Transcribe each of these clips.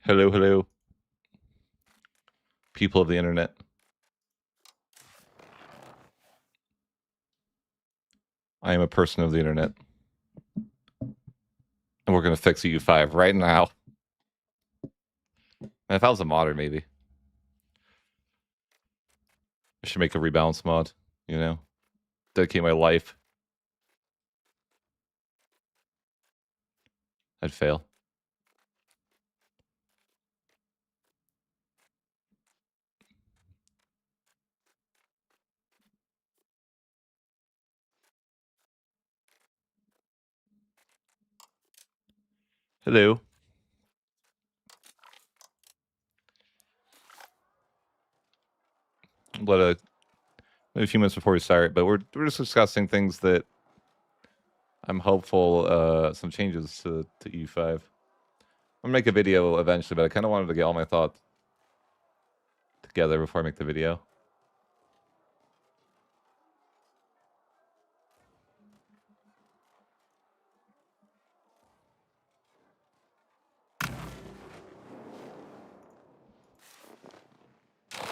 Hello, hello. People of the internet. I am a person of the internet. And we're going to fix EU5 right now. And if I was a modder, maybe. I should make a rebalance mod, you know? Dedicate my life. I'd fail. Hello. But a few minutes before we start, but we're just discussing things that I'm hopeful some changes to EU5. I'm gonna make a video eventually, but I kind of wanted to get all my thoughts together before I make the video.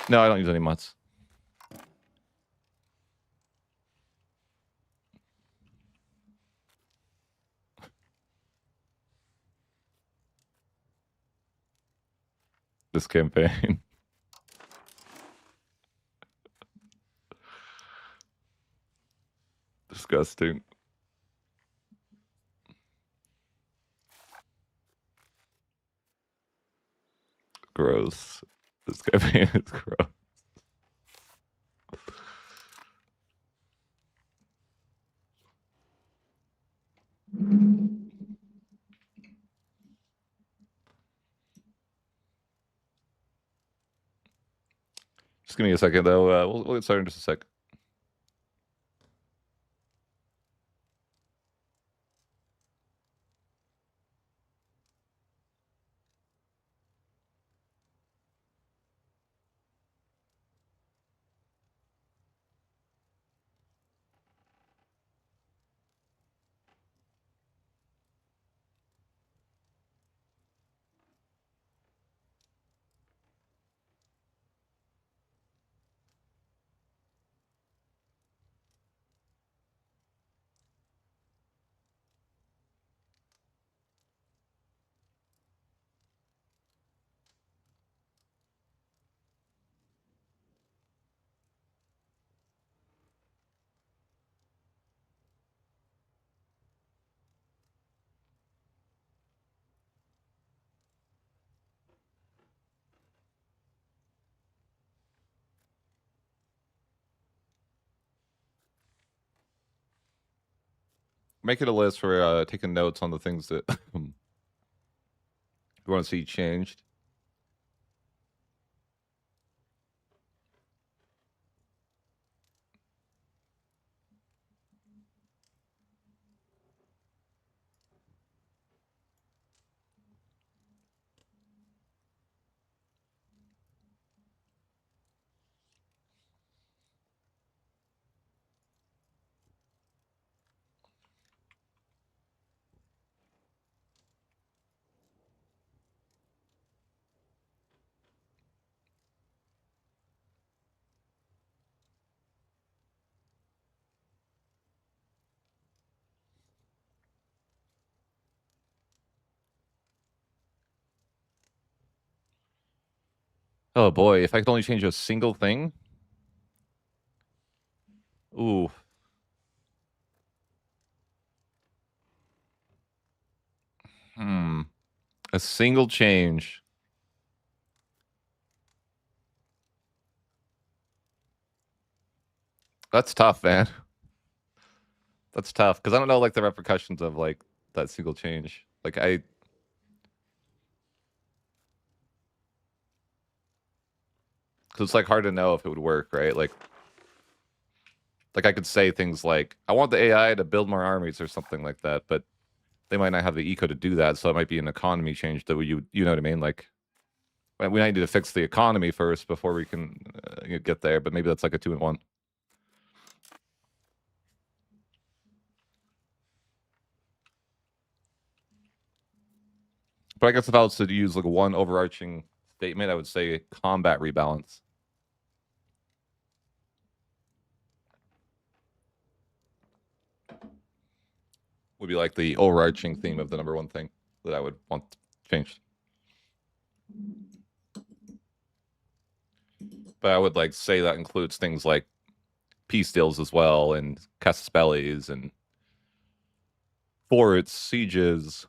No, I don't use any mods. This campaign. Disgusting. Gross. This campaign is gross. Just give me a second, though. We'll get started in just a sec. Make it a list for taking notes on the things that you want to see changed. Oh boy, if I could only change a single thing. Ooh. A single change. That's tough, man. That's tough because I don't know like the repercussions of like that single change. Like because it's like hard to know if it would work, right? Like I could say things like I want the AI to build more armies or something like that, but they might not have the eco to do that, so it might be an economy change that you know what I mean? Like we might need to fix the economy first before we can get there, but maybe that's like a 2-in-1. But I guess if I was to use like one overarching statement, I would say combat rebalance. Would be like the overarching theme of the number one thing that I would want changed. But I would like say that includes things like peace deals as well, and casus bellis, and forts, sieges,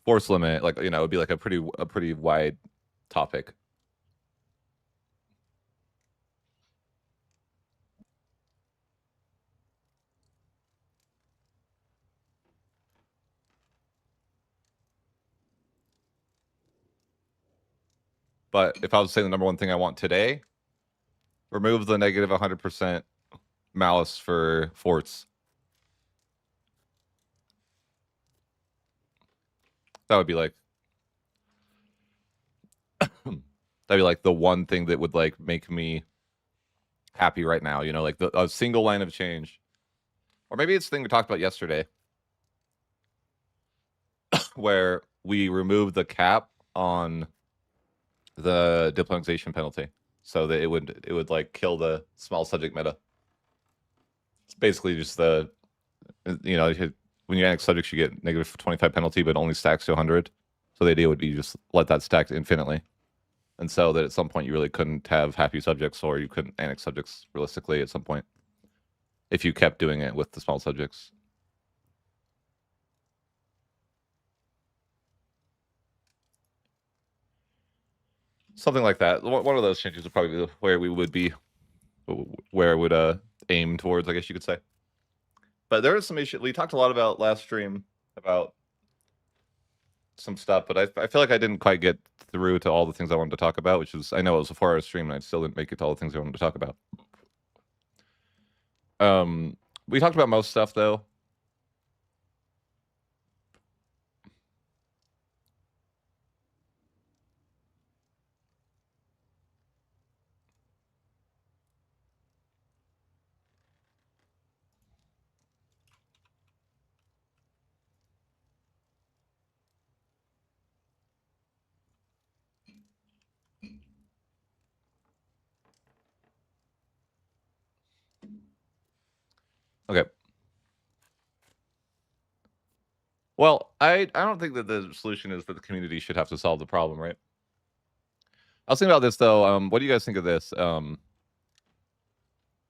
force limit. Like, you know, it would be like a pretty wide topic. But if I was to say the number one thing I want today, remove the negative 100% malice for forts. That would be like that'd be like the one thing that would like make me happy right now, you know, like a single line of change. Or maybe it's the thing we talked about yesterday where we removed the cap on the diplomatization penalty so that it would like kill the small subject meta. It's basically just the, you know, when you annex subjects, you get negative 25 penalty, but only stacks to 100. So the idea would be just let that stack infinitely. And so that at some point you really couldn't have happy subjects, or you couldn't annex subjects realistically at some point if you kept doing it with the small subjects. Something like that. One of those changes would probably be where we would be, where I would aim towards, I guess you could say. But there is some issue. We talked a lot about last stream about some stuff, but I feel like I didn't quite get through to all the things I wanted to talk about, which is, I know it was a 4-hour stream and I still didn't make it to all the things I wanted to talk about. We talked about most stuff though. Okay. Well, I don't think that the solution is that the community should have to solve the problem, right? I was thinking about this though. What do you guys think of this? I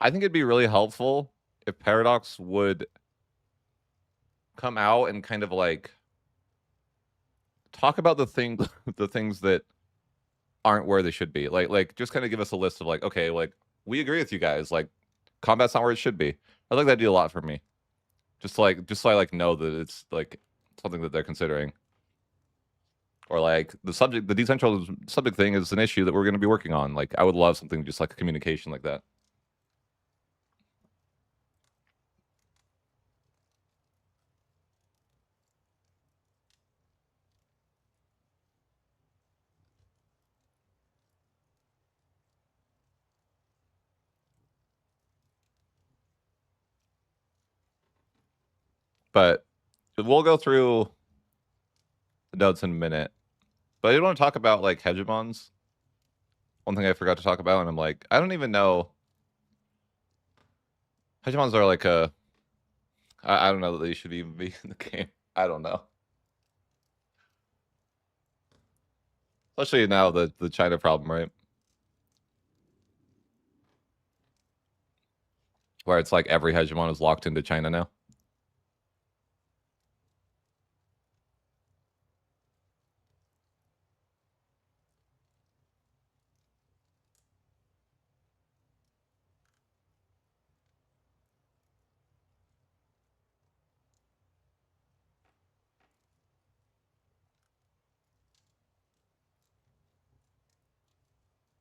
think it'd be really helpful if Paradox would come out and kind of like talk about the things that aren't where they should be. Like just kind of give us a list of like, okay, like we agree with you guys. Like combat's not where it should be. I think that'd do a lot for me. Just so I like know that it's like something that they're considering. Or like the decentralized subject thing is an issue that we're going to be working on. Like I would love something just like a communication like that. But we'll go through the notes in a minute. But I did want to talk about like hegemons. One thing I forgot to talk about, and I'm like, I don't even know. Hegemons are like I don't know that they should even be in the game. I don't know. Especially now the China problem, right? Where it's like every hegemon is locked into China now.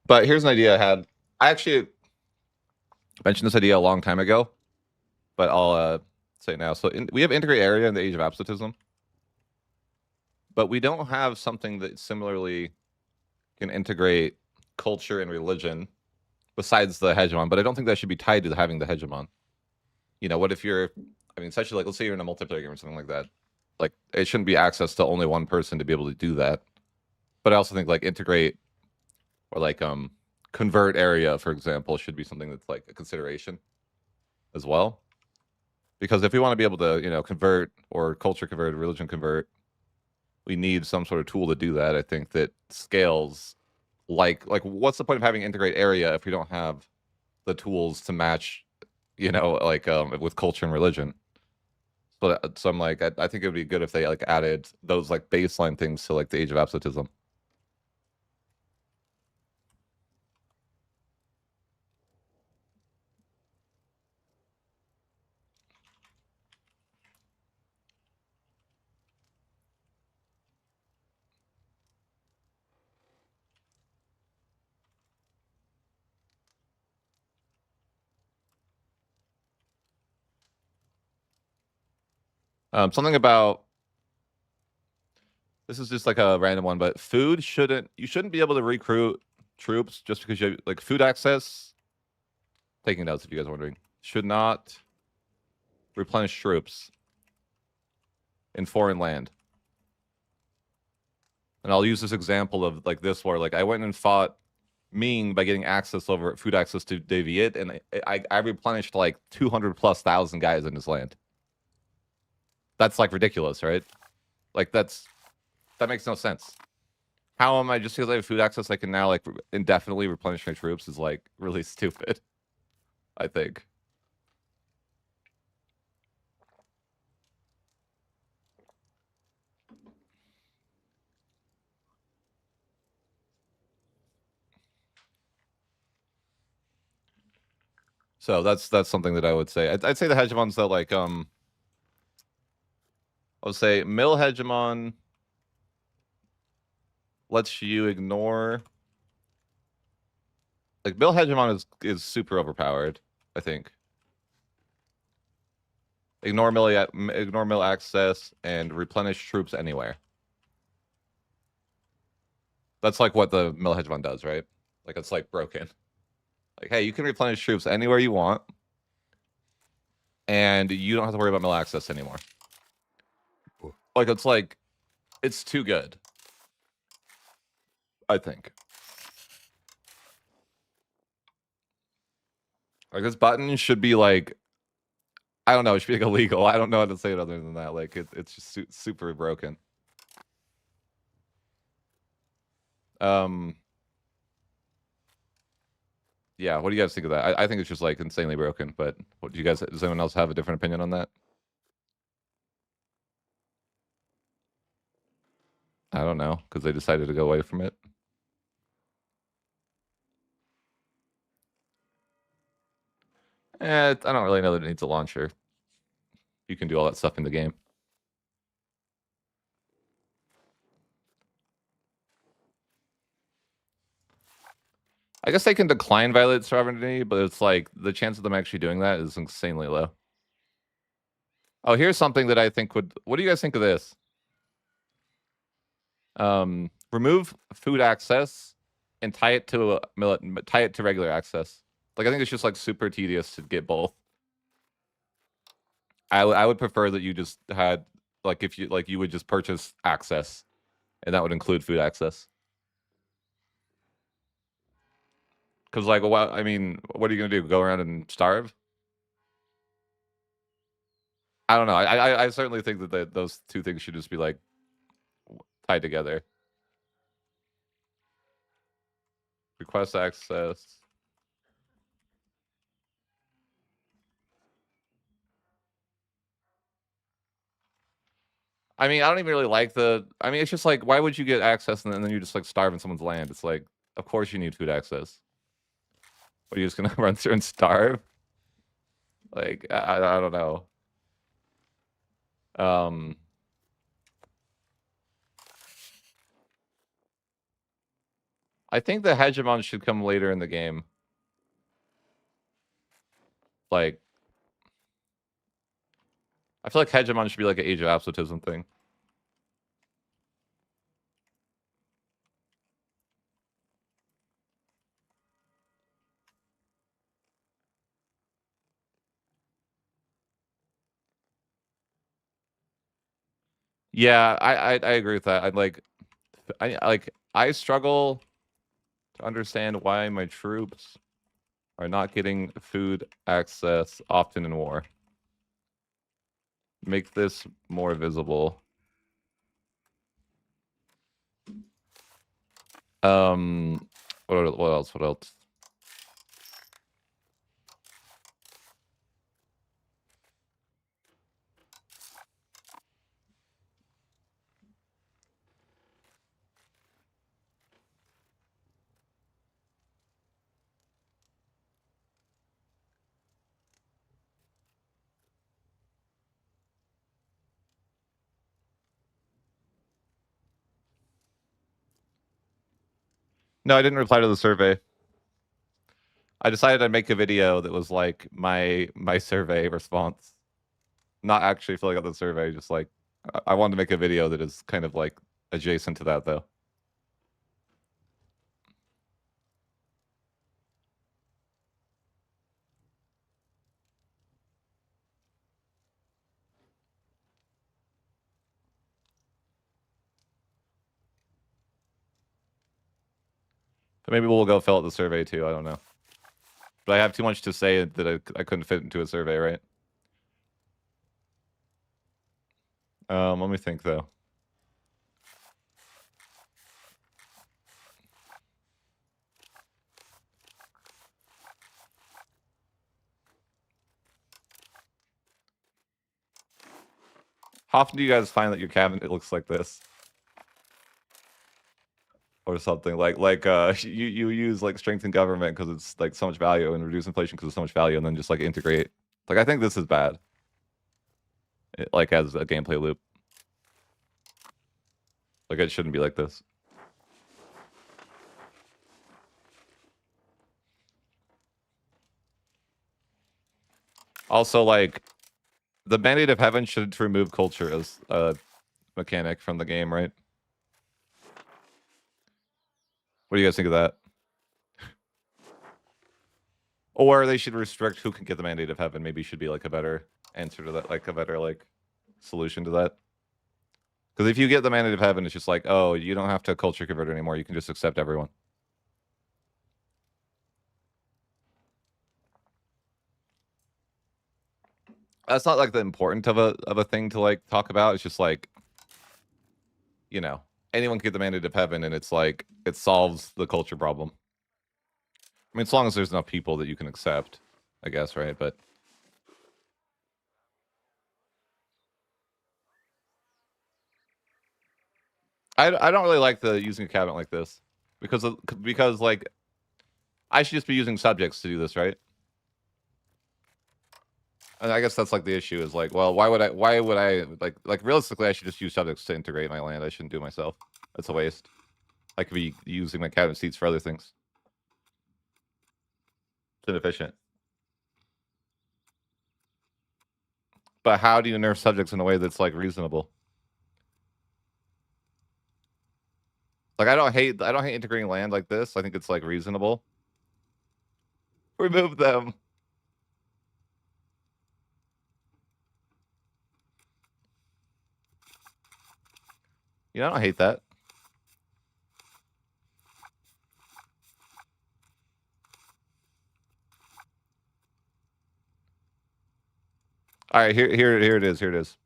But here's an idea I had. I actually mentioned this idea a long time ago, but I'll say it now. So we have integrate area in the age of absolutism, but we don't have something that similarly can integrate culture and religion besides the hegemon. But I don't think that should be tied to having the hegemon. You know, what if you're, I mean, essentially, like, let's say you're in a multiplayer game or something like that. like it shouldn't be access to only one person to be able to do that. But I also think like integrate or like convert area, for example, should be something that's like a consideration as well. Because if we want to be able to, convert or culture convert, religion convert, we need some sort of tool to do that. I think that scales like what's the point of having integrate area if we don't have the tools to match, with culture and religion? So I'm like, I think it would be good if they like added those like baseline things to like the Age of Absolutism. Something about this is just like a random one, but you shouldn't be able to recruit troops just because you like food access. Taking notes if you guys are wondering, should not replenish troops in foreign land. And I'll use this example of like this where like I went and fought Ming by getting food access to Daviet, and I replenished like 200,000+ guys in his land. That's like ridiculous, right? Like that makes no sense. How am I just because I have food access I can now like indefinitely replenish my troops is like really stupid, I think. So that's something that I would say. I'd say the hegemons though, like I would say mill hegemon lets you ignore like mill hegemon is super overpowered, I think. Ignore mill access and replenish troops anywhere. That's like what the mill hegemon does, right? Like it's like broken. Like, hey, you can replenish troops anywhere you want, and you don't have to worry about mill access anymore. Like it's too good, I think. Like this button should be like, I don't know, it should be like illegal. I don't know how to say it other than that. Like it's just super broken. Yeah, what do you guys think of that? I think it's just like insanely broken. But what do you guys? Does anyone else have a different opinion on that? I don't know because they decided to go away from it. I don't really know that it needs a launcher. You can do all that stuff in the game. I guess they can decline violate sovereignty, but it's like the chance of them actually doing that is insanely low. Oh, here's something that I think would. What do you guys think of this? Remove food access and tie it to regular access. Like I think it's just like super tedious to get both. I would prefer that you just had like if you like you would just purchase access, and that would include food access. Because like, well, I mean, what are you gonna do? Go around and starve? I don't know. I certainly think that those two things should just be like tied together. Request access. I mean, I don't even really like I mean, it's just like, why would you get access and then you just like starve in someone's land? It's like, of course you need food access. Are you just gonna run through and starve? Like, I don't know. Um, I think the hegemon should come later in the game. Like, I feel like hegemon should be like an Age of Absolutism thing. Yeah, I agree with that. I struggle to understand why my troops are not getting food access often in war. Make this more visible. What else? What else? No, I didn't reply to the survey. I decided I'd make a video that was like my survey response. Not actually filling out the survey, just like I wanted to make a video that is kind of like adjacent to that though. But maybe we'll go fill out the survey too. I don't know. But I have too much to say that I couldn't fit into a survey, right? Let me think though. How often do you guys find that your cabinet looks like this? Or something like you use like strengthen government because it's like so much value and reduce inflation because it's so much value and then just like integrate. Like I think this is bad. Like as a gameplay loop. Like it shouldn't be like this. Also, like the mandate of heaven should remove culture as a mechanic from the game, right? What do you guys think of that? Or they should restrict who can get the mandate of heaven. Maybe should be like a better answer to that, like a better like solution to that. Because if you get the mandate of heaven, it's just like, oh, you don't have to culture convert anymore. You can just accept everyone. That's not like the important of a thing to like talk about. It's just like, you know, anyone can get the mandate of heaven, and it's like it solves the culture problem. I mean, as long as there's enough people that you can accept, I guess, right? But I don't really like the using a cabinet like this because like I should just be using subjects to do this, right? And I guess that's like the issue is like, well, why would I like realistically I should just use subjects to integrate my land. I shouldn't do it myself. That's a waste. I could be using my cabinet seats for other things. It's inefficient. But how do you nerf subjects in a way that's like reasonable? Like I don't hate integrating land like this. I think it's like reasonable. Remove them. You know, I don't hate that. All right, here it is. Here it is.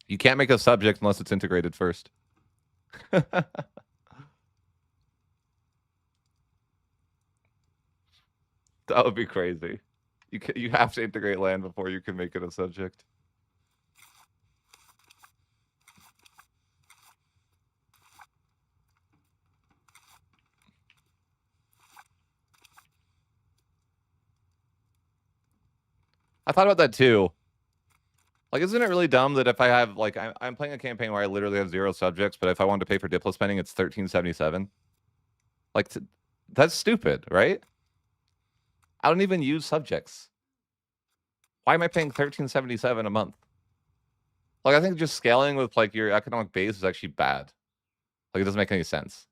You can't make a subject unless it's integrated first. That would be crazy. You have to integrate land before you can make it a subject. I thought about that too. Like, isn't it really dumb that if I have like I'm playing a campaign where I literally have 0 subjects, but if I wanted to pay for Diplo spending, it's 1377. Like, that's stupid, right? I don't even use subjects. Why am I paying 1377 a month? Like, I think just scaling with like your economic base is actually bad. Like, it doesn't make any sense.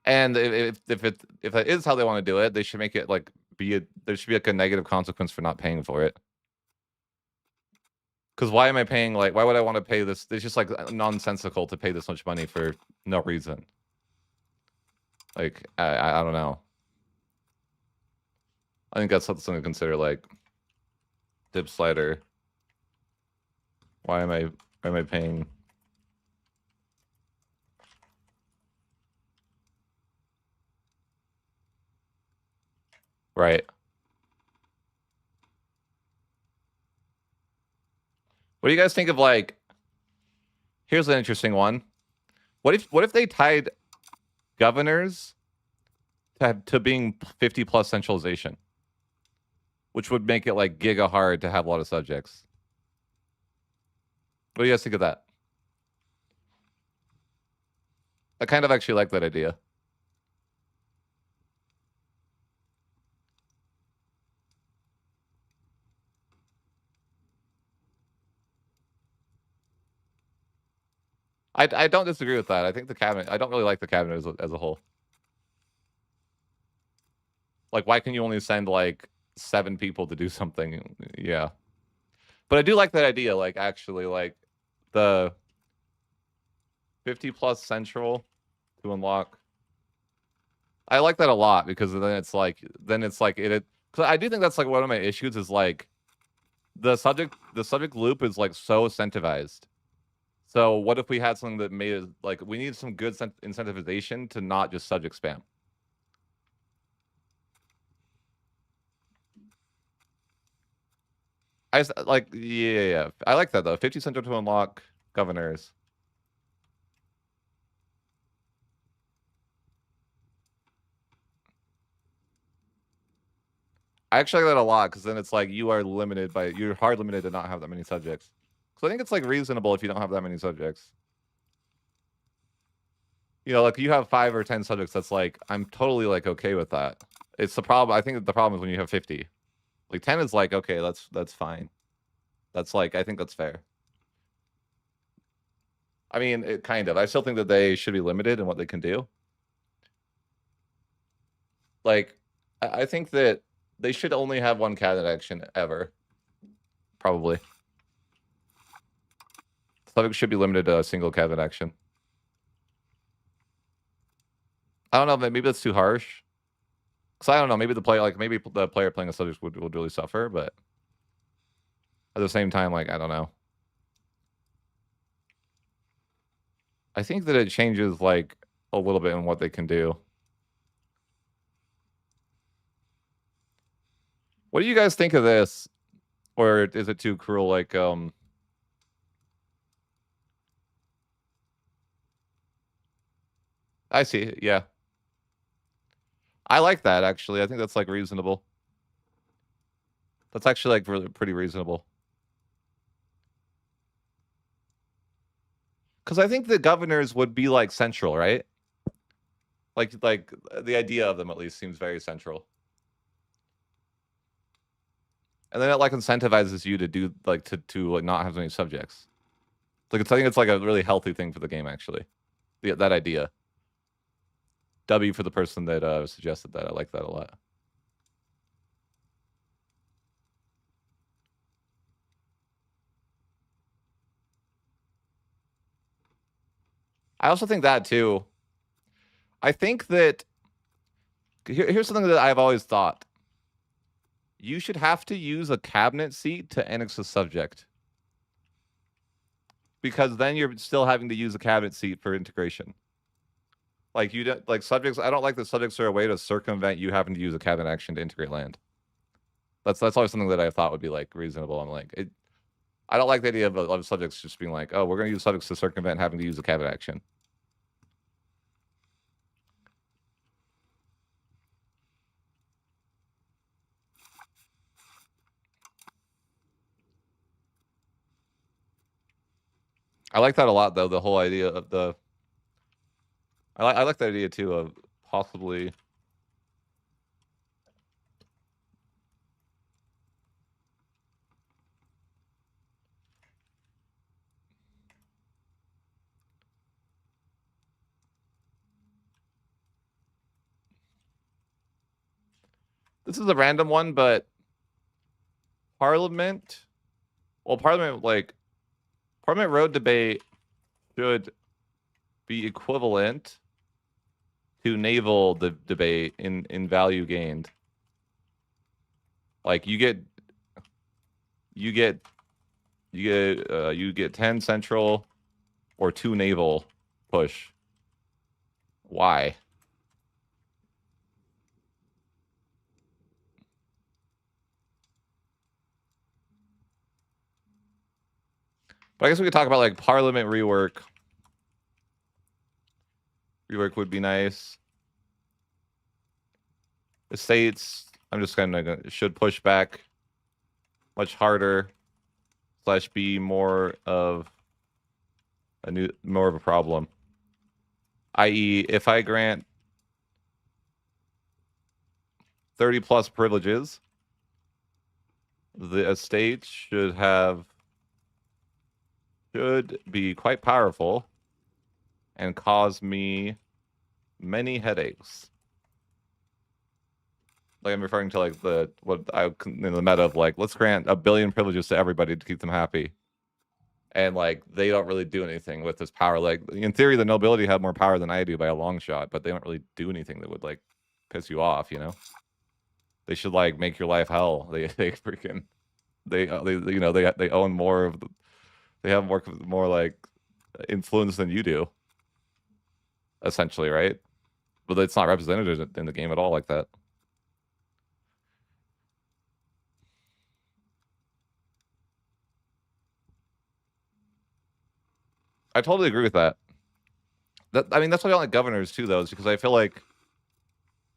And if that is how they want to do it, they should make it like there should be like a negative consequence for not paying for it. Because why am I paying, like, why would I want to pay this? It's just, like, nonsensical to pay this much money for no reason. Like, I don't know. I think that's something to consider, like, dip slider. Why am I paying? Right. What do you guys think of, like, here's an interesting one. What if they tied governors to being 50 plus centralization, which would make it like giga hard to have a lot of subjects? What do you guys think of that? I kind of actually like that idea. I don't disagree with that. I think the cabinet, I don't really like the cabinet as a whole. Like, why can you only send like 7 people to do something? Yeah. But I do like that idea, like, actually, like, the 50 plus central to unlock. I like that a lot, because then it's like it, cause I do think that's like one of my issues is like the subject loop is like so incentivized. So what if we had something that made it like, we need some good incentivization to not just subject spam. Like, yeah. I like that though. 50 central to unlock governors. I actually like that a lot, because then it's like you are limited by, you're hard limited to not have that many subjects. So I think it's like reasonable if you don't have that many subjects. You know, like you have 5 or 10 subjects, that's like, I'm totally like okay with that. It's the problem. I think the problem is when you have 50. Like 10 is like, okay, that's fine. That's like, I think that's fair. I mean, it kind of. I still think that they should be limited in what they can do. Like, I think that they should only have one cabinet action ever. Probably. Subject should be limited to a single cabinet action. I don't know, maybe that's too harsh. Because I don't know, maybe the player playing a subject would really suffer, but at the same time, like, I don't know. I think that it changes, like, a little bit in what they can do. What do you guys think of this? Or is it too cruel? Like, I see, yeah. I like that, actually. I think that's, like, reasonable. That's actually, like, really pretty reasonable. Because I think the governors would be, like, central, right? Like, the idea of them, at least, seems very central. And then it, like, incentivizes you to do, like, to like, not have so many subjects. Like, I think it's, like, a really healthy thing for the game, actually. That idea. W for the person that suggested that. I like that a lot. I also think that, too. I think that... Here's something that I've always thought. You should have to use a cabinet seat to annex a subject. Because then you're still having to use a cabinet seat for integration. Like, you don't, like, subjects... I don't like that subjects are a way to circumvent you having to use a cabinet action to integrate land. That's always something that I thought would be, like, reasonable. I'm like, I don't like the idea of subjects just being like, oh, we're going to use subjects to circumvent having to use a cabinet action. I like that a lot, though, the whole idea of the... I like that idea, too, of possibly... This is a random one, but Parliament Well, Parliament road debate should be equivalent to naval debate in value gained. Like you get 10 central or 2 naval push. Why? But I guess we could talk about like Parliament rework. Rework would be nice. The states, I'm just kind of should push back much harder / be more of a problem. I.e., if I grant 30 plus privileges, the estate should be quite powerful and cause me many headaches. Like I'm referring to like in the meta of like, let's grant 1 billion privileges to everybody to keep them happy. And like they don't really do anything with this power. Like in theory, the nobility have more power than I do by a long shot, but they don't really do anything that would like piss you off, you know? They should like make your life hell. They freaking they own more of they have more like influence than you do, essentially, right? But it's not represented in the game at all like that. I totally agree with that. I mean, that's why I don't like governors too, though, is because I feel like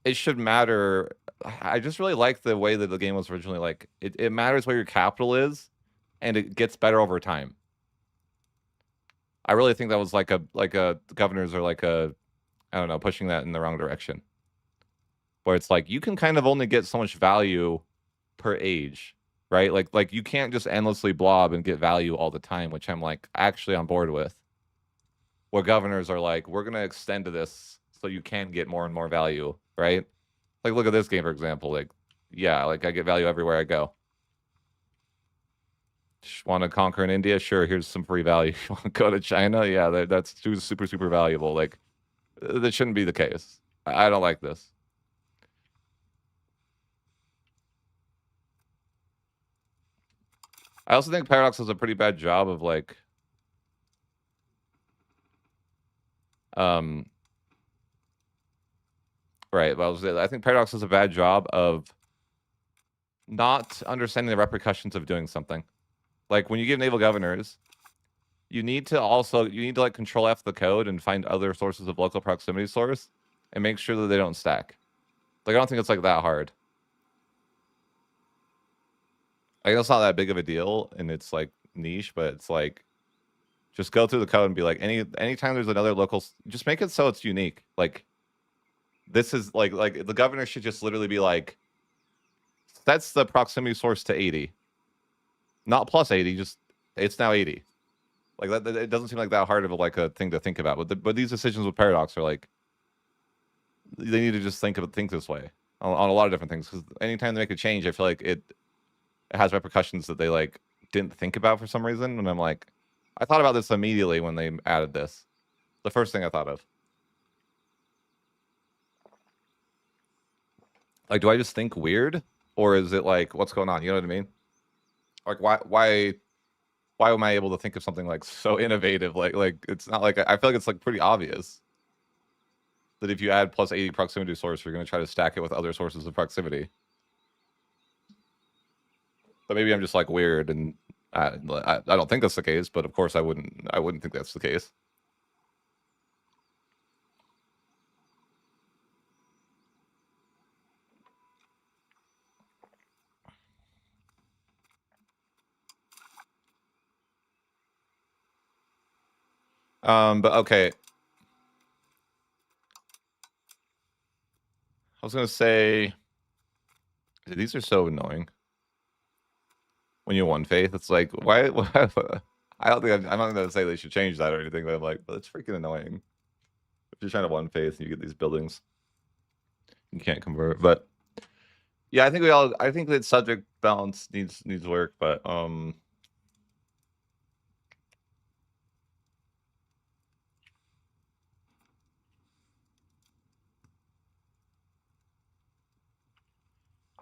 it should matter. I just really like the way that the game was originally like. It matters where your capital is, and it gets better over time. I really think that was like a governors are like a, I don't know, pushing that in the wrong direction. Where it's like you can kind of only get so much value per age, right? Like you can't just endlessly blob and get value all the time, which I'm like actually on board with. Where governors are like, we're gonna extend to this so you can get more and more value, right? Like look at this game for example. Like, yeah, like I get value everywhere I go. Just want to conquer in India? Sure, here's some free value. You want to go to China? Yeah, that's super valuable. Like that shouldn't be the case. I don't like this. I also think Paradox does a pretty bad job of like right. Well, I think Paradox does a bad job of not understanding the repercussions of doing something. Like when you give naval governors, you need to like control F the code and find other sources of local proximity source and make sure that they don't stack. Like I don't think it's like that hard. I guess it's not that big of a deal and it's like niche, but it's like just go through the code and be like anytime there's another local, just make it so it's unique. Like this is like the governor should just literally be like, that's the proximity source to 80, not plus 80. Just it's now 80. Like that, it doesn't seem like that hard of a thing to think about. But these decisions with Paradox are like, they need to just think this way on a lot of different things. Because anytime they make a change, I feel like it has repercussions that they like didn't think about for some reason. And I'm like, I thought about this immediately when they added this. The first thing I thought of. Like, do I just think weird, or is it like what's going on? You know what I mean? Like, why am I able to think of something like so innovative? Like it's not like I feel like it's like pretty obvious that if you add plus 80 proximity source, you're going to try to stack it with other sources of proximity. But maybe I'm just like weird, and I don't think that's the case. But of course, I wouldn't think that's the case. But okay. I was gonna say these are so annoying. When you one faith, it's like why I don't think I'm not gonna say they should change that or anything, but I'm like, but it's freaking annoying. If you're trying to one faith and you get these buildings, you can't convert. But yeah, I think that subject balance needs work, but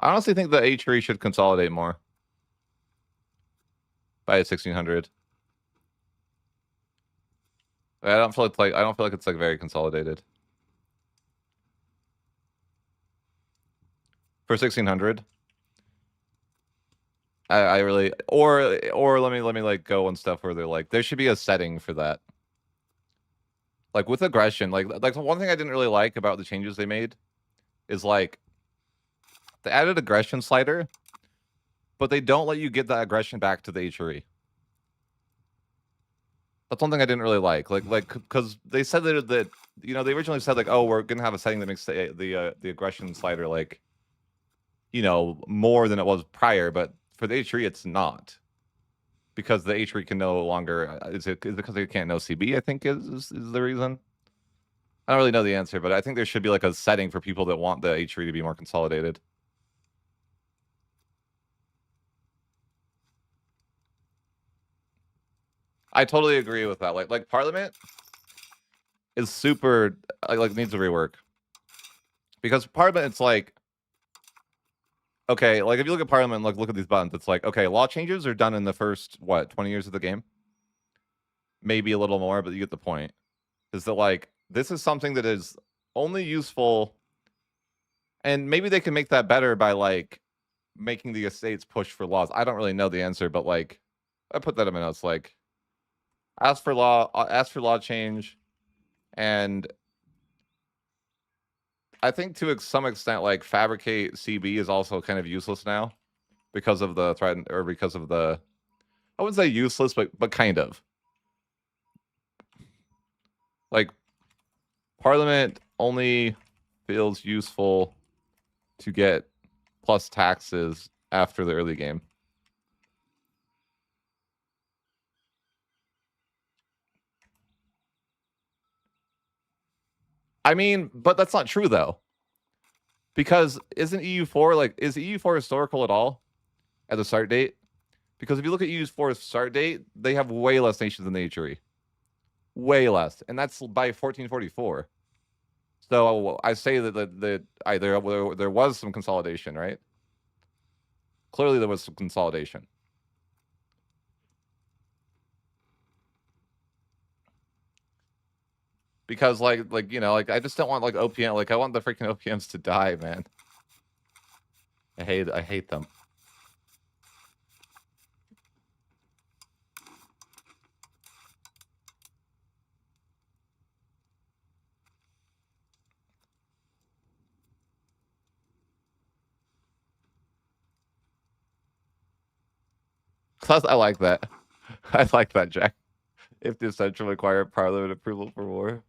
I honestly think the H tree should consolidate more by 1600. I don't feel like it's like very consolidated for 1600. I really or let me like go one step further. Like there should be a setting for that. Like with aggression, like one thing I didn't really like about the changes they made is like they added aggression slider, but they don't let you get that aggression back to the HRE. That's one thing I didn't really like. Like because they said that you know they originally said like, oh, we're gonna have a setting that makes the aggression slider like, you know, more than it was prior, but for the HRE it's not, because the HRE can no longer is it because they can't know CB? I think is the reason. I don't really know the answer, but I think there should be like a setting for people that want the HRE to be more consolidated. I totally agree with that. Like Parliament is super like needs a rework, because Parliament it's like, okay, like if you look at Parliament, like look at these buttons, it's like, okay, law changes are done in the first what 20 years of the game, maybe a little more, but you get the point. Is that like this is something that is only useful, and maybe they can make that better by like making the estates push for laws. I don't really know the answer, but like I put that in my notes. Like ask for law change, and I think to some extent like fabricate CB is also kind of useless now because of the threat, or because of the, I wouldn't say useless, but kind of like Parliament only feels useful to get plus taxes after the early game. I mean, but that's not true though. Because isn't EU4 like, is EU4 historical at all at the start date? Because if you look at EU4's start date, they have way less nations than the HRE. Way less. And that's by 1444. So I say that there was some consolidation, right? Clearly there was some consolidation. Because like you know, like I just don't want like OPM, like I want the freaking OPMs to die, man. I hate them. Plus, I like that. I like that, Jack. If the central require parliament approval for war.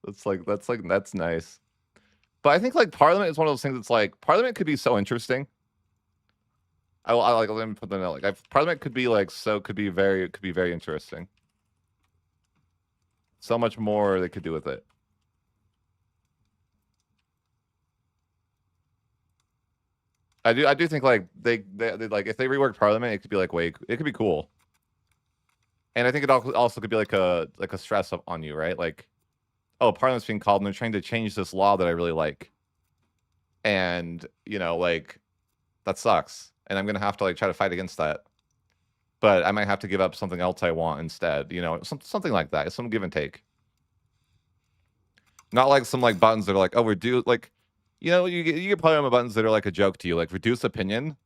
That's nice. But I think like Parliament is one of those things that's like Parliament could be so interesting. I like, let me put that out. Like Parliament could be like could be very interesting. So much more they could do with it. I do think like they like if they rework Parliament, it could be like it could be cool. And I think it also could be like a stress on you, right? Like, oh, Parliament's being called and they're trying to change this law that I really like. And, you know, like that sucks. And I'm gonna have to like try to fight against that. But I might have to give up something else I want instead, you know, something like that. It's some give and take. Not like some like buttons that are like, oh, reduce, like, you know, you get Parliament buttons that are like a joke to you, like reduce opinion.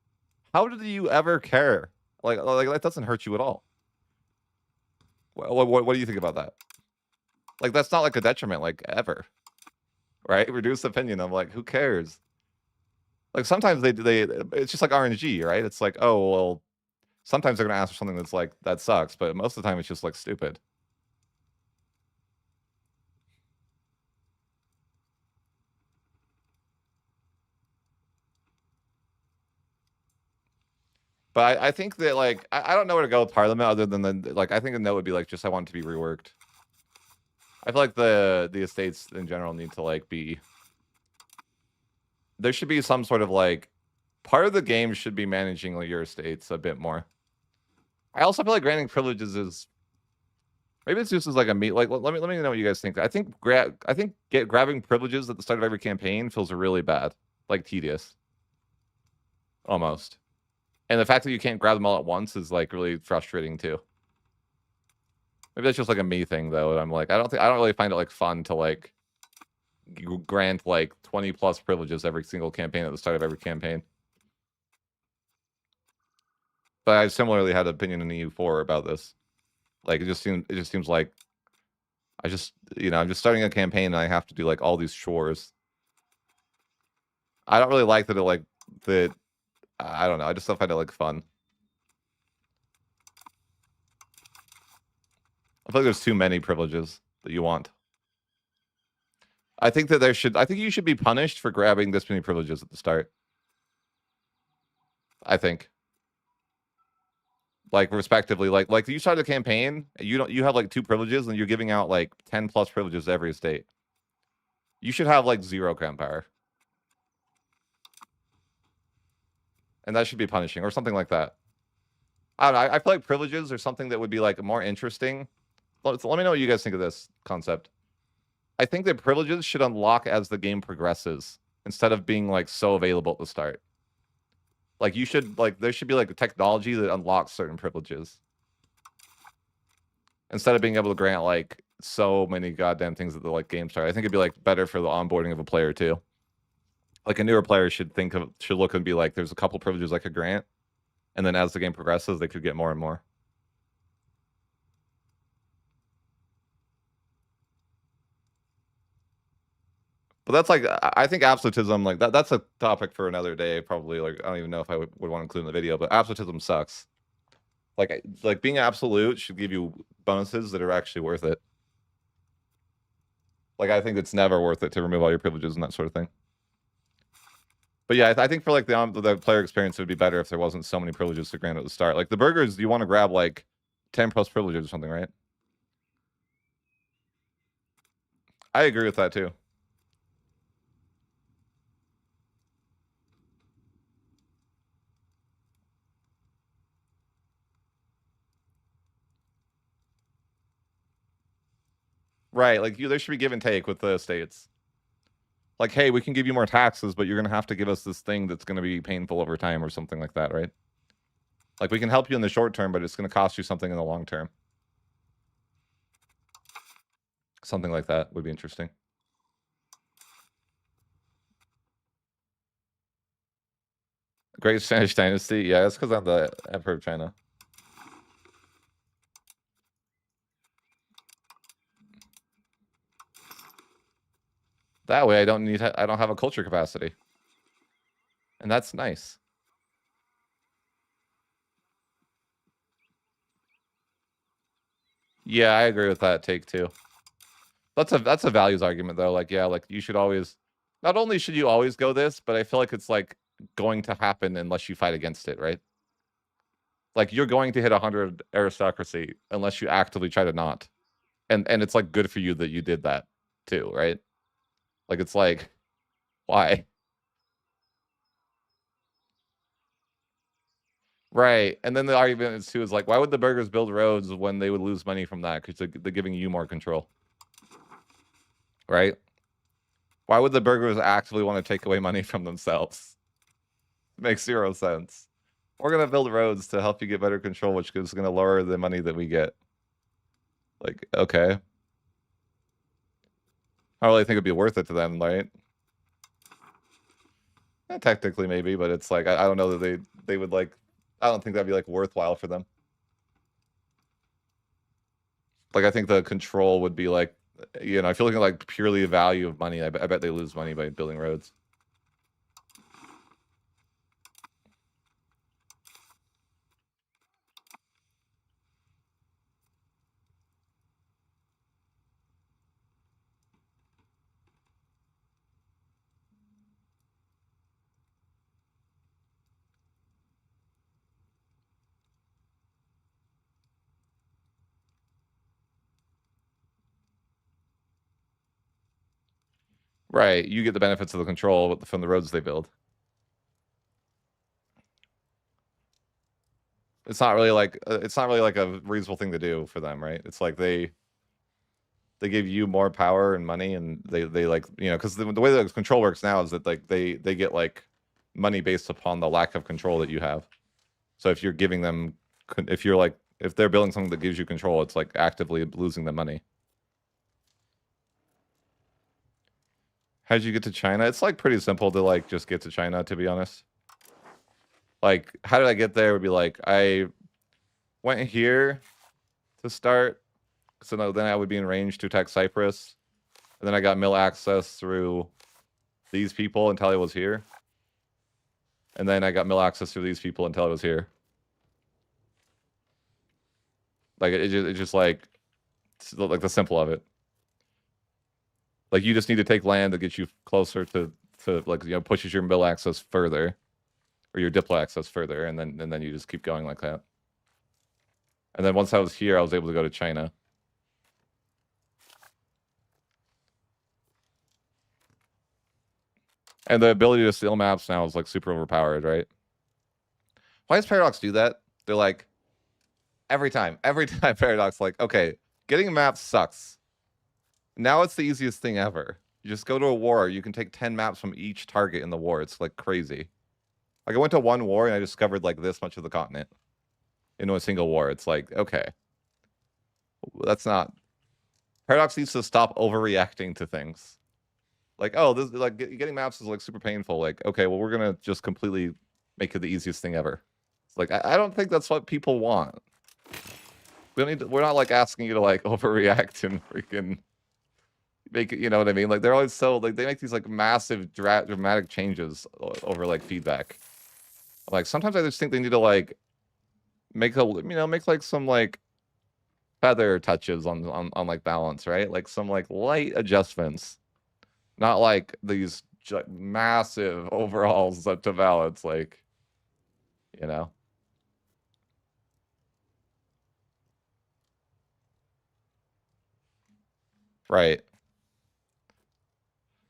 How did you ever care? Like that doesn't hurt you at all. What do you think about that? Like that's not like a detriment, like ever, right? Reduce opinion. I'm like, who cares? Like sometimes they it's just like RNG, right? It's like, oh well, sometimes they're gonna ask for something that's like that sucks, but most of the time it's just like stupid. But I think that like I don't know where to go with Parliament other than like I think a note would be like just I want it to be reworked. I feel like the estates in general need to like be, there should be some sort of like part of the game should be managing like your estates a bit more. I also feel like granting privileges is, maybe it's just as like a meat. Like let me know what you guys think. I think grabbing privileges at the start of every campaign feels really bad, like tedious. almost. And the fact that you can't grab them all at once is like really frustrating too. Maybe that's just like a me thing though. And I'm like, I don't really find it like fun to like grant like 20 plus privileges every single campaign at the start of every campaign. But I similarly had an opinion in EU4 about this. Like it just seems like I'm just starting a campaign and I have to do like all these chores. I don't really like that I don't know. I just don't find it like fun. I feel like there's too many privileges that you want. I think you should be punished for grabbing this many privileges at the start. I think. Like respectively, like you start a campaign, you have like 2 privileges and you're giving out like 10 plus privileges every estate. You should have like 0 crown power. And that should be punishing or something like that. I don't know. I feel like privileges are something that would be like more interesting. Let me know what you guys think of this concept. I think that privileges should unlock as the game progresses instead of being like so available at the start. Like there should be like a technology that unlocks certain privileges. Instead of being able to grant like so many goddamn things at the like game start. I think it'd be like better for the onboarding of a player too. Like a newer player should look and be like, there's a couple privileges I could grant. And then as the game progresses, they could get more and more. But that's like, I think absolutism, like that's a topic for another day, probably. Like, I don't even know if I would want to include in the video, but absolutism sucks. Like being absolute should give you bonuses that are actually worth it. Like, I think it's never worth it to remove all your privileges and that sort of thing. But yeah, I think for like the player experience, it would be better if there wasn't so many privileges to grant at the start. Like the burgers, you want to grab like 10 plus privileges or something, right? I agree with that too. Right, like there should be give and take with the states. Like, hey, we can give you more taxes, but you're gonna have to give us this thing that's gonna be painful over time or something like that, right? Like we can help you in the short term, but it's gonna cost you something in the long term. Something like that would be interesting. Great Spanish Dynasty, yeah, that's because I'm the Emperor of China. That way, I don't have a culture capacity, and that's nice. Yeah, I agree with that take too. That's a values argument though. Like, yeah, like you should always. Not only should you always go this, but I feel like it's like going to happen unless you fight against it, right? Like you're going to hit 100 aristocracy unless you actively try to not, and it's like good for you that you did that too, right? Like it's like, why? Right. And then the argument is too is like, why would the burgers build roads when they would lose money from that? Because they're giving you more control. Right? Why would the burgers actively want to take away money from themselves? It makes 0 sense. We're gonna build roads to help you get better control, which is gonna lower the money that we get. Like, okay. I really think it'd be worth it to them, right? Technically, maybe, but it's like I don't know that they would like. I don't think that'd be like worthwhile for them. Like I think the control would be like, if you're looking at like purely the value of money, I bet they lose money by building roads. Right, you get the benefits of the control from the roads they build. It's not really like a reasonable thing to do for them, right? It's like they give you more power and money, and they like because the way the control works now is that like they get like money based upon the lack of control that you have. So if you're giving them, if they're building something that gives you control, it's like actively losing them money. How'd you get to China? It's like pretty simple to like just get to China, to be honest. Like, how did I get there? Would be like, I went here to start. So then I would be in range to attack Cyprus. And then I got mill access through these people until I was here. And then I got mill access through these people until I was here. Like, it's just like the simple of it. Like, you just need to take land that gets you closer to like, you know, pushes your mill access further. Or your diplo access further. And then you just keep going like that. And then once I was here, I was able to go to China. And the ability to steal maps now is like super overpowered, right? Why does Paradox do that? They're like, every time Paradox like, okay, getting a map sucks. Now it's the easiest thing ever. You just go to a war, you can take 10 maps from each target in the war. It's like crazy. Like I went to one war and I discovered like this much of the continent into a single war. It's like, okay, that's not. Paradox needs to stop overreacting to things. Like, oh, this like getting maps is like super painful. Like, okay, well, we're gonna just completely make it the easiest thing ever. It's like I don't think that's what people want. We don't need to, we're not like asking you to like overreact and freaking make it. You know what I mean? Like they're always so like they make these like massive dramatic changes over like feedback. Like sometimes I just think they need to like make make like some like feather touches on like balance, right? Like some like light adjustments. Not like these massive overhauls to balance, like, you know. Right.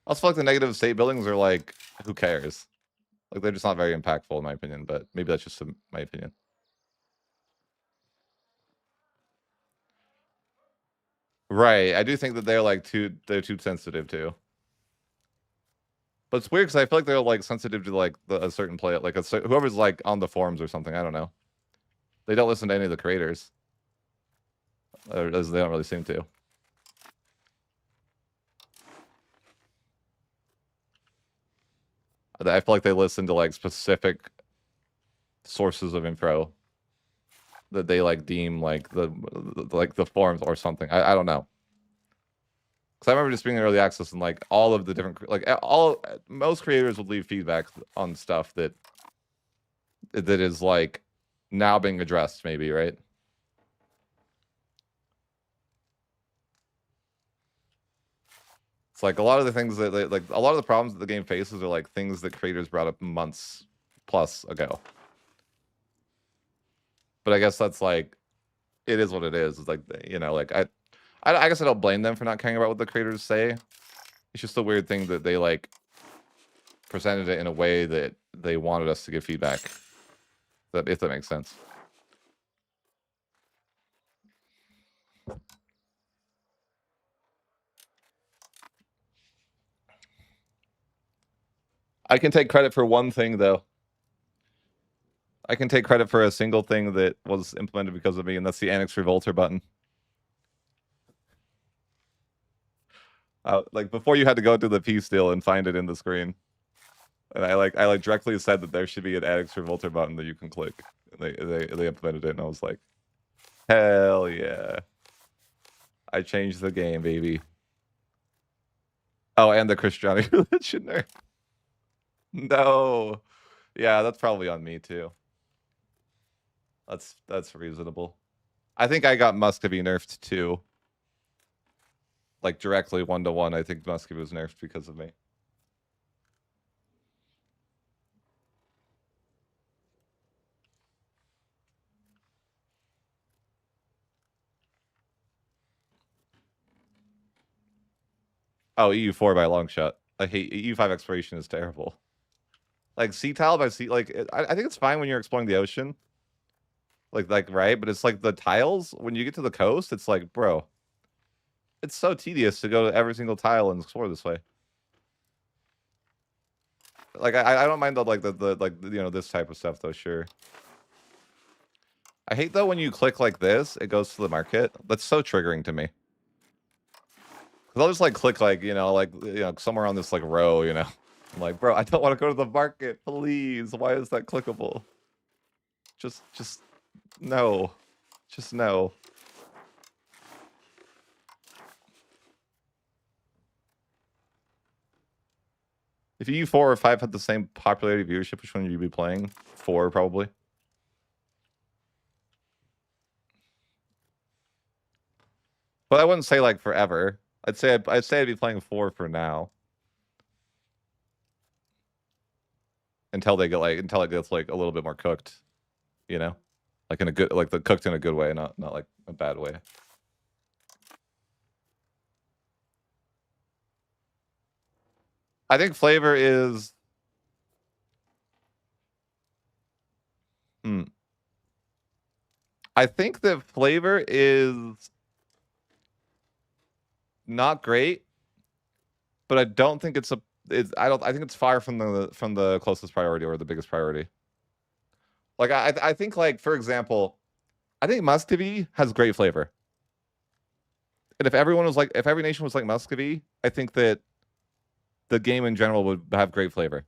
I also feel like the negative state buildings are like, who cares? Like, they're just not very impactful in my opinion, but maybe that's just my opinion. Right. I do think that they're like too sensitive too. But it's weird because I feel like they're like sensitive to like a certain play, like whoever's like on the forums or something. I don't know. They don't listen to any of the creators, or they don't really seem to. I feel like they listen to like specific sources of info that they like deem like the forums or something. I don't know. Because I remember just being in early access and like all of the different like most creators would leave feedback on stuff that is like now being addressed, maybe, right? It's like a lot of the things that like a lot of the problems that the game faces are like things that creators brought up months plus ago. But I guess that's like it is what it is. It's like, you know, like I guess I don't blame them for not caring about what the creators say. It's just a weird thing that they like presented it in a way that they wanted us to give feedback. That if that makes sense. I can take credit for one thing though. I can take credit for a single thing that was implemented because of me, and that's the Annex Revolter button. Like before, you had to go to the peace deal and find it in the screen, and I directly said that there should be an Annex Revolter button that you can click. And they implemented it, and I was like, hell yeah! I changed the game, baby. Oh, and the Christianity religion there. No, yeah, that's probably on me too. That's reasonable. I think I got Muscovy nerfed too. Like directly 1-to-1, I think Muscovy was nerfed because of me. Oh, EU4 by a long shot. I hate EU5 exploration is terrible. Like sea tile by sea, like I think it's fine when you're exploring the ocean. Like right, but it's like the tiles when you get to the coast, it's like, bro, it's so tedious to go to every single tile and explore this way. Like I don't mind the this type of stuff though. Sure. I hate though when you click like this, it goes to the market. That's so triggering to me. Cause I'll just like click like somewhere on this like row. I'm like, bro, I don't want to go to the market. Please, why is that clickable? Just no, just no. If you 4 or 5 had the same popularity viewership, which one would you be playing? 4 probably. But I wouldn't say like forever. I'd say I'd be playing 4 for now. Until it gets like a little bit more cooked, like in a good, like the cooked in a good way, not like a bad way. I think flavor is I think that flavor is not great, but I don't think it's I think it's far from the closest priority or the biggest priority. Like I think, like, for example, I think Muscovy has great flavor. And if every nation was like Muscovy, I think that the game in general would have great flavor.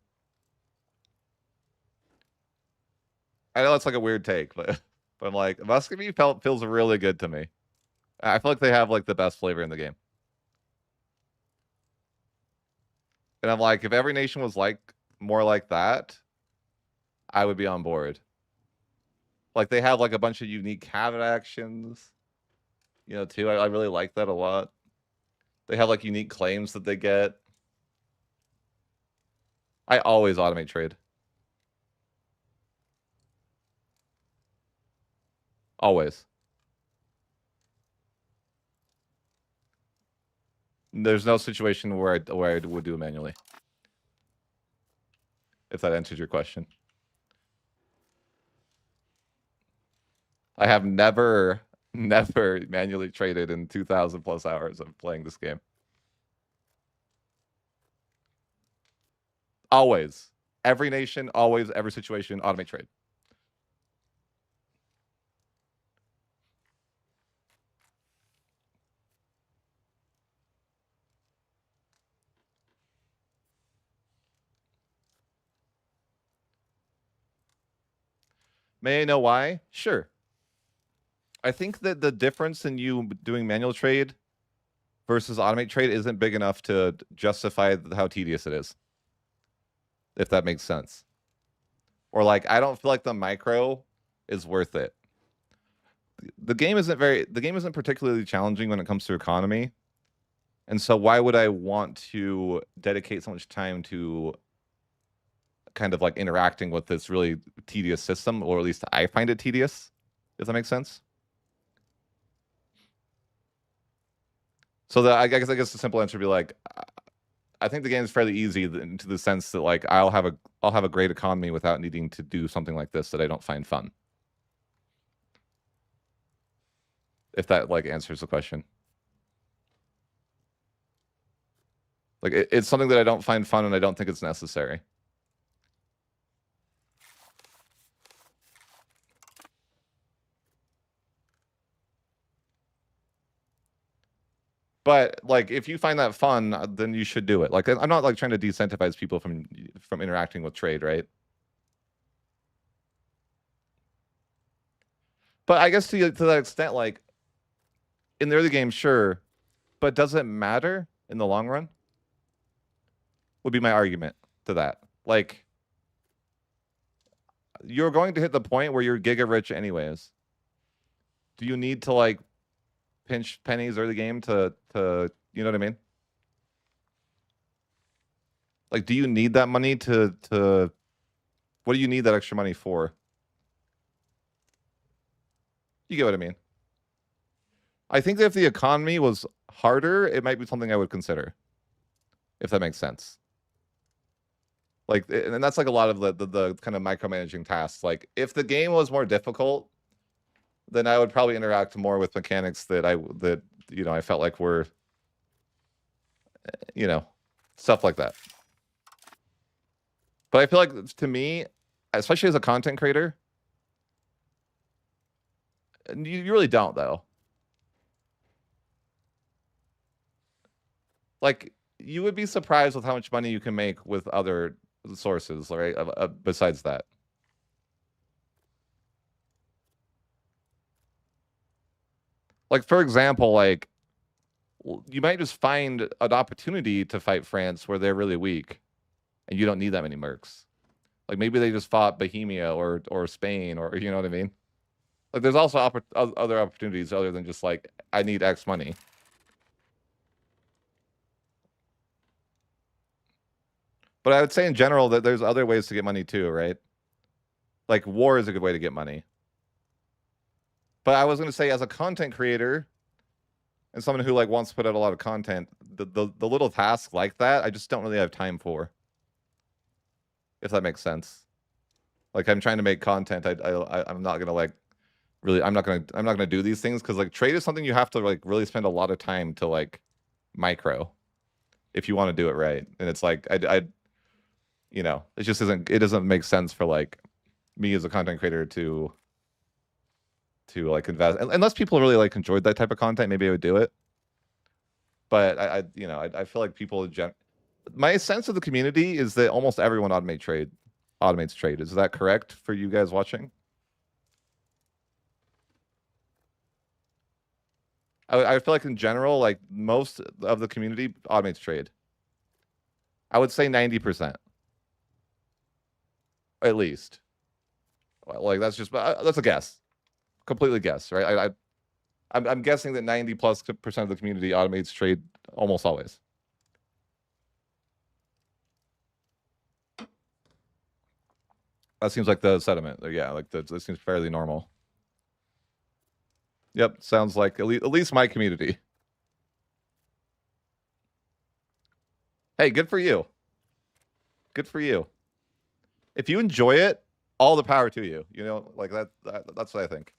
I know it's like a weird take, but I'm like, Muscovy feels really good to me. I feel like they have like the best flavor in the game. And I'm like, if every nation was like more like that, I would be on board. Like they have like a bunch of unique habit actions, too. I really like that a lot. They have like unique claims that they get. I always automate trade. Always. There's no situation where I would do it manually. If that answers your question. I have never manually traded in 2,000 plus hours of playing this game. Always. Every nation, always, every situation, automate trade. May I know why? Sure. I think that the difference in you doing manual trade versus automate trade isn't big enough to justify how tedious it is. If that makes sense. Or like, I don't feel like the micro is worth it. The game isn't particularly challenging when it comes to economy. And so why would I want to dedicate so much time to kind of like interacting with this really tedious system, or at least I find it tedious, if that makes sense? So I guess the simple answer would be like, I think the game is fairly easy to the sense that like I'll have a great economy without needing to do something like this that I don't find fun. If that like answers the question. Like it's something that I don't find fun and I don't think it's necessary. But like, if you find that fun, then you should do it. Like, I'm not like trying to decentivize people from interacting with trade, right? But I guess to that extent, like in the early game, sure, but does it matter in the long run? Would be my argument to that. Like, you're going to hit the point where you're giga rich anyways. Do you need to like pinch pennies early game to you know what I mean? Like, do you need that money to what do you need that extra money for? You get what I mean? I think that if the economy was harder, it might be something I would consider. If that makes sense. Like, and that's like a lot of the kind of micromanaging tasks. Like, if the game was more difficult, then I would probably interact more with mechanics that I felt like were, stuff like that. But I feel like, to me, especially as a content creator, you really don't, though. Like, you would be surprised with how much money you can make with other sources, right? Besides that. Like, for example, like, you might just find an opportunity to fight France where they're really weak, and you don't need that many mercs. Like, maybe they just fought Bohemia or Spain, or you know what I mean? Like, there's also other opportunities other than just like, I need X money. But I would say in general that there's other ways to get money too, right? Like, war is a good way to get money. But I was going to say, as a content creator and someone who like wants to put out a lot of content, the little tasks like that, I just don't really have time for. If that makes sense. Like, I'm trying to make content. I'm not gonna like really. I'm not gonna do these things because like trade is something you have to like really spend a lot of time to like micro if you want to do it right. And it's like I you know, it just isn't. It doesn't make sense for like me as a content creator to like invest unless people really like enjoyed that type of content. Maybe I would do it. But you know, I feel like people my sense of the community is that almost everyone automates trade. Is that correct for you guys watching? I feel like in general, like most of the community automates trade. I would say 90%, at least. Like that's a guess, completely guess, right? I'm guessing that 90+% of the community automates trade almost always. That seems like the sentiment. Yeah, like that seems fairly normal. Yep, sounds like at least my community. Hey, good for you. Good for you. If you enjoy it, all the power to you. You know, like that's what I think.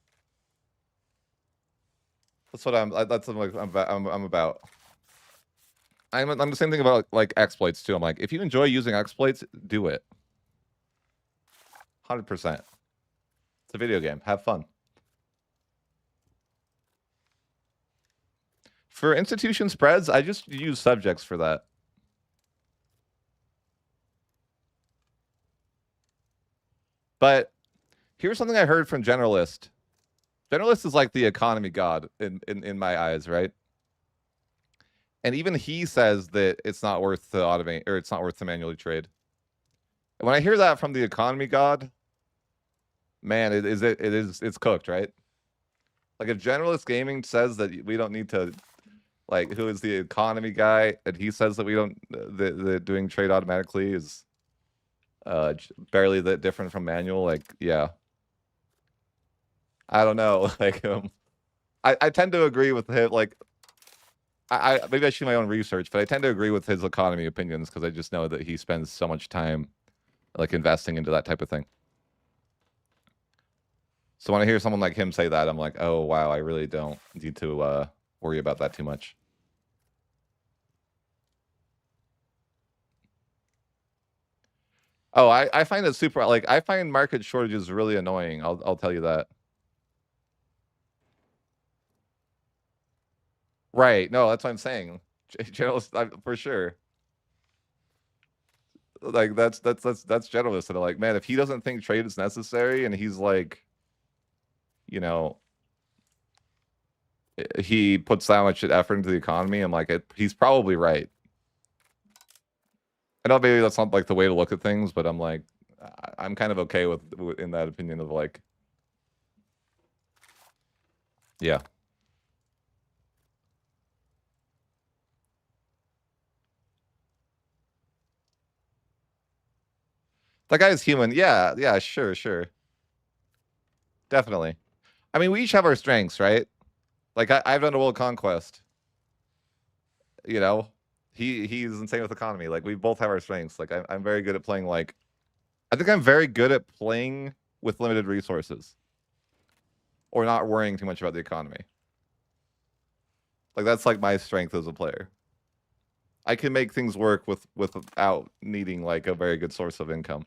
That's what I'm about. I'm the same thing about like exploits too. I'm like, if you enjoy using exploits, do it. 100%. It's a video game. Have fun. For institution spreads, I just use subjects for that. But here's something I heard from Generalist. Generalist is like the economy god in my eyes, right? And even he says that it's not worth to automate or it's not worth to manually trade. And when I hear that from the economy god, man, it's cooked, right? Like if Generalist Gaming says that we don't need to, like, who is the economy guy, and he says that we don't, the doing trade automatically is barely that different from manual. Like, yeah, I don't know. Like, I tend to agree with him. Like, I maybe I should do my own research, but I tend to agree with his economy opinions because I just know that he spends so much time like investing into that type of thing. So when I hear someone like him say that, I'm like, oh wow, I really don't need to worry about that too much. Oh, I find it super, like, I find market shortages really annoying. I'll tell you that. Right. No, that's what I'm saying. Generalist, for sure. Like that's generalist. And like, man, if he doesn't think trade is necessary and he's like, you know, he puts that much effort into the economy, I'm like, he's probably right. I know maybe that's not like the way to look at things, but I'm like, I'm kind of okay with in that opinion of like, yeah. That guy is human. Yeah, yeah, sure, sure. Definitely. I mean, we each have our strengths, right? Like I've done a world conquest. You know, he's insane with economy. Like we both have our strengths. Like I'm very good at playing. Like I think I'm very good at playing with limited resources, or not worrying too much about the economy. Like that's like my strength as a player. I can make things work without needing like a very good source of income.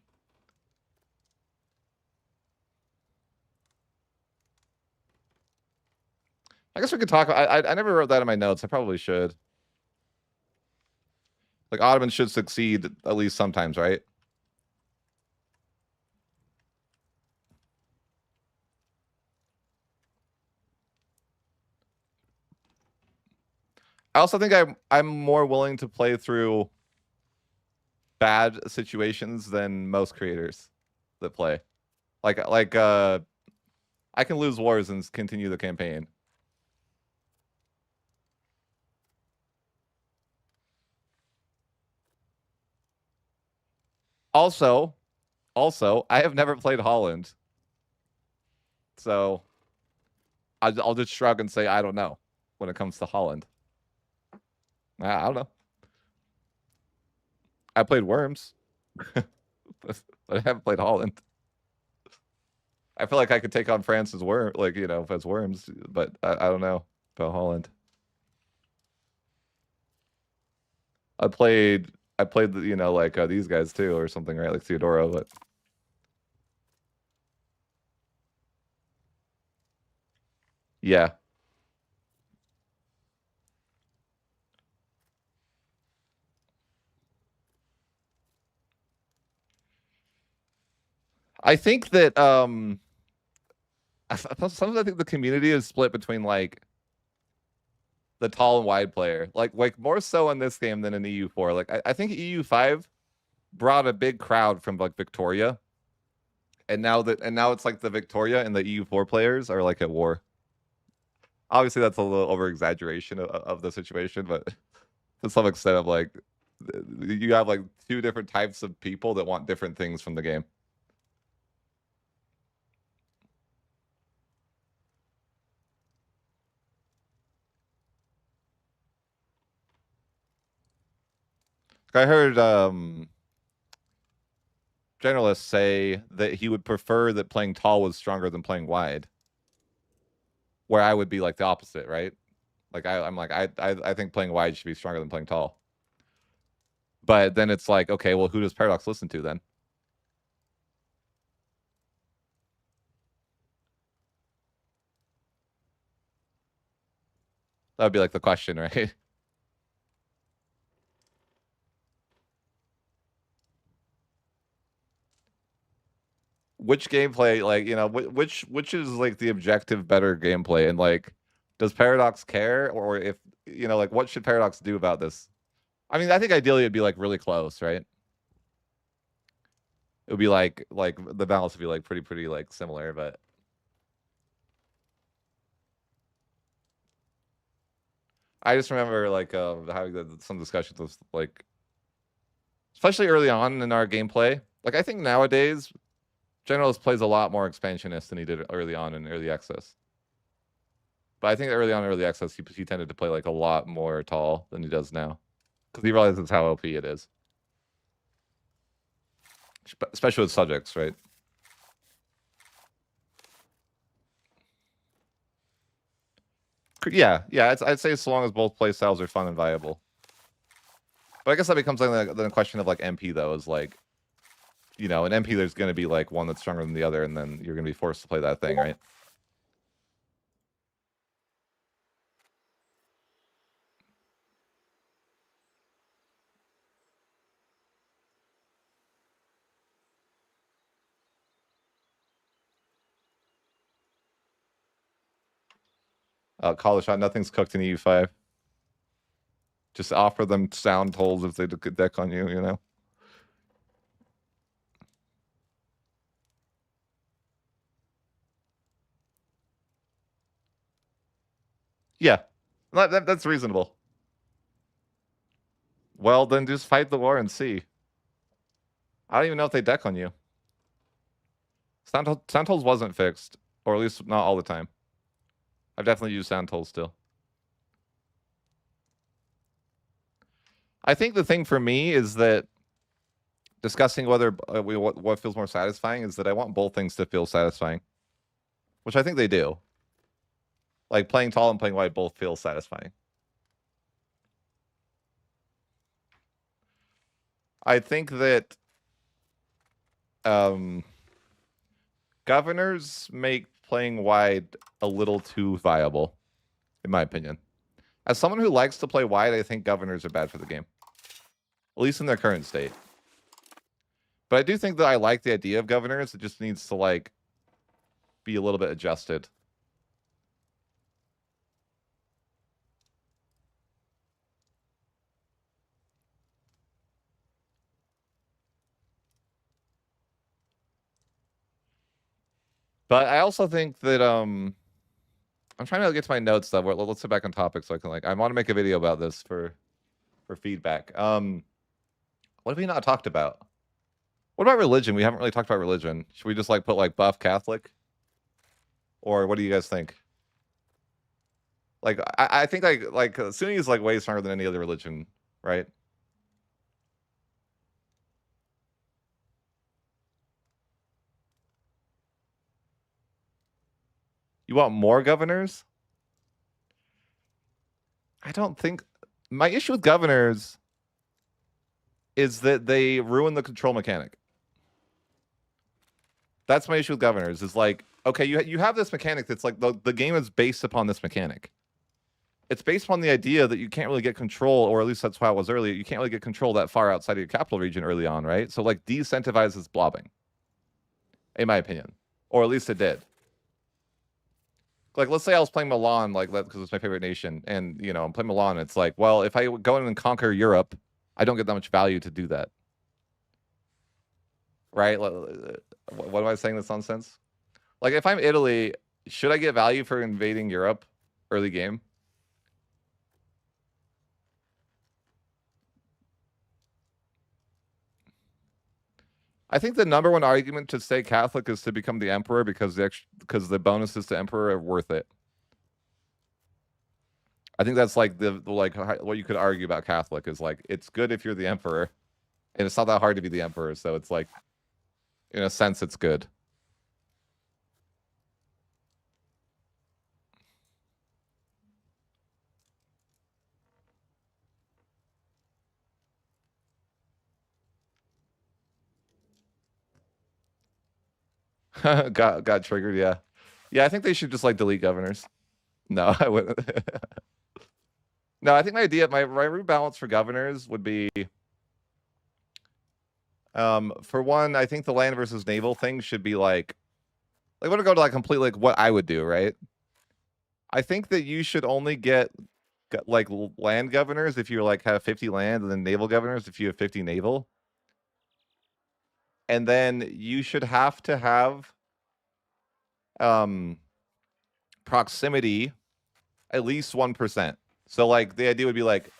I guess we could talk. I never wrote that in my notes. I probably should. Like Ottomans should succeed at least sometimes, right? I also think I'm more willing to play through bad situations than most creators that play. Like I can lose wars and continue the campaign. Also, I have never played Holland. So I'll just shrug and say I don't know when it comes to Holland. I don't know. I played Worms, but I haven't played Holland. I feel like I could take on France as Worm, like as Worms, but I don't know about Holland. I played like these guys too or something, right? Like Theodora, but yeah. I think that sometimes I think the community is split between like the tall and wide player, like more so in this game than in EU4. Like I think EU5 brought a big crowd from like Victoria, and now it's like the Victoria and the EU4 players are like at war. Obviously, that's a little over exaggeration of the situation, but to some extent, of like you have like two different types of people that want different things from the game. I heard generalists say that he would prefer that playing tall was stronger than playing wide. Where I would be like the opposite, right? Like I'm like I think playing wide should be stronger than playing tall. But then it's like, okay, well, who does Paradox listen to then? That would be like the question, right? Which gameplay, like which is like the objective better gameplay, and like, does Paradox care, or if like what should Paradox do about this? I mean, I think ideally it'd be like really close, right? It would be like the balance would be like pretty like similar, but I just remember like having some discussions with like, especially early on in our gameplay. Like I think nowadays Generalist plays a lot more expansionist than he did early on in early access. But I think early on in early access he tended to play like a lot more tall than he does now, because he realizes how OP it is, especially with subjects, right? Yeah, I'd say so long as both playstyles are fun and viable. But I guess that becomes like the question of like MP though, is like, in MP there's going to be like one that's stronger than the other, and then you're going to be forced to play that thing, right? Call the shot. Nothing's cooked in EU5. Just offer them sound tolls if they deck on you, Yeah, that's reasonable. Well, then just fight the war and see. I don't even know if they deck on you. Sound tolls wasn't fixed, or at least not all the time. I've definitely used sound tolls still. I think the thing for me is that discussing whether what feels more satisfying is that I want both things to feel satisfying, which I think they do. Like playing tall and playing wide both feel satisfying. I think that governors make playing wide a little too viable, in my opinion. As someone who likes to play wide, I think governors are bad for the game, at least in their current state. But I do think that I like the idea of governors. It just needs to like be a little bit adjusted. But I also think that I'm trying to get to my notes though. Let's get back on topic so I can like I want to make a video about this for feedback. What have we not talked about? What about religion? We haven't really talked about religion. Should we just like put like buff Catholic? Or what do you guys think? Like I think like Sunni is like way stronger than any other religion, right? You want more governors? I don't think my issue with governors is that they ruin the control mechanic. That's my issue with governors. Is like, okay, you have this mechanic that's like the game is based upon this mechanic. It's based upon the idea that you can't really get control, or at least that's how it was earlier. You can't really get control that far outside of your capital region early on, right? So like de-incentivizes blobbing, in my opinion, or at least it did. Like, let's say I was playing Milan, like that because it's my favorite nation, and you know I'm playing Milan. It's like, well, if I go in and conquer Europe, I don't get that much value to do that, right? What am I saying? This nonsense. Like, if I'm Italy, should I get value for invading Europe early game? I think the number one argument to stay Catholic is to become the emperor because the bonuses to emperor are worth it. I think that's like the like what you could argue about Catholic is like it's good if you're the emperor, and it's not that hard to be the emperor. So it's like, in a sense, it's good. got triggered. Yeah, yeah. I think they should just like delete governors. No, I wouldn't. No, I think my idea, my rebalance for governors would be, for one, I think the land versus naval thing should be like I want to go to like completely like what I would do, right? I think that you should only get like land governors if you like have 50 land, and then naval governors if you have 50 naval. And then you should have to have um proximity at least 1%. So like the idea would be like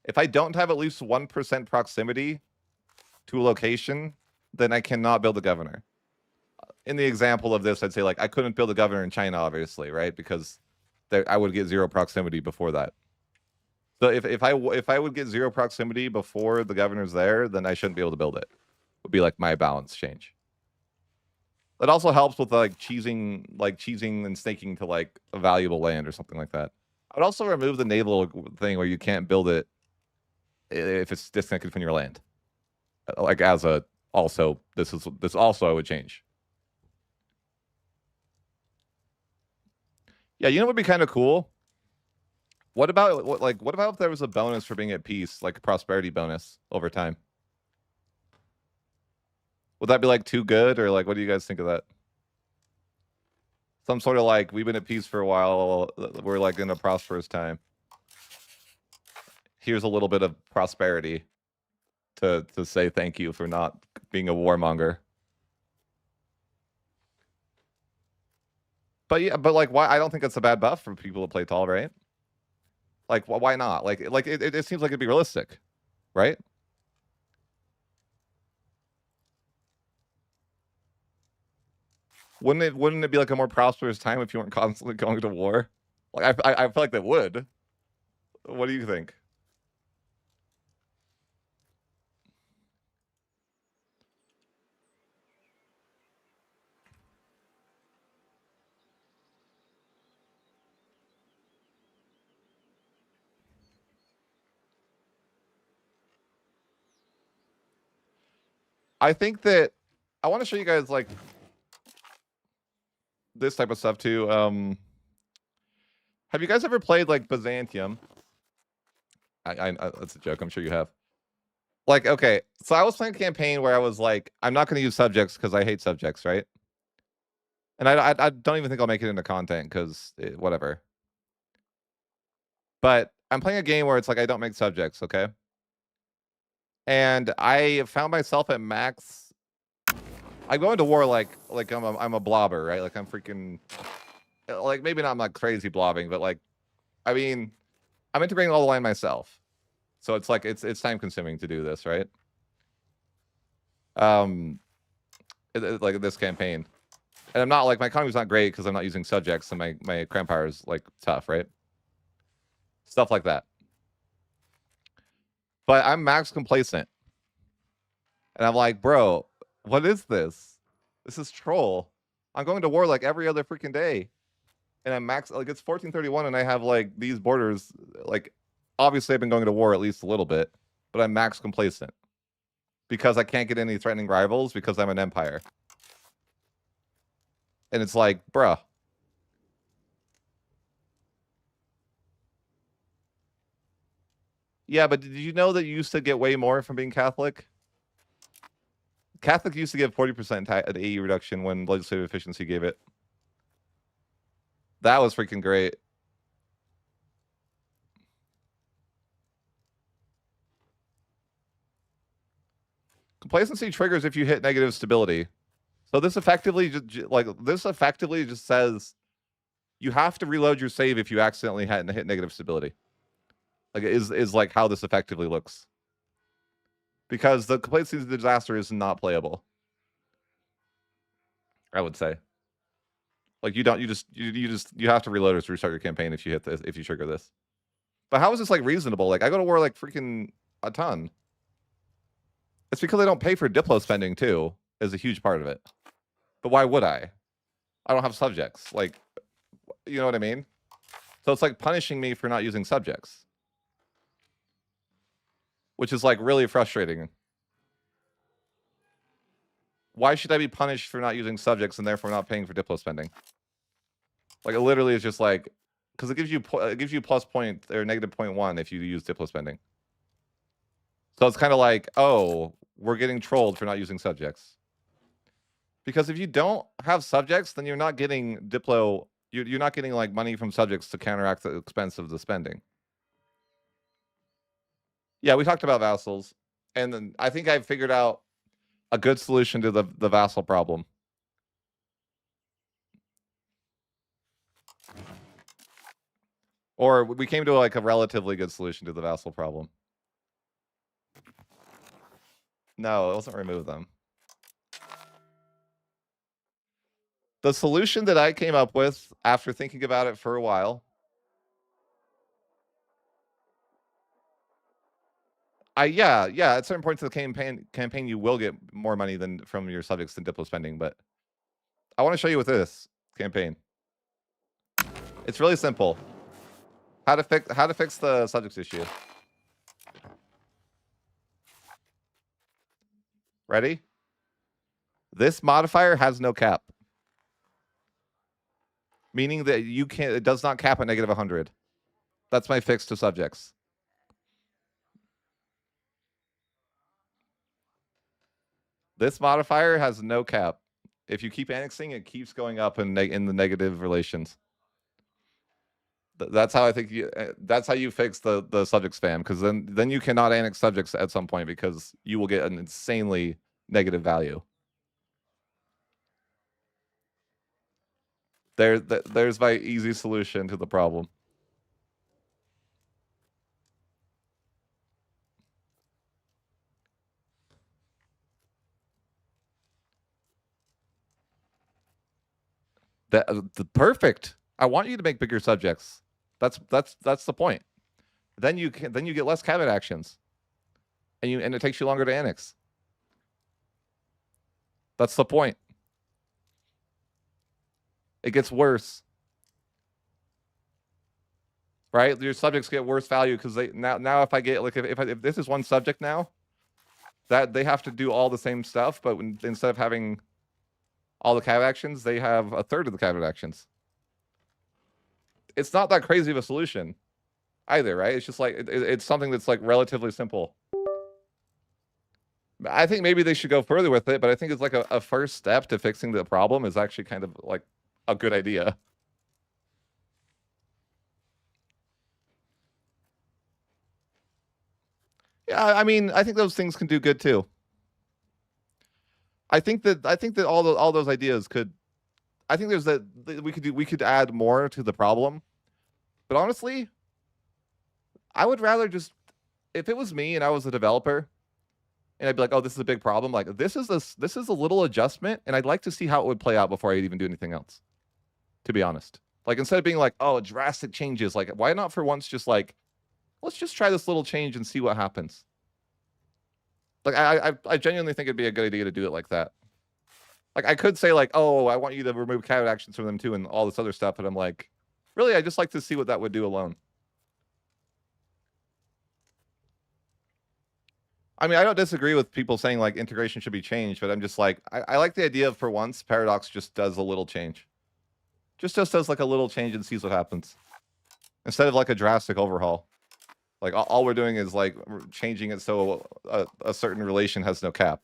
if I don't have at least 1% proximity to a location, then I cannot build a governor. In the example of this, I'd say like I couldn't build a governor in China, obviously, right? Because I would get 0 proximity before that. So if I would get 0 proximity before the governor's there, then I shouldn't be able to build it. Would be like my balance change. That also helps with like cheesing and staking to like a valuable land or something like that. I would also remove the naval thing where you can't build it if it's disconnected from your land. Like as a also this also I would change. Yeah, you know what would be kind of cool? What about what about if there was a bonus for being at peace, like a prosperity bonus over time? Would that be like too good, or like what do you guys think of that? Some sort of like we've been at peace for a while, we're like in a prosperous time. Here's a little bit of prosperity to say thank you for not being a warmonger. But yeah, but like why I don't think that's a bad buff for people to play tall, right? Like why not? Like it seems like it'd be realistic, right? Wouldn't it be like a more prosperous time if you weren't constantly going to war? Like I feel like that would. What do you think? I think that I want to show you guys like this type of stuff too. Have you guys ever played like Byzantium? That's a joke. I'm sure you have. Like, okay, so I was playing a campaign where I was like, I'm not going to use subjects because I hate subjects, right? And I don't even think I'll make it into content because whatever. But I'm playing a game where it's like I don't make subjects, okay? And I found myself at max. I go into war like I'm a blobber, right? Like I'm freaking like maybe not I'm like crazy blobbing, but like I mean I'm integrating all the line myself. So it's like it's time consuming to do this, right? Like this campaign. And I'm not like my economy's not great because I'm not using subjects and my crown power is like tough, right? Stuff like that. But I'm max complacent. And I'm like, bro, what is this? This is troll. I'm going to war like every other freaking day. And I'm max like it's 1431 and I have like these borders like obviously I've been going to war at least a little bit, but I'm max complacent. Because I can't get any threatening rivals because I'm an empire. And it's like, bruh. Yeah, but did you know that you used to get way more from being Catholic? Catholic used to give 40% AE reduction when legislative efficiency gave it. That was freaking great. Complacency triggers if you hit negative stability. So this effectively just says you have to reload your save if you accidentally hit negative stability. Like is like how this effectively looks. Because the complacency disaster is not playable. I would say. Like you have to reload or restart your campaign if you hit this, if you trigger this. But how is this like reasonable? Like I go to war like freaking a ton. It's because I don't pay for Diplo spending too, is a huge part of it. But why would I? I don't have subjects. Like, you know what I mean? So it's like punishing me for not using subjects. Which is like really frustrating. Why should I be punished for not using subjects and therefore not paying for Diplo spending? Like it literally is just like, because it gives you plus point or negative 0.1 if you use Diplo spending. So it's kind of like, oh, we're getting trolled for not using subjects. Because if you don't have subjects, then you're not getting Diplo. You're not getting like money from subjects to counteract the expense of the spending. Yeah, we talked about vassals, and then I think I figured out a good solution to the vassal problem. Or we came to like a relatively good solution to the vassal problem. No, it wasn't remove them. The solution that I came up with after thinking about it for a while. Yeah, at certain points of the campaign you will get more money than from your subjects than Diplo spending, but I want to show you with this campaign. It's really simple. How to fix the subjects issue. Ready? This modifier has no cap. Meaning that it does not cap at negative 100. That's my fix to subjects. This modifier has no cap. If you keep annexing, it keeps going up in the negative relations. That's how I think that's how you fix the subject spam, because then you cannot annex subjects at some point because you will get an insanely negative value. There's my easy solution to the problem. Perfect. I want you to make bigger subjects. That's the point. Then you get less cabinet actions, and it takes you longer to annex. That's the point. It gets worse, right? Your subjects get worse value because now if I get like if this is one subject now, that they have to do all the same stuff, but instead of having all the cabinet actions, they have a third of the cabinet actions. It's not that crazy of a solution either, right? It's just like it's something that's like relatively simple. I think maybe they should go further with it, but I think it's like a first step to fixing the problem is actually kind of like a good idea. Yeah, I mean, I think those things can do good too. I think that all those ideas could. I think there's that we could add more to the problem, but honestly, I would rather just if it was me and I was a developer, and I'd be like, oh, this is a big problem. Like this is a little adjustment, and I'd like to see how it would play out before I'd even do anything else. To be honest, like instead of being like, oh, drastic changes, like why not for once just like, let's just try this little change and see what happens. Like I genuinely think it'd be a good idea to do it like that. Like I could say like, oh, I want you to remove cabinet actions from them too, and all this other stuff, but I'm like, really, I just like to see what that would do alone. I mean, I don't disagree with people saying like integration should be changed, but I'm just like, I like the idea of for once, Paradox just does a little change. Just does like a little change and sees what happens. Instead of like a drastic overhaul. Like all we're doing is like changing it so a certain relation has no cap.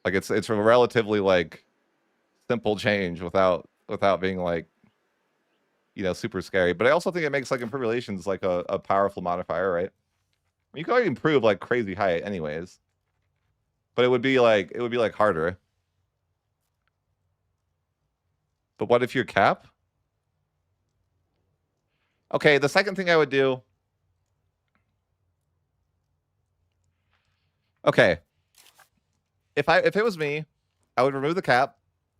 Like it's a relatively like simple change without being like, you know, super scary. But I also think it makes like improved relations like a powerful modifier, right? You can already improve like crazy high anyways. But it would be like harder. But what if you're cap? Okay, the second thing I would do. Okay. If it was me, I would remove the cap,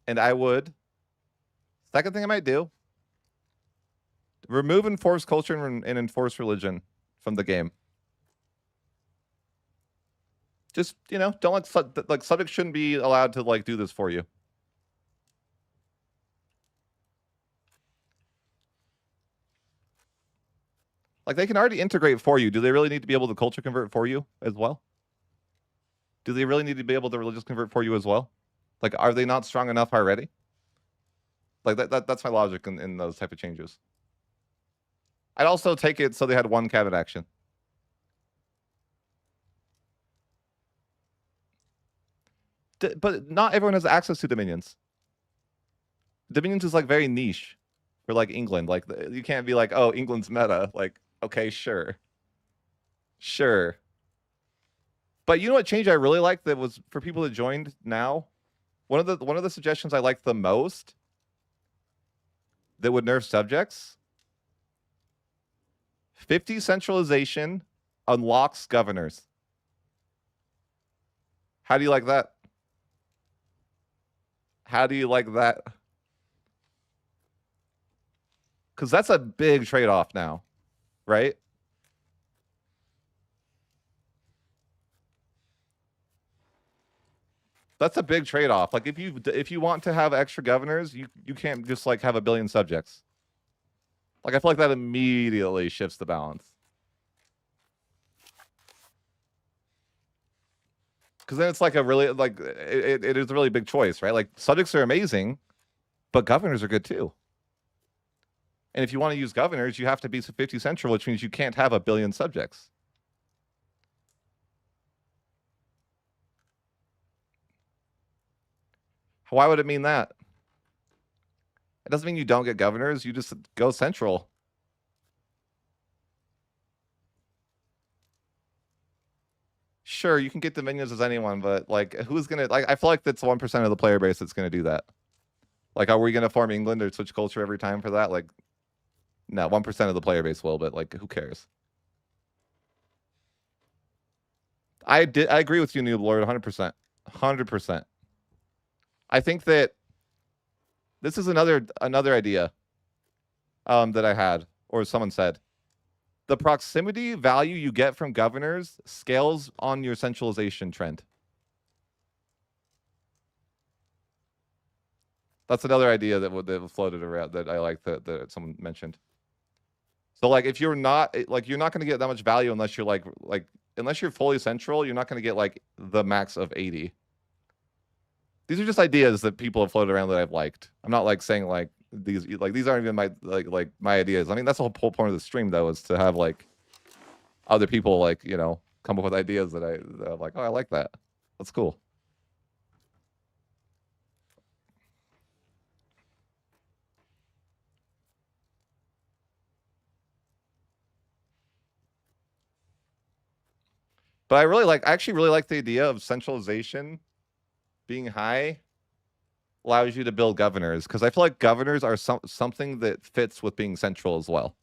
and I would. Second thing I might do. Remove enforced culture and enforce religion from the game. Just, you know, don't like subjects shouldn't be allowed to like do this for you. Like they can already integrate for you. Do they really need to be able to culture convert for you as well? Do they really need to be able to religious convert for you as well? Like, are they not strong enough already? Like that's my logic in those type of changes. I'd also take it so they had one cabinet action. But not everyone has access to Dominions. Dominions is like very niche for like England. Like you can't be like, oh, England's meta. Like, okay, sure. Sure. But you know what change I really like that was for people that joined now? One of the suggestions I liked the most that would nerf subjects. 50 centralization unlocks governors. How do you like that? How do you like that? Because that's a big trade-off now, right? That's a big trade-off. Like if you want to have extra governors, you can't just like have a billion subjects. Like I feel like that immediately shifts the balance. Because then it's like a really like it is a really big choice, right? Like subjects are amazing, but governors are good too. And if you want to use governors, you have to be 50 central, which means you can't have a billion subjects. Why would it mean that? It doesn't mean you don't get governors. You just go central. Sure, you can get dominions as anyone, but like, who's gonna like? I feel like that's 1% of the player base that's gonna do that. Like, are we gonna form England or switch culture every time for that? Like, no, 1% of the player base will, but like, who cares? I agree with you, Noob Lord, 100%, 100%. I think that this is another idea that I had, or someone said. The proximity value you get from governors scales on your centralization trend. That's another idea that floated around that I like that someone mentioned. So like if you're not like you're not going to get that much value unless you're like unless you're fully central, you're not going to get like the max of 80. These are just ideas that people have floated around that I've liked. I'm not like saying like these aren't even my like my ideas. I mean that's the whole point of the stream though, is to have like other people like, you know, come up with ideas that I'm like, oh, I like that. That's cool. But I actually really like the idea of centralization being high allows you to build governors, because I feel like governors are something that fits with being central as well.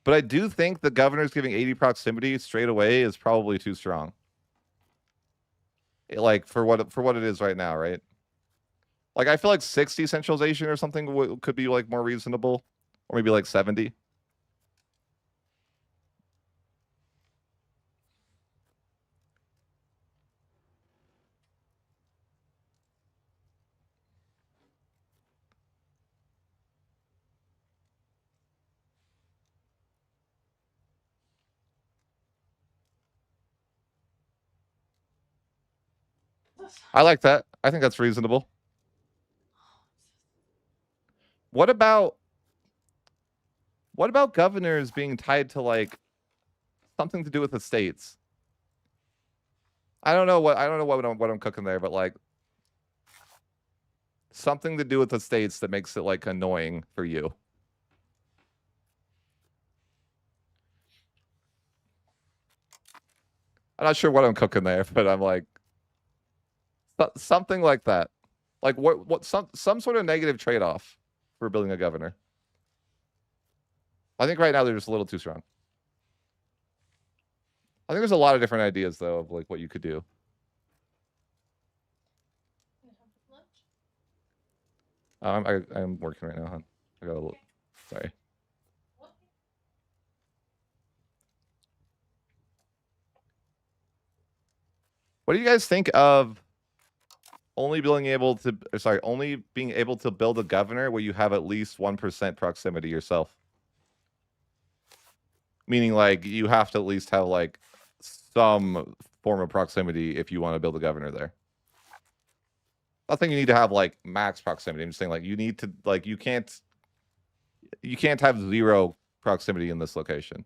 But I do think the governors giving 80 proximity straight away is probably too strong. Like for what it is right now, right? Like I feel like 60 centralization or something could be like more reasonable, or maybe like 70. I like that. I think that's reasonable. What about governors being tied to like something to do with the states? I don't know what I'm cooking there, but like something to do with the states that makes it like annoying for you. I'm not sure what I'm cooking there, but I'm like something like that. Like some sort of negative trade-off for building a governor. I think right now they're just a little too strong. I think there's a lot of different ideas though of like what you could do. I'm working right now, hon. I got a little, sorry. What do you guys think of only being able to build a governor where you have at least 1% proximity yourself? Meaning like you have to at least have like some form of proximity if you want to build a governor there. I think you need to have like max proximity. I'm just saying like you need to like you can't have 0 proximity in this location.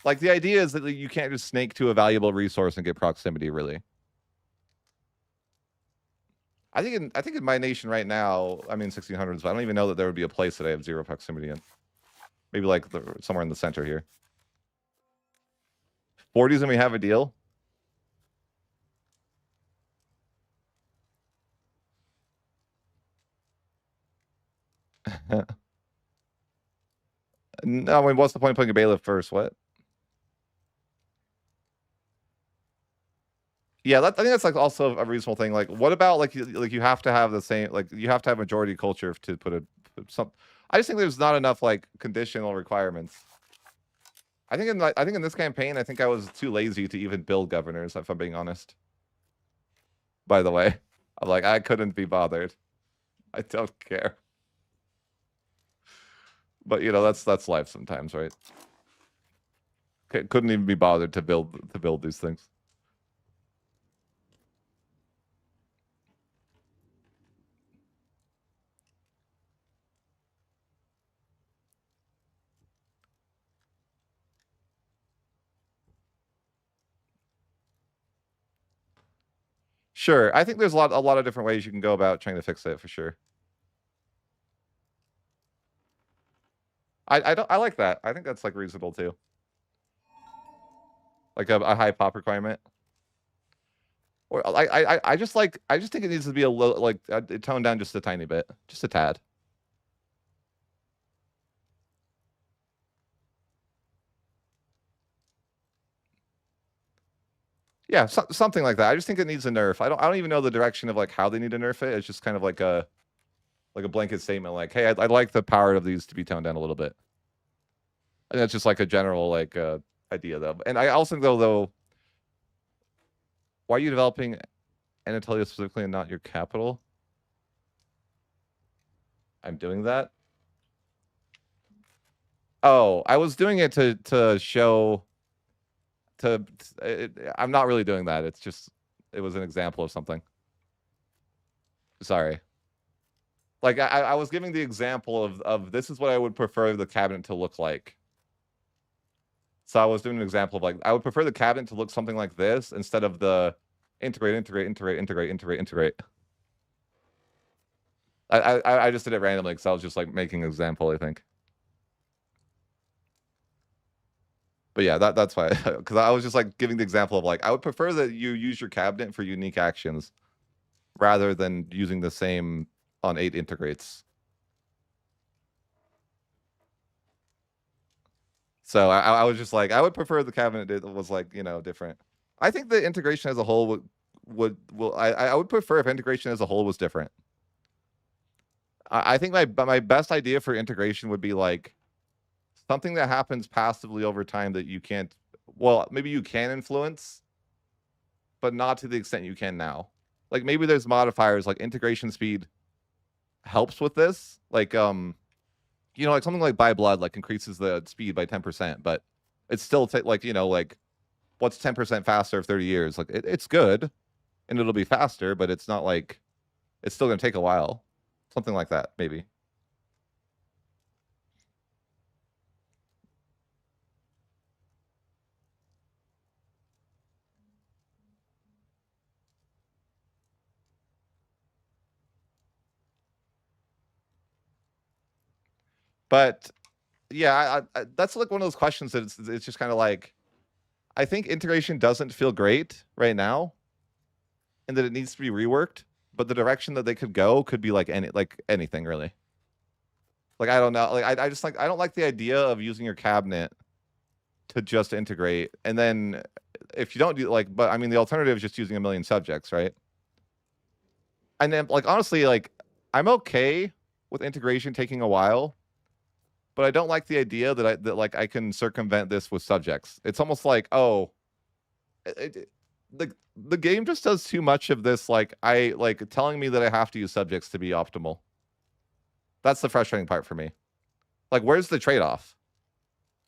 Like the idea is that you can't just snake to a valuable resource and get proximity really. I think in my nation right now, I mean 1600s, but I don't even know that there would be a place that I have 0 proximity in. Maybe like somewhere in the center here. 40s and we have a deal. No, I mean, what's the point of putting a bailiff first? What? Yeah, I think that's like also a reasonable thing. Like, what about like you have to have the same, like you have to have majority culture to put some. I just think there's not enough like conditional requirements. I think in this campaign, I think I was too lazy to even build governors, if I'm being honest. By the way, I'm like I couldn't be bothered. I don't care. But you know that's life sometimes, right? Couldn't even be bothered to build these things. Sure, I think there's a lot of different ways you can go about trying to fix it for sure. I like that. I think that's like reasonable too. Like a high pop requirement. Or I just think it needs to be a little like toned down just a tiny bit, just a tad. Yeah, something like that. I just think it needs a nerf. I don't even know the direction of like how they need to nerf it. It's just kind of like a blanket statement, like, hey, I'd like the power of these to be toned down a little bit. And that's just like a general like idea though. And I also think though Why are you developing Anatolia specifically and not your capital? I'm doing that. Oh, I was doing it to show. I'm not really doing that. It's just it was an example of something. Sorry. Like I was giving the example of this is what I would prefer the cabinet to look like. So I was doing an example of like I would prefer the cabinet to look something like this instead of the integrate. I just did it randomly because I was just like making an example, I think. But yeah, that's why, because I was just like giving the example of like I would prefer that you use your cabinet for unique actions rather than using the same on 8 integrates. So I was just like I would prefer the cabinet was like, you know, different. I think the integration as a whole I would prefer if integration as a whole was different. I think my best idea for integration would be like something that happens passively over time that you can't, well, maybe you can influence, but not to the extent you can now. Like maybe there's modifiers like integration speed helps with this. Like you know, like something like buy blood like increases the speed by 10%, but it's still like, you know, like what's 10% faster of 30 years? Like it's good and it'll be faster, but it's not like it's still going to take a while. Something like that, maybe. But yeah, that's like one of those questions that it's just kind of like I think integration doesn't feel great right now, and that it needs to be reworked. But the direction that they could go could be like anything really. Like I don't know, like I just like I don't like the idea of using your cabinet to just integrate, and then if you don't do like, but I mean the alternative is just using a million subjects, right? And then like honestly, like I'm okay with integration taking a while, but I don't like the idea that like I can circumvent this with subjects. It's almost like, oh, the game just does too much of this. Like I like telling me that I have to use subjects to be optimal. That's the frustrating part for me. Like, where's the trade-off?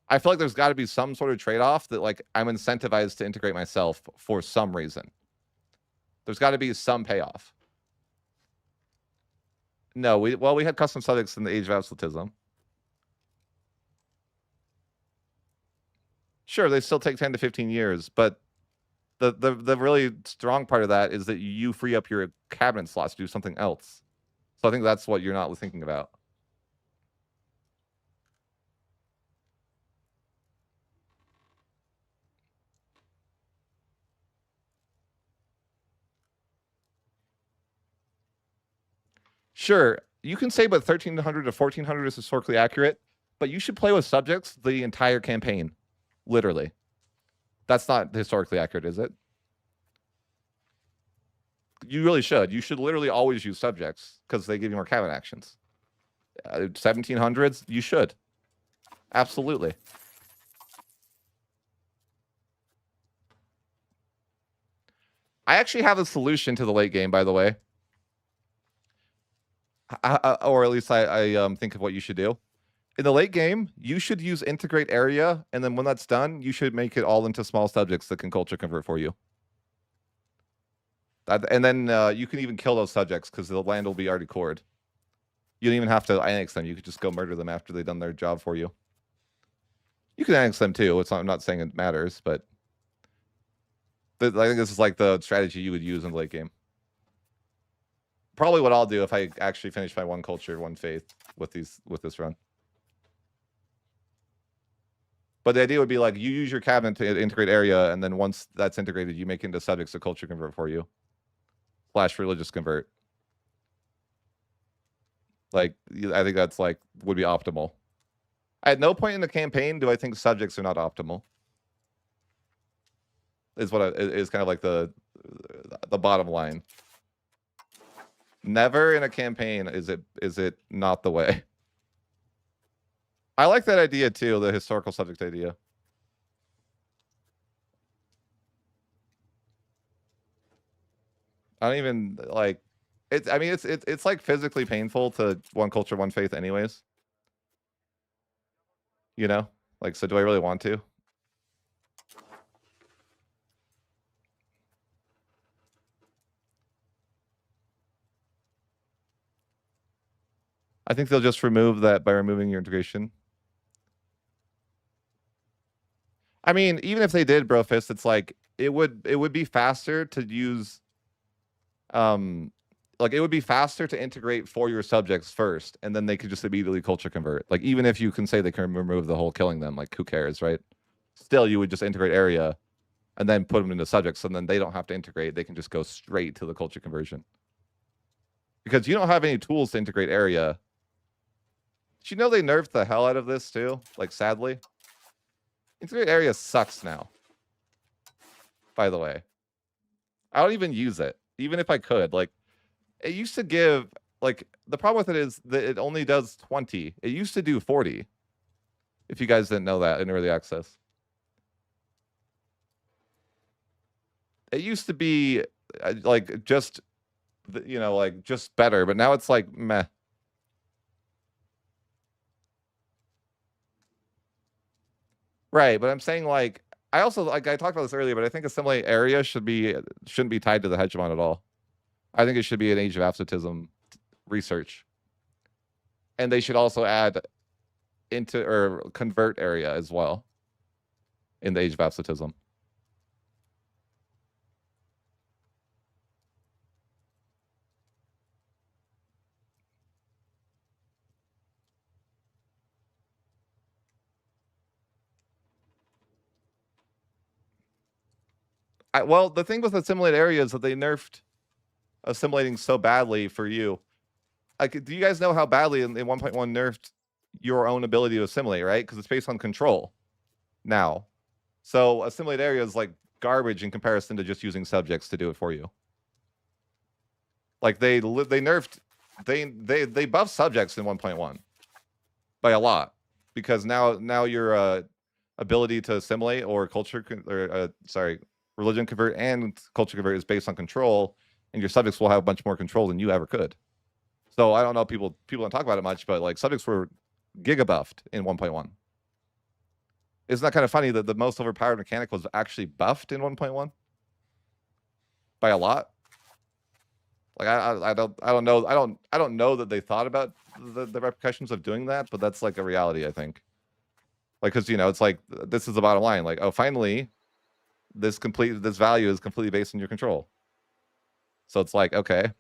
I feel like there's got to be some sort of trade-off that like I'm incentivized to integrate myself for some reason. There's got to be some payoff. No, we had custom subjects in the Age of Absolutism. Sure, they still take 10 to 15 years, but the really strong part of that is that you free up your cabinet slots to do something else. So I think that's what you're not thinking about. Sure, you can say but 1300 to 1400 is historically accurate, but you should play with subjects the entire campaign. Literally. That's not historically accurate, is it? You really should. You should literally always use subjects because they give you more cabinet actions. 1700s, you should. Absolutely. I actually have a solution to the late game, by the way. Or at least I think of what you should do. In the late game, you should use integrate area, and then when that's done, you should make it all into small subjects that can culture convert for you. And then you can even kill those subjects because the land will be already cored. You don't even have to annex them. You could just go murder them after they've done their job for you. You can annex them too. I'm not saying it matters, but I think this is like the strategy you would use in the late game. Probably what I'll do if I actually finish my one culture, one faith with this run. But the idea would be like you use your cabinet to integrate area, and then once that's integrated, you make it into subjects to culture convert for you. / religious convert. Like I think that's like would be optimal. At no point in the campaign do I think subjects are not optimal. Is what is kind of like the bottom line. Never in a campaign is it not the way. I like that idea too, the historical subject idea. I don't even like it's. I mean, it's like physically painful to one culture, one faith, anyways. You know, like, so do I really want to? I think they'll just remove that by removing your integration. I mean, even if they did, Brofist, it's like it would be faster to use like it would be faster to integrate for your subjects first, and then they could just immediately culture convert. Like, even if you can say they can remove the whole killing them, like, who cares, right? Still, you would just integrate area and then put them into subjects, and then they don't have to integrate. They can just go straight to the culture conversion. Because you don't have any tools to integrate area. Did you know they nerfed the hell out of this too? Like, sadly. Integrate area sucks now. By the way. I don't even use it. Even if I could. Like, it used to give, like, the problem with it is that it only does 20. It used to do 40. If you guys didn't know that in early access. It used to be like just, you know, like just better, but now it's like meh. Right, but I'm saying, like, I also, like, I talked about this earlier, but I think assimilate area shouldn't be tied to the hegemon at all. I think it should be an age of absolutism research. And they should also add into or convert area as well in the age of absolutism. Well, the thing with assimilate area is that they nerfed assimilating so badly for you. Like, do you guys know how badly in 1.1 nerfed your own ability to assimilate, right? Because it's based on control now. So assimilate area is like garbage in comparison to just using subjects to do it for you. Like, they nerfed, they buffed subjects in 1.1 by a lot, because now your ability to assimilate or religion convert and culture convert is based on control, and your subjects will have a bunch more control than you ever could. So I don't know, people don't talk about it much, but like, subjects were giga buffed in 1.1. Isn't that kind of funny that the most overpowered mechanic was actually buffed in 1.1 by a lot? Like, I don't know that they thought about the repercussions of doing that, but that's like a reality, I think. Like, because, you know, it's like, this is the bottom line. Like, oh, finally, this value is completely based on your control. So it's like, okay.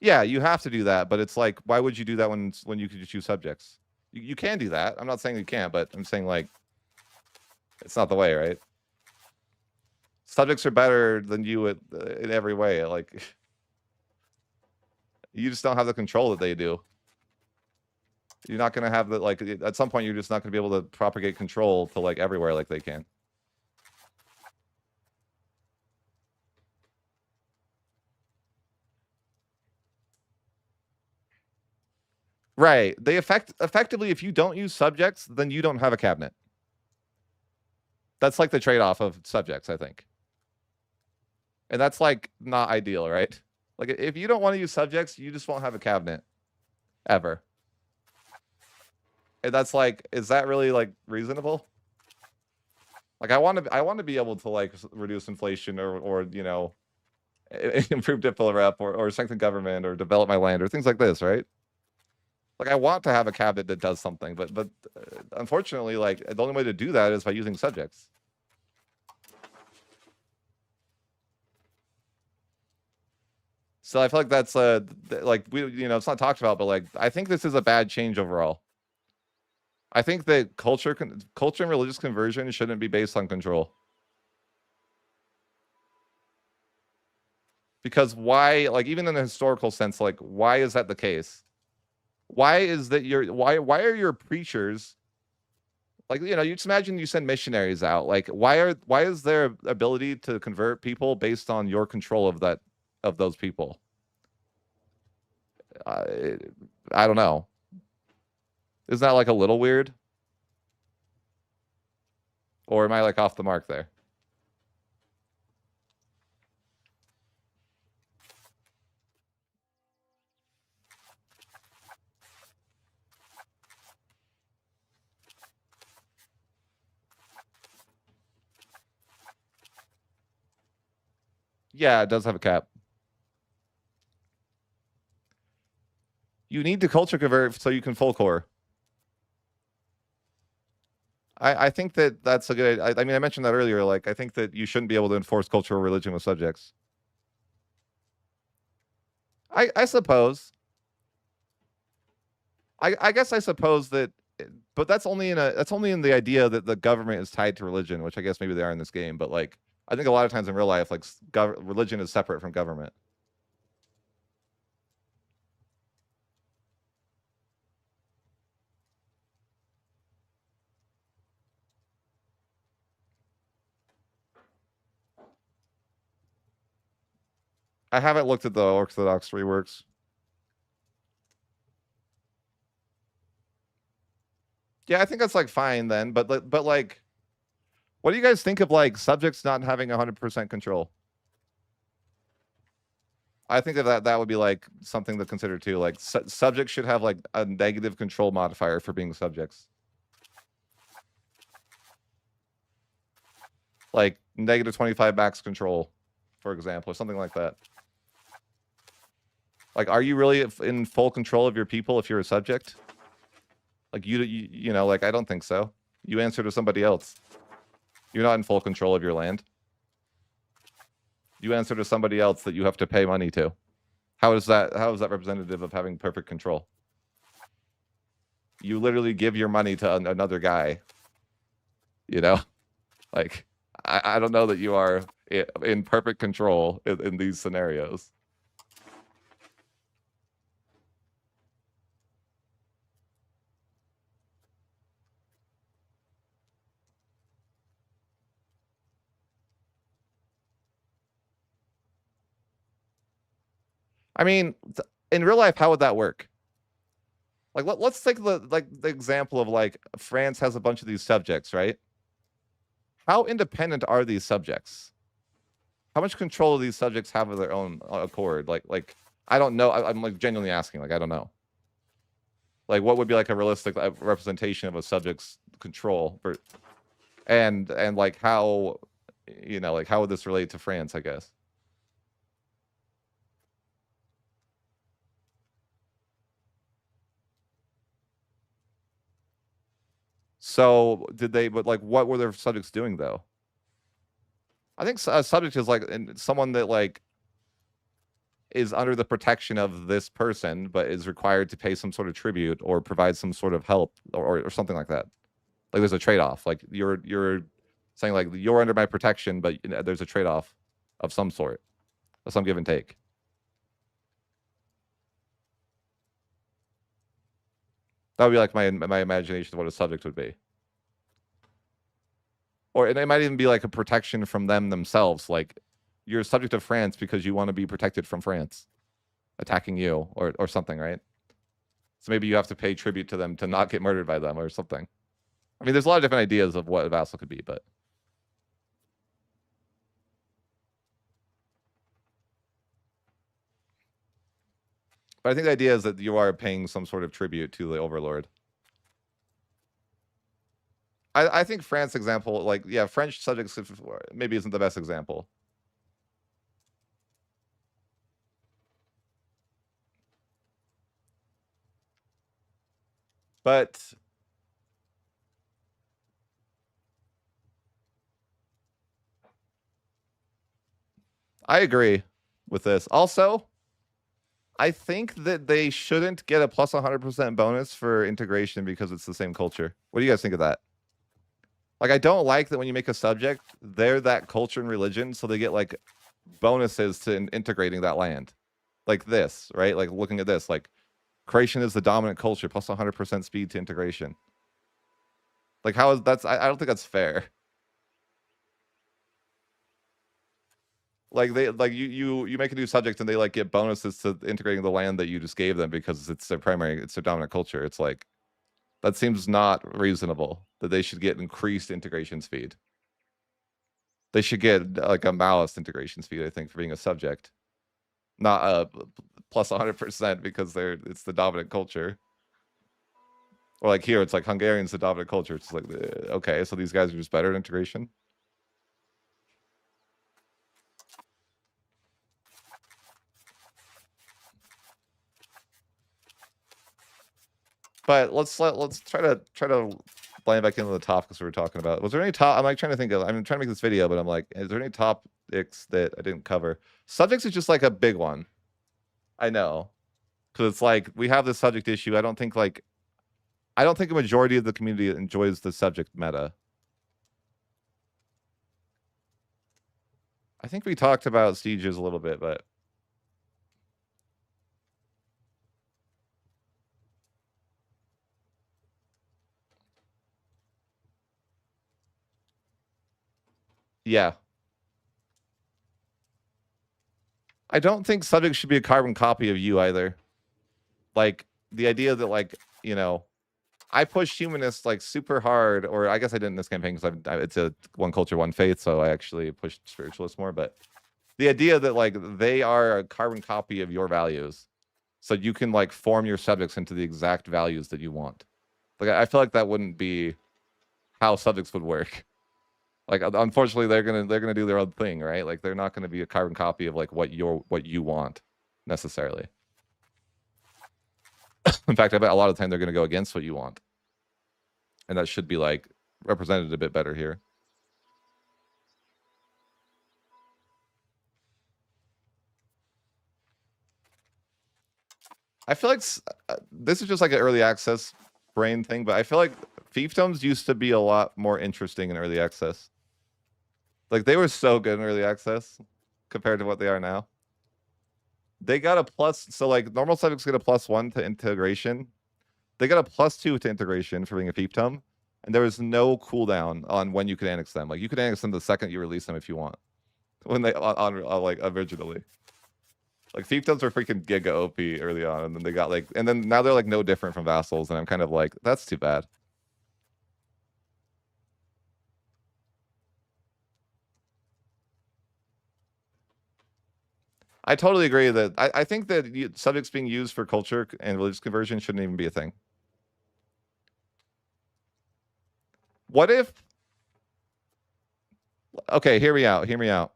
Yeah, you have to do that, but it's like, why would you do that when you could just use subjects? You can do that. I'm not saying you can't, but I'm saying, like, it's not the way, right? Subjects are better than you in every way. Like, you just don't have the control that they do. You're not going to have the, like, at some point, you're just not going to be able to propagate control to, like, everywhere like they can. Right. They effectively, if you don't use subjects, then you don't have a cabinet. That's like the trade-off of subjects, I think. And that's, like, not ideal, right? Like, if you don't want to use subjects, you just won't have a cabinet ever. And that's like, is that really, like, reasonable? Like, I want to be able to, like, reduce inflation or you know, improve diplo rep or strengthen government or develop my land or things like this, right? Like, I want to have a cabinet that does something, but unfortunately, like, the only way to do that is by using subjects. So I feel like that's like, you know, it's not talked about, but like, I think this is a bad change overall. I think that culture and religious conversion shouldn't be based on control. Because why, like, even in a historical sense, like, why is that the case? Why is that why are your preachers, like, you know, you just imagine you send missionaries out, like, why is their ability to convert people based on your control of those people? I don't know. Isn't that, like, a little weird? Or am I, like, off the mark there? Yeah, it does have a cap. You need to culture convert so you can full core. I think that that's a good. I mean, I mentioned that earlier. Like, I think that you shouldn't be able to enforce cultural religion with subjects. I suppose. I guess I suppose that, but that's only in the idea that the government is tied to religion, which I guess maybe they are in this game. But like, I think a lot of times in real life, like religion is separate from government. I haven't looked at the Orthodox reworks. Yeah, I think that's like fine then, but like, what do you guys think of like subjects not having 100% control? I think that would be like something to consider too. Like subjects should have like a negative control modifier for being subjects. Like negative 25 max control, for example, or something like that. Like, are you really in full control of your people if you're a subject? Like you know, like I don't think so. You answer to somebody else. You're not in full control of your land. You answer to somebody else that you have to pay money to. How is that representative of having perfect control? You literally give your money to another guy. You know, like I don't know that you are in perfect control in these scenarios. I mean, in real life, how would that work? Like, let's take the example of like France has a bunch of these subjects, right? How independent are these subjects? How much control do these subjects have of their own accord? Like I don't know. I'm like genuinely asking. Like I don't know. Like what would be like a realistic representation of a subject's control for, and like how, you know, like how would this relate to France? I guess. So did they? But like, what were their subjects doing though? I think a subject is like someone that like is under the protection of this person, but is required to pay some sort of tribute or provide some sort of help or something like that. Like there's a trade off. Like you're saying like you're under my protection, but you know, there's a trade off of some sort, of some give and take. That would be like my imagination of what a subject would be. Or it might even be like a protection from them themselves. Like you're a subject of France because you want to be protected from France attacking you or something, right? So maybe you have to pay tribute to them to not get murdered by them or something. I mean, there's a lot of different ideas of what a vassal could be, but I think the idea is that you are paying some sort of tribute to the overlord. I think France example, like yeah, French subjects maybe isn't the best example. But I agree with this. Also, I think that they shouldn't get a plus 100% bonus for integration because it's the same culture. What do you guys think of that? Like, I don't like that when you make a subject, they're that culture and religion, so they get like bonuses to integrating that land. Like this, right? Like looking at this, like creation is the dominant culture, plus 100% speed to integration. Like, how is that's? I don't think that's fair. Like you make a new subject and they like get bonuses to integrating the land that you just gave them because it's their dominant culture. It's like that seems not reasonable that they should get increased integration speed. They should get like a malice integration speed, I think, for being a subject, not a plus 100% because it's the dominant culture. Or like here, it's like Hungarian's the dominant culture. It's like okay, so these guys are just better at integration. But let's try to blend back into the topics we were talking about. Was there any I'm like trying to think of. I'm trying to make this video, but I'm like, is there any topics that I didn't cover? Subjects is just like a big one. I know, because it's like we have this subject issue. I don't think a majority of the community enjoys the subject meta. I think we talked about sieges a little bit, but yeah. I don't think subject should be a carbon copy of you either. Like the idea that like, you know, I push humanists like super hard, or I guess I didn't in this campaign because it's a one culture, one faith, so I actually pushed spiritualists more. But the idea that like they are a carbon copy of your values, so you can like form your subjects into the exact values that you want. Like I feel like that wouldn't be how subjects would work. Like unfortunately, they're gonna do their own thing, right? Like they're not gonna be a carbon copy of like what you want necessarily. In fact, I bet a lot of the time they're gonna go against what you want, and that should be like represented a bit better here. I feel like this is just like an early access brain thing, but I feel like fiefdoms used to be a lot more interesting in early access. Like they were so good in early access compared to what they are now. They got a plus, so like normal subjects get a +1 to integration. They got a +2 to integration for being a fiefdom, and there was no cooldown on when you could annex them. Like you could annex them the second you release them if you want. When they on like originally. Like fiefdoms were freaking giga OP early on, and then they got like, and then now they're like no different from vassals, and I'm kind of like, that's too bad. I totally agree that I think that subjects being used for culture and religious conversion shouldn't even be a thing. What if? Okay, hear me out. Hear me out.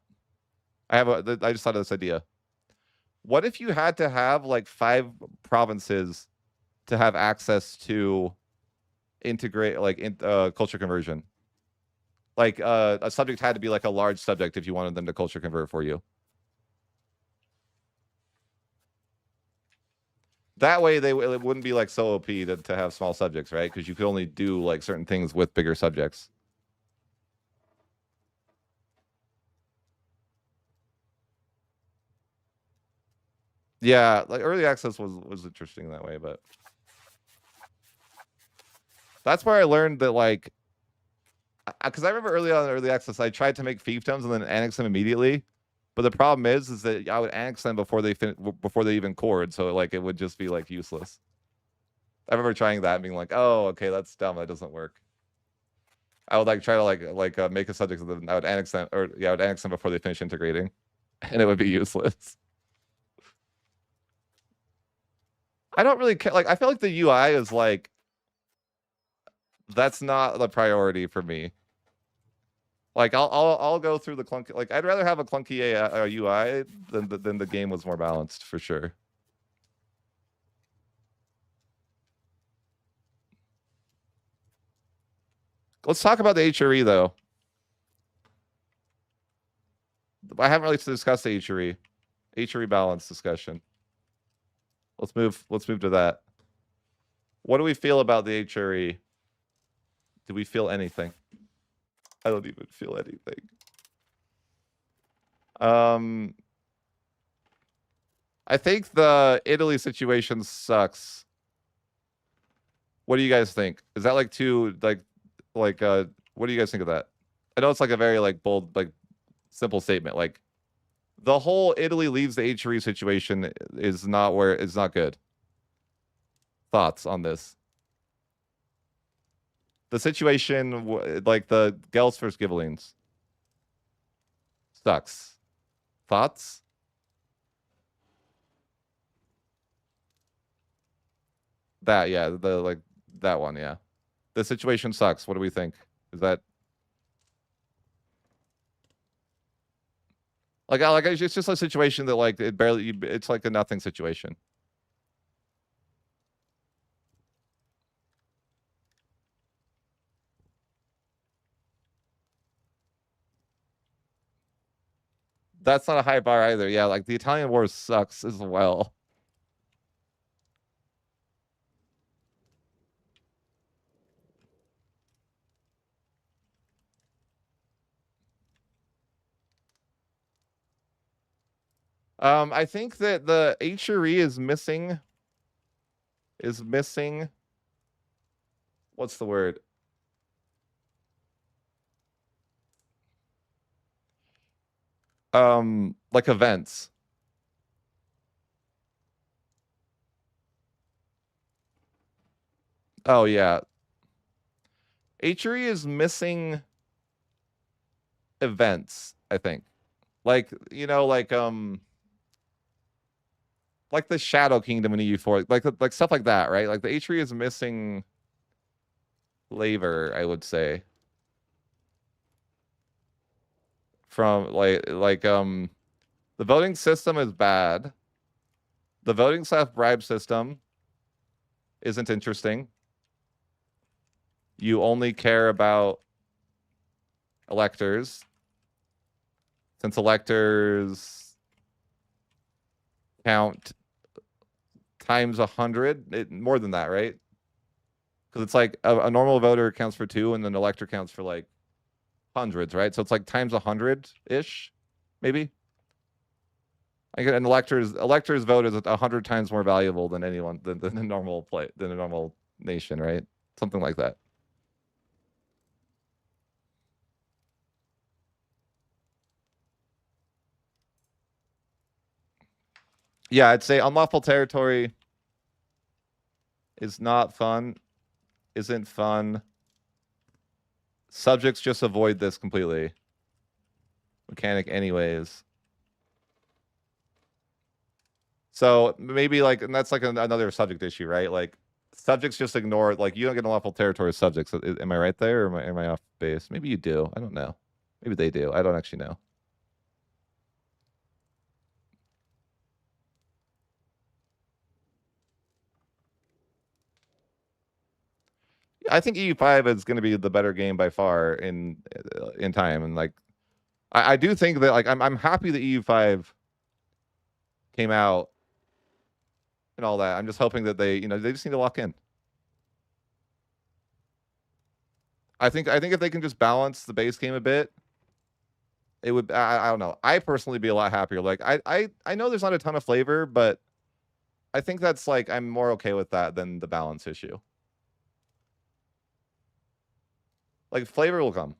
I just thought of this idea. What if you had to have like 5 provinces to have access to integrate like culture conversion? Like a subject had to be like a large subject if you wanted them to culture convert for you. That way it wouldn't be like so OP to have small subjects, right? Because you could only do like certain things with bigger subjects. Yeah, like early access was interesting that way, but that's where I learned that like, because I remember early on in early access, I tried to make fiefdoms and then annex them immediately. But the problem is that I would annex them before they even cored, so like it would just be like useless. I remember trying that and being like, oh, okay, that's dumb. That doesn't work. I would like try to like make a subject, and then I would annex them, or yeah, I would annex them before they finish integrating, and it would be useless. I don't really care. Like I feel like the UI is like, that's not the priority for me. Like I'll go through the clunky. Like I'd rather have a clunky UI than the game was more balanced for sure. Let's talk about the HRE though. I haven't really discussed the HRE. HRE balance discussion. Let's move to that. What do we feel about the HRE? Do we feel anything? I don't even feel anything. I think the Italy situation sucks. What do you guys think? Is that like too like what do you guys think of that? I know it's like a very like bold, like simple statement. Like the whole Italy leaves the HRE situation is not good. Thoughts on this? The situation, like the Gels versus Ghibellines, sucks. Thoughts? That, yeah, the like that one, yeah. The situation sucks. What do we think? Is that like it's just a situation that like it's like a nothing situation. That's not a high bar either. Yeah, like the Italian War sucks as well. I think that the HRE is missing. What's the word? Like events. Oh yeah. HRE is missing events, I think. Like, you know, like the Shadow Kingdom in EU4, like stuff like that, right? Like the HRE is missing flavor, I would say. From the voting system is bad. The voting staff bribe system isn't interesting. You only care about electors. Since electors count times 100, more than that, right? Because it's like a normal voter counts for 2, and an elector counts for like hundreds, right? So it's like times 100-ish, maybe. Like an elector's vote is 100 times more valuable than anyone than a normal nation, right? Something like that. Yeah, I'd say unlawful territory is not fun, isn't fun. Subjects just avoid this completely. Mechanic anyways. So maybe like, and that's like another subject issue, right? Like subjects just ignore, like you don't get unlawful territory subjects. Am I right there, or am I off base? Maybe you do. I don't know. Maybe they do. I don't actually know. I think EU5 is going to be the better game by far in time, and like I do think that like I'm happy that EU5 came out and all that. I'm just hoping that they just need to lock in. I think if they can just balance the base game a bit, it would. I don't know. I personally be a lot happier. Like I know there's not a ton of flavor, but I think that's like I'm more okay with that than the balance issue. Like flavor will come.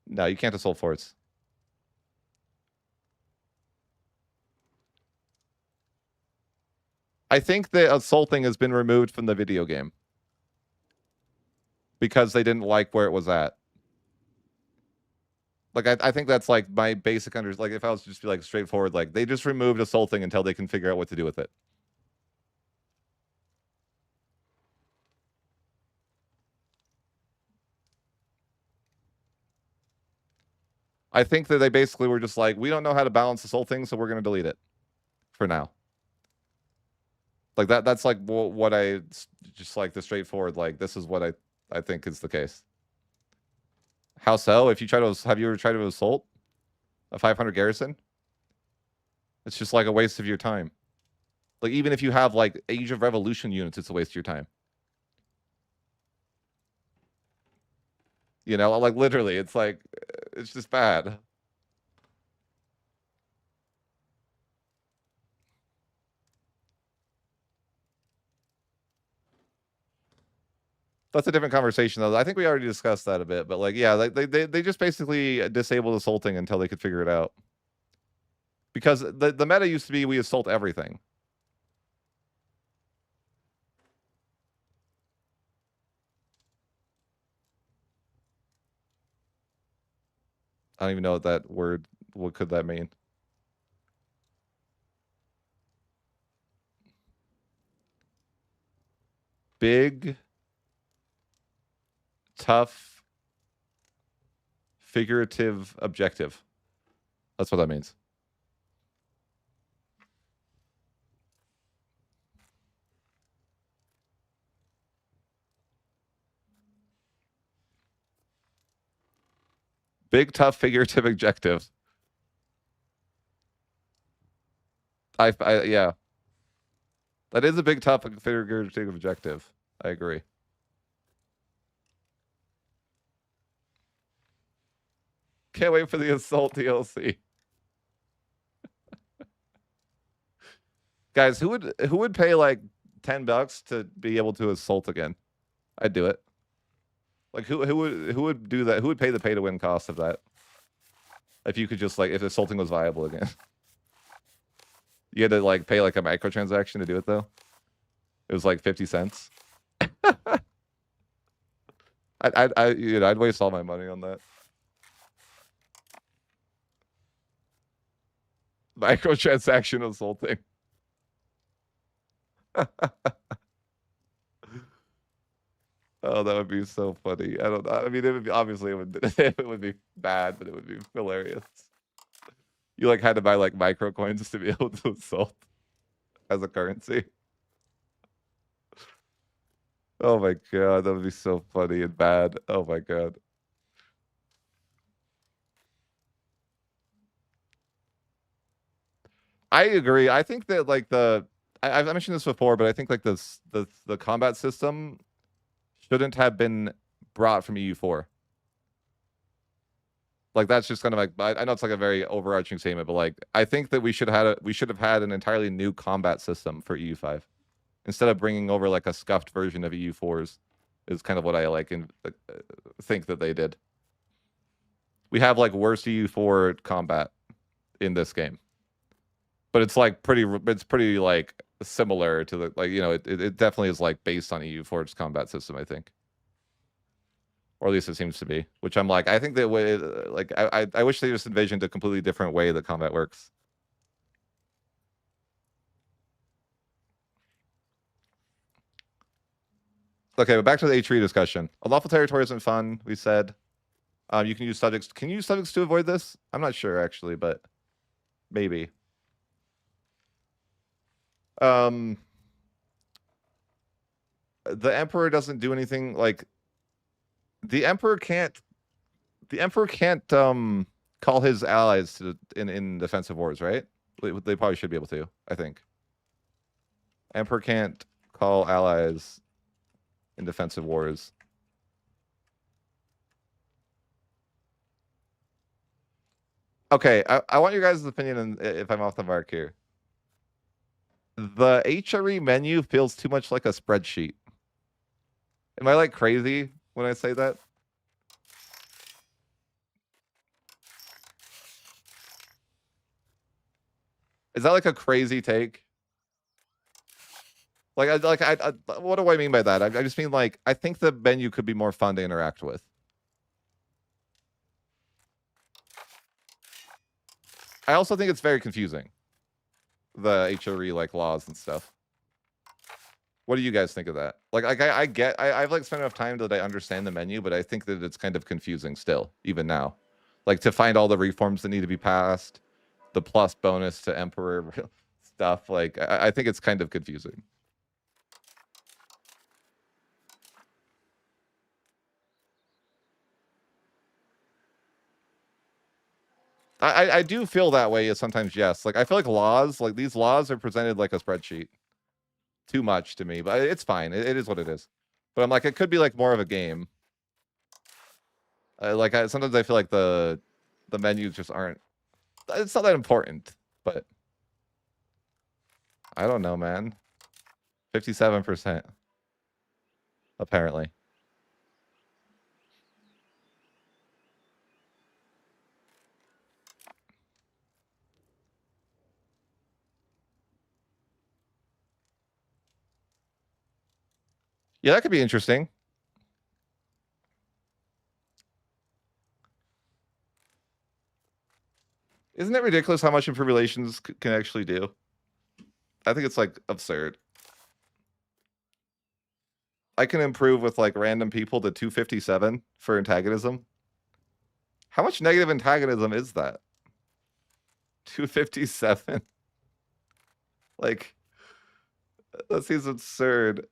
No, you can't assault forts. I think the assaulting has been removed from the video game because they didn't like where it was at. Like I think that's like my basic like if I was just be like straightforward, like they just removed assaulting until they can figure out what to do with it. I think that they basically were just like, we don't know how to balance this whole thing, so we're going to delete it for now. Like that's like what I just like the straightforward, like this is what I think is the case. How so? If you have you ever tried to assault a 500 garrison? It's just like a waste of your time. Like even if you have like Age of Revolution units, it's a waste of your time. You know, like literally, it's like it's just bad. That's a different conversation, though. I think we already discussed that a bit, but like, yeah, like they just basically disabled assaulting until they could figure it out. Because the meta used to be we assault everything. I don't even know what that word. What could that mean? Big, tough, figurative objective. That's what that means. Big, tough, figurative objective. Yeah, that is a big tough figurative objective. I agree. Can't wait for the assault DLC. Guys, who would pay like $10 to be able to assault again? I'd do it. Like who would do that? Who would pay the pay to win cost of that? If you could just like if assaulting was viable again. You had to like pay like a microtransaction to do it though. It was like 50 cents. I'd waste all my money on that. Microtransaction assaulting. Oh, that would be so funny. I don't know. I mean, it would be obviously it would be bad, but it would be hilarious. You like had to buy like micro coins to be able to assault as a currency. Oh my god, that would be so funny and bad. Oh my god. I agree. I think that like I've mentioned this before, but I think like the combat system shouldn't have been brought from EU4. Like that's just kind of like I know it's like a very overarching statement, but like I think that we should have had an entirely new combat system for EU5 instead of bringing over like a scuffed version of EU4's. Is kind of what I like and think that they did. We have like worse EU4 combat in this game, but it's like pretty like similar to the like it definitely is like based on EU4's combat system, I think. Or at least it seems to be. Which I'm like, I think that way, like, I wish they just envisioned a completely different way that combat works. Okay, but back to the H3 discussion. Unlawful territory isn't fun. We said, you can use subjects. Can you use subjects to avoid this? I'm not sure actually, but maybe. Um, the emperor doesn't do anything like the emperor can't. The emperor can't call his allies to in defensive wars, right? They probably should be able to. I think. Emperor can't call allies in defensive wars. Okay, I want your guys' opinion if I'm off the mark here. The HRE menu feels too much like a spreadsheet. Am I like crazy when I say that? Is that like a crazy take? What do I mean by that? I just mean like I think the menu could be more fun to interact with. I also think it's very confusing. The HRE like laws and stuff. What do you guys think of that? Like I've like spent enough time that I understand the menu, but I think that it's kind of confusing still, even now. Like to find all the reforms that need to be passed, the plus bonus to Emperor stuff. Like I think it's kind of confusing. I do feel that way sometimes, yes. Like I feel like these laws are presented like a spreadsheet. Too much to me, but it's fine. It is what it is. But I'm like, it could be like more of a game. Sometimes I feel like the menus just aren't. It's not that important, but I don't know, man. 57% apparently. Yeah, that could be interesting. Isn't it ridiculous how much relations can actually do? I think it's like absurd. I can improve with like random people to 257 for antagonism. How much negative antagonism is that? 257? Like, that seems absurd.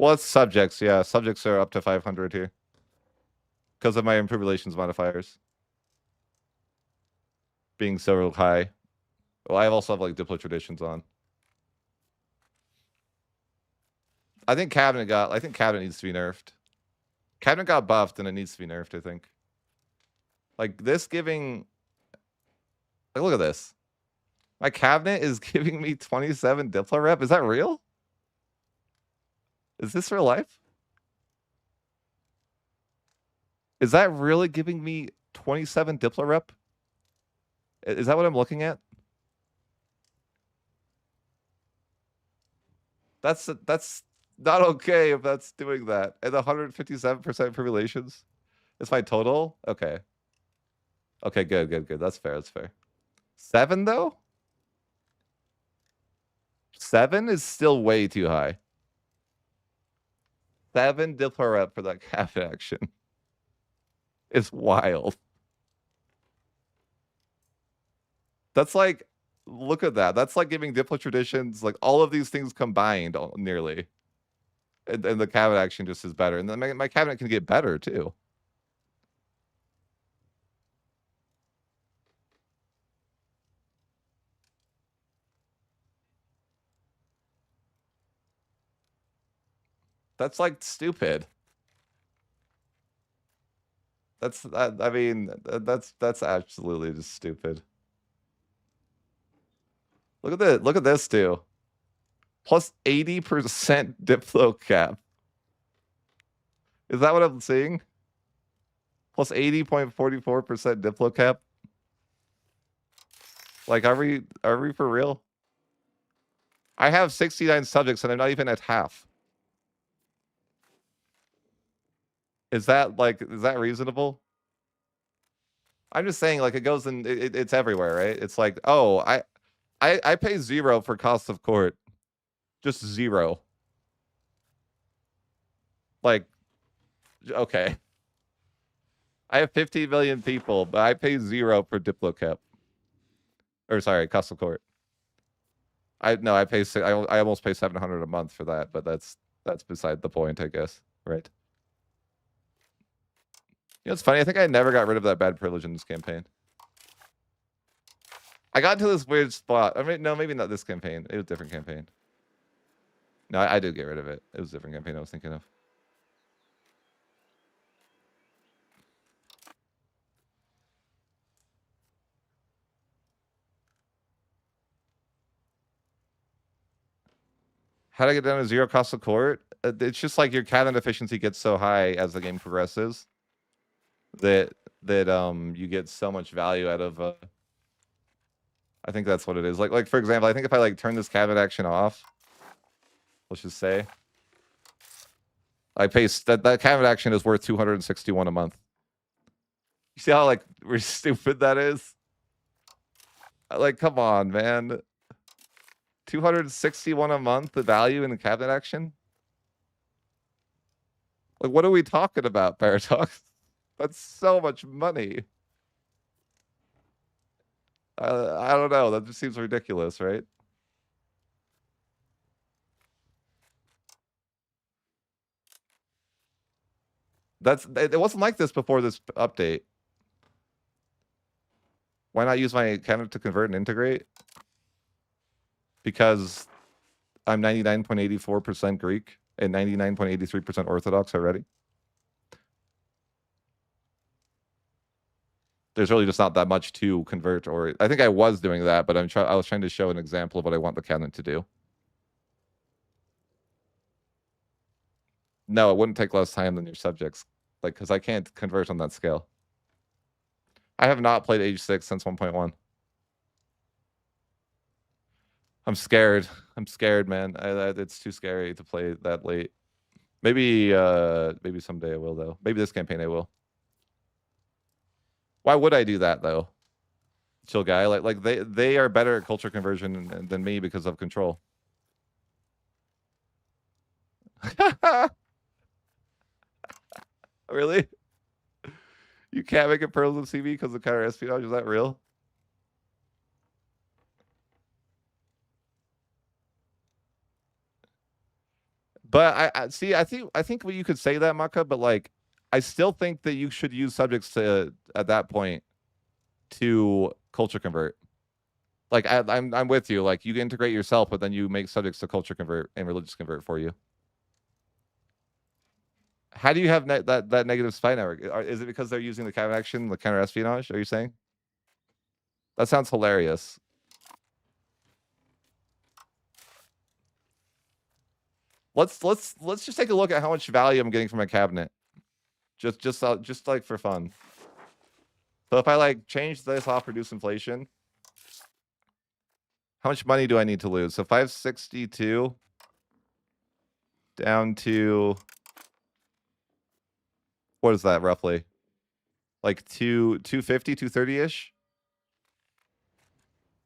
Well, it's subjects. Yeah, subjects are up to 500 here because of my improved relations modifiers being so high. Well, I also have like Diplo traditions on. I think cabinet needs to be nerfed. Cabinet got buffed and it needs to be nerfed, I think. Like this giving, like look at this. My cabinet is giving me 27 Diplo rep. Is that real? Is this real life? Is that really giving me 27 Diplo rep? Is that what I'm looking at? That's not okay if that's doing that. And 157% for relations. It's my total? Okay. Okay, good. That's fair. 7 though? 7 is still way too high. 7 Diplo rep for that cabinet action. It's wild. That's like, look at that. That's like giving Diplo traditions, like all of these things combined nearly. And the cabinet action just is better. And then my cabinet can get better too. That's like stupid. I mean, that's absolutely just stupid. Look at this too. Plus 80% Diplo cap. Is that what I'm seeing? Plus 80.44% Diplo cap. Like, are we for real? I have 69 subjects and I'm not even at half. Is that reasonable? I'm just saying, like, it goes in, it's everywhere, right? It's like, oh, I pay 0 for cost of court. Just 0. Like, okay. I have 15 million people, but I pay 0 for Diplo cap. Or sorry, cost of court. I almost pay 700 a month for that, but that's beside the point, I guess, right? You know, it's funny. I think I never got rid of that bad privilege in this campaign. I got into this weird spot. I mean, no, maybe not this campaign. It was a different campaign. No, I did get rid of it. It was a different campaign I was thinking of. How to get down to 0 cost of court? It's just like your cabinet efficiency gets so high as the game progresses that you get so much value out of. I think that's what it is. Like for example, I think if I like turn this cabinet action off, let's just say I pay that cabinet action is worth 261 a month. You see how like stupid that is? Like, come on, man. 261 a month, the value in the cabinet action? Like, what are we talking about, Paradox? That's so much money. I don't know. That just seems ridiculous, right? It wasn't like this before this update. Why not use my cabinet to convert and integrate? Because I'm 99.84% Greek and 99.83% Orthodox already. There's really just not that much to convert, or I think I was doing that, but I was trying to show an example of what I want the cabinet to do. No, it wouldn't take less time than your subjects, like because I can't convert on that scale. I have not played Age 6 since 1.1. I'm scared. I'm scared, man. It's too scary to play that late. Maybe someday I will, though. Maybe this campaign I will. Why would I do that, though? Chill guy. Like they are better at culture conversion than me because of control. Really? You can't make it pearls of CB because of counter espionage? Is that real? But I see. I think you could say that, Maka. But like, I still think that you should use subjects to at that point to culture convert. Like I'm with you. Like you integrate yourself, but then you make subjects to culture convert and religious convert for you. How do you have that negative spy network? Is it because they're using the counter action, the counter espionage? Are you saying? That sounds hilarious. Let's just take a look at how much value I'm getting from my cabinet. Just like for fun. So if I like change this off, reduce inflation, how much money do I need to lose? So 562 down to, what is that roughly? Like 250, 230-ish?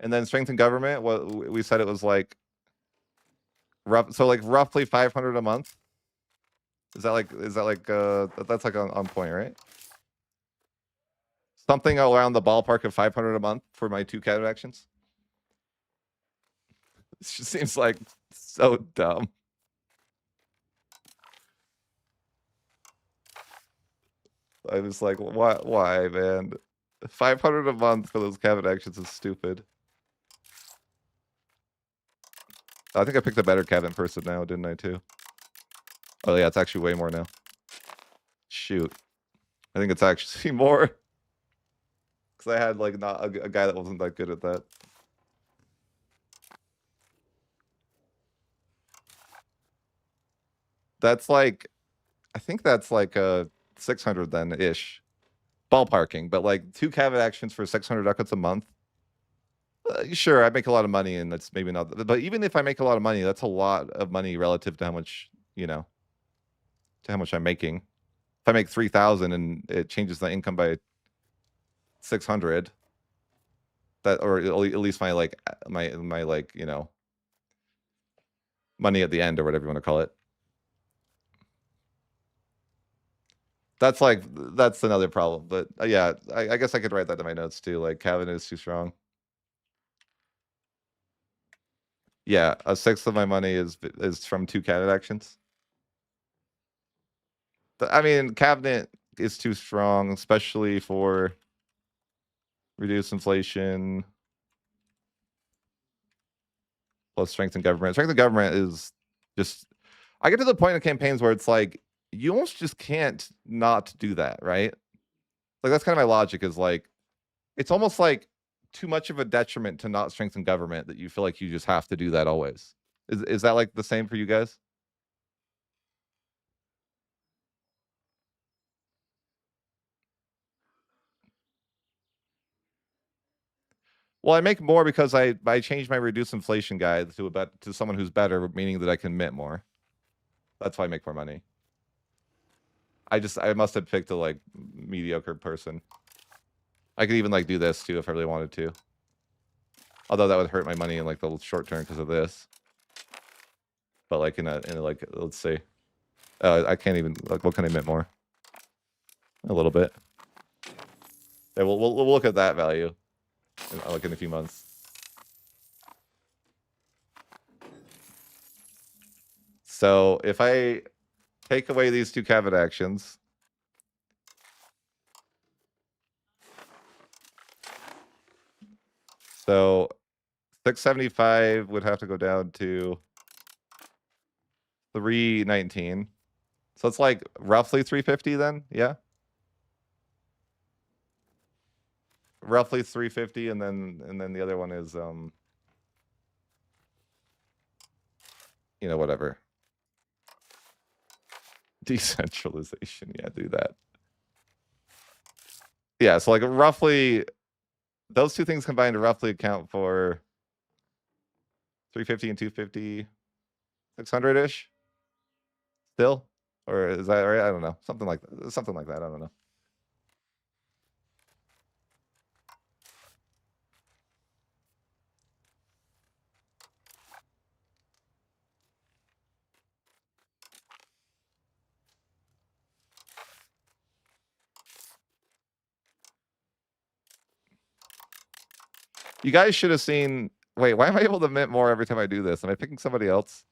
And then strengthen government, what we said it was like so like roughly 500 a month. Is that like that's like on point, right? Something around the ballpark of 500 a month for my 2 cabinet actions. This just seems like so dumb. I was like, why, man? 500 a month for those cabinet actions is stupid. I think I picked a better cabinet person now, didn't I, too? Oh, yeah, it's actually way more now. Shoot. I think it's actually more. Because I had, like, not a guy that wasn't that good at that. That's like, I think that's like a 600 then-ish. Ballparking, but like 2 cabinet actions for 600 ducats a month. Sure, I make a lot of money, and that's maybe not. But even if I make a lot of money, that's a lot of money relative to how much, to how much I'm making. If I make 3,000 and it changes the income by 600, that, or at least my like my like money at the end or whatever you want to call it. That's another problem. But yeah, I guess I could write that in my notes too. Like cabinet is too strong. Yeah, a sixth of my money is from 2 cabinet actions. I mean, cabinet is too strong, especially for reduce inflation plus strengthen government. Strengthen government is just, I get to the point in campaigns where it's like, you almost just can't not do that, right? Like, that's kind of my logic is like, it's almost like too much of a detriment to not strengthen government that you feel like you just have to do that always. Is that like the same for you guys? Well, I make more because I changed my reduce inflation guide to someone who's better, meaning that I can mint more. That's why I make more money. I must have picked a like mediocre person. I could even like do this too if I really wanted to. Although that would hurt my money in like the short term because of this. But like in a like, let's see. I can't even, like, what can I mint more? A little bit. Yeah, we'll look at that value like in a few months. So if I take away these 2 cabinet actions, so 675 would have to go down to 319. So it's like roughly 350 then, yeah? Roughly 350, and then the other one is whatever. Decentralization, yeah, do that. Yeah, so like roughly those 2 things combined to roughly account for 350 and 250, 600-ish still? Or is that right? I don't know. Something like that. I don't know. You guys should have seen. Wait, why am I able to mint more every time I do this? Am I picking somebody else?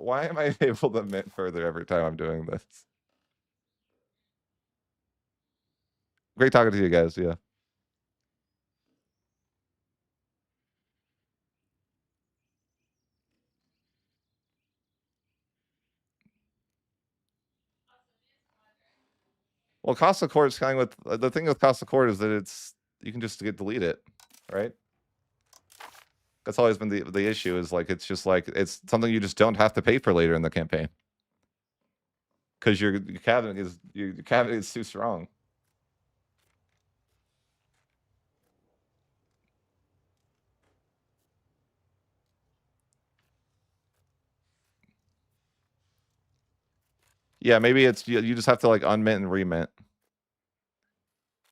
Why am I able to mint further every time I'm doing this? Great talking to you guys. Yeah. Well, cost of core is kind of with the thing with cost of core is that it's you can just delete it, right? That's always been the issue is like it's just like it's something you just don't have to pay for later in the campaign because your cabinet is too strong. Yeah, maybe it's you just have to like unmint and remint.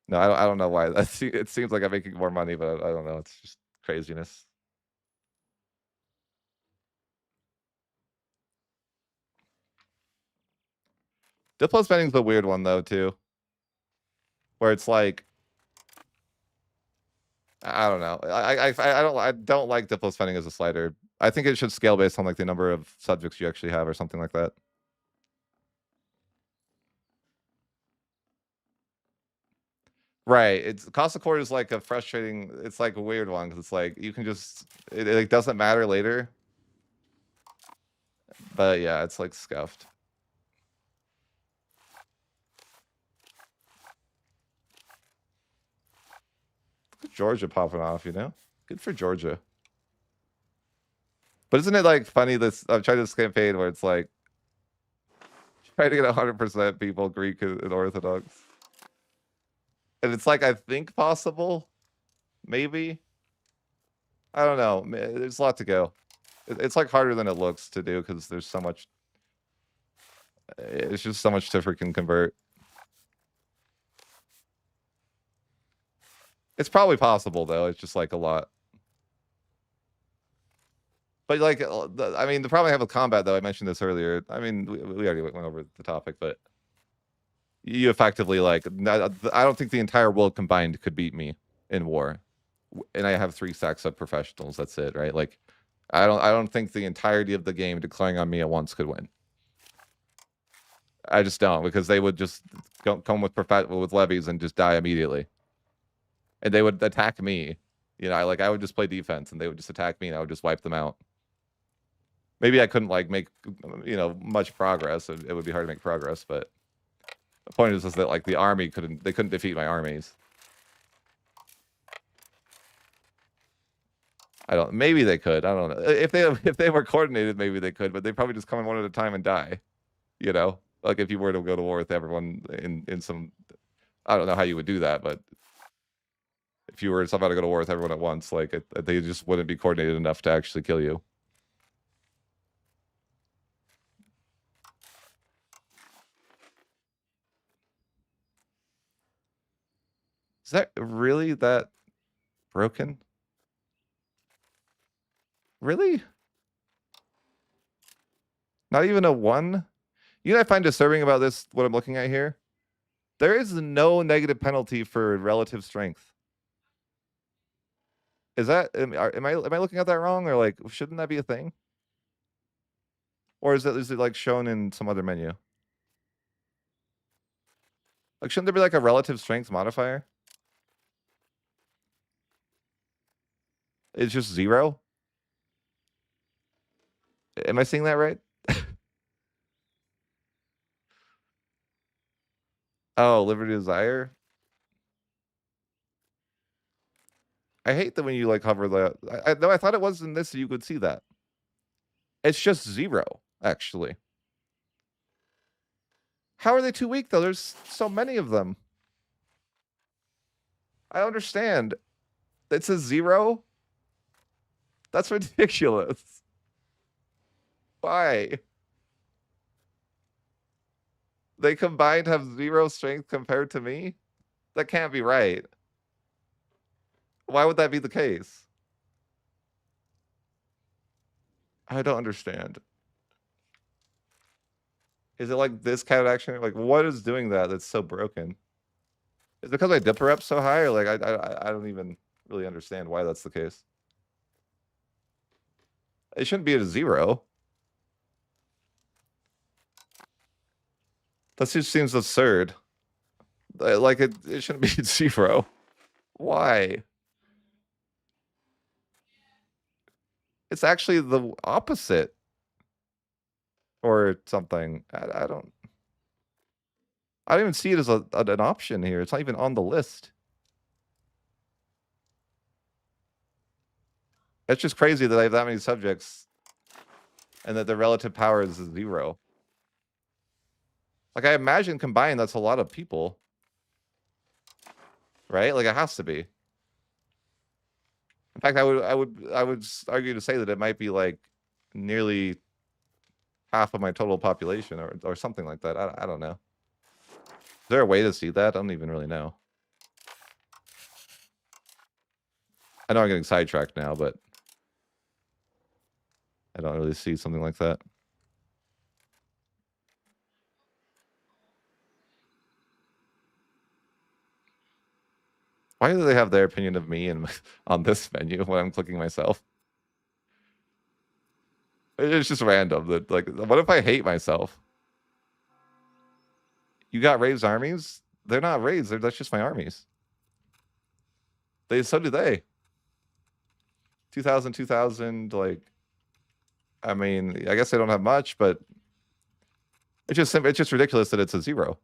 No, I don't know why. It seems like I'm making more money, but I don't know. It's just craziness. Diplo spending's the weird one though too, where it's like I don't know. I don't like Diplo spending as a slider. I think it should scale based on like the number of subjects you actually have or something like that. Right. It's cost of core is like a frustrating. It's like a weird one because it's like you can just it like doesn't matter later. But yeah, it's like scuffed. Georgia popping off, you know? Good for Georgia. But isn't it like funny this I've tried this campaign where it's like trying to get 100% people Greek and Orthodox. And it's like I think possible, maybe. I don't know. There's a lot to go. It's like harder than it looks to do because there's so much. It's just so much to freaking convert. It's probably possible though. It's just like a lot. But like, I mean, the problem I have with combat though, I mentioned this earlier. I mean, we already went over the topic, but you effectively like, I don't think the entire world combined could beat me in war, and I have 3 stacks of professionals. That's it, right? Like, I don't think the entirety of the game declaring on me at once could win. I just don't because they would just come with levies and just die immediately, and they would attack me. You know, I would just play defense and they would just attack me and I would just wipe them out. Maybe I couldn't like make much progress. It would be hard to make progress, but the point is that like the army couldn't defeat my armies. Maybe they could. I don't know. If they were coordinated, maybe they could, but they probably just come in one at a time and die. You know, like if you were to go to war with everyone in some, I don't know how you would do that, but if you were somehow to go to war with everyone at once, like they just wouldn't be coordinated enough to actually kill you. Is that really that broken? Really? Not even a 1? You know what I find disturbing about this, what I'm looking at here? There is no negative penalty for relative strength. Is that, am I looking at that wrong? Or like, shouldn't that be a thing? Or is it like shown in some other menu? Like, shouldn't there be like a relative strength modifier? It's just 0? Am I seeing that right? Oh, Liberty Desire? I hate that when you like hover the. No, I thought it was in this, so you could see that. It's just 0, actually. How are they too weak though? There's so many of them. I understand. It's a 0. That's ridiculous. Why? They combined have 0 strength compared to me? That can't be right. Why would that be the case? I don't understand. Is it like this kind of action? Like, what is doing that that's so broken? Is it because my dipper up's so high? Or like, I don't even really understand why that's the case. It shouldn't be at a 0. That just seems absurd. Like it shouldn't be 0. Why? It's actually the opposite. Or something. I don't even see it as an option here. It's not even on the list. It's just crazy that I have that many subjects and that the relative power is 0. Like, I imagine combined, that's a lot of people. Right? Like, it has to be. In fact, I would argue to say that it might be like nearly half of my total population or something like that. I don't know. Is there a way to see that? I don't even really know. I know I'm getting sidetracked now, but I don't really see something like that. Why do they have their opinion of me and on this menu when I'm clicking myself? It's just random. That, like, what if I hate myself? You got Rave's armies? They're not Raves. That's just my armies. So do they. 2000, 2000, like, I mean, I guess they don't have much, but it's just ridiculous that it's a 0.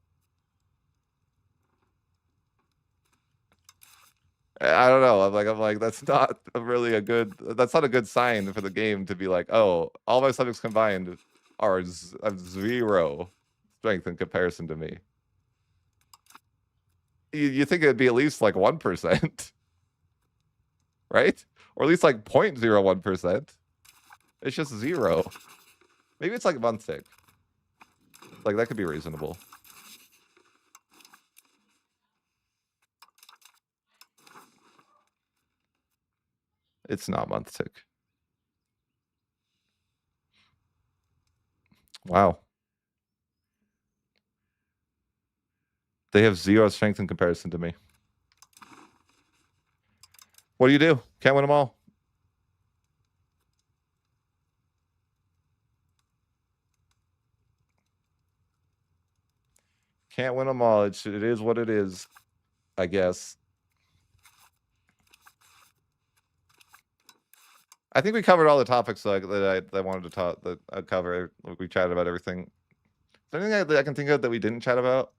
I don't know. I'm like, that's not really that's not a good sign for the game to be like, oh, all my subjects combined are 0 strength in comparison to me. You think it'd be at least like 1%, right? Or at least like 0.01%. It's just 0. Maybe it's like month tick. Like, that could be reasonable. It's not month tick. Wow. They have 0 strength in comparison to me. What do you do? Can't win them all. Can't win them all. It is what it is, I guess. I think we covered all the topics that I wanted to cover. We chatted about everything. Is there anything I can think of that we didn't chat about?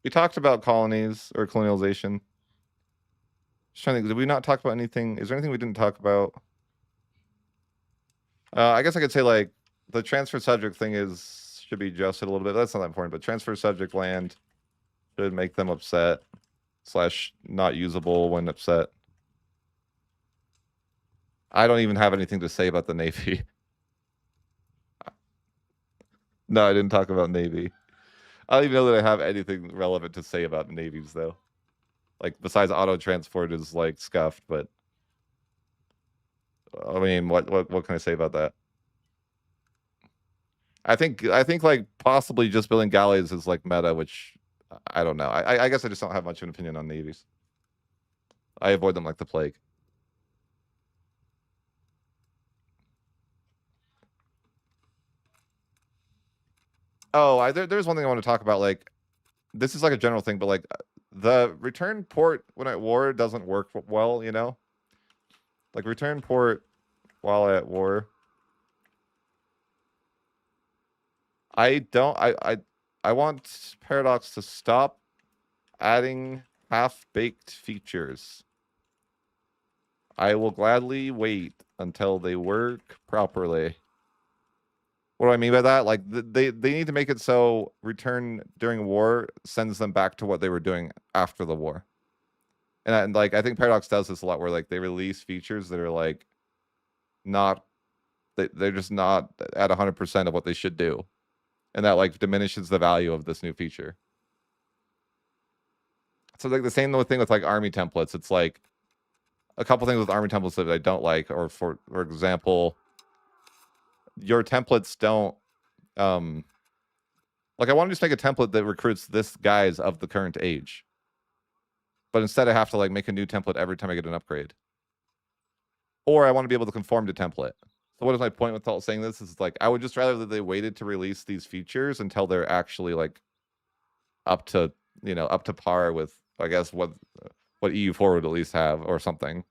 We talked about colonies or colonialization. Just trying to think, did we not talk about anything? Is there anything we didn't talk about? I guess I could say, like, the transfer subject thing should be adjusted a little bit. That's not that important, but transfer subject land should make them upset / not usable when upset. I don't even have anything to say about the Navy. No, I didn't talk about Navy. I don't even know that I have anything relevant to say about navies, though. Like, besides auto transport is like scuffed, but I mean, what can I say about that? I think like possibly just building galleys is like meta, which I don't know. I guess I just don't have much of an opinion on navies. I avoid them like the plague. Oh, there's one thing I want to talk about. Like, this is like a general thing, but like the return port when at war doesn't work well, you know? Like, return port while at war. I want Paradox to stop adding half-baked features. I will gladly wait until they work properly. What do I mean by that? Like, they need to make it so return during war sends them back to what they were doing after the war. And like, I think Paradox does this a lot, where like they release features that are like not, they're just not at 100% of what they should do, and that like diminishes the value of this new feature. So like the same thing with like army templates. It's like a couple things with army templates that I don't like, or for example, your templates don't like, I want to just make a template that recruits this guys of the current age. But instead I have to like make a new template every time I get an upgrade. Or I want to be able to conform to template. So what is my point with saying this? Is like I would just rather that they waited to release these features until they're actually like up to, you know, up to par with, I guess, what EU4 would at least have or something.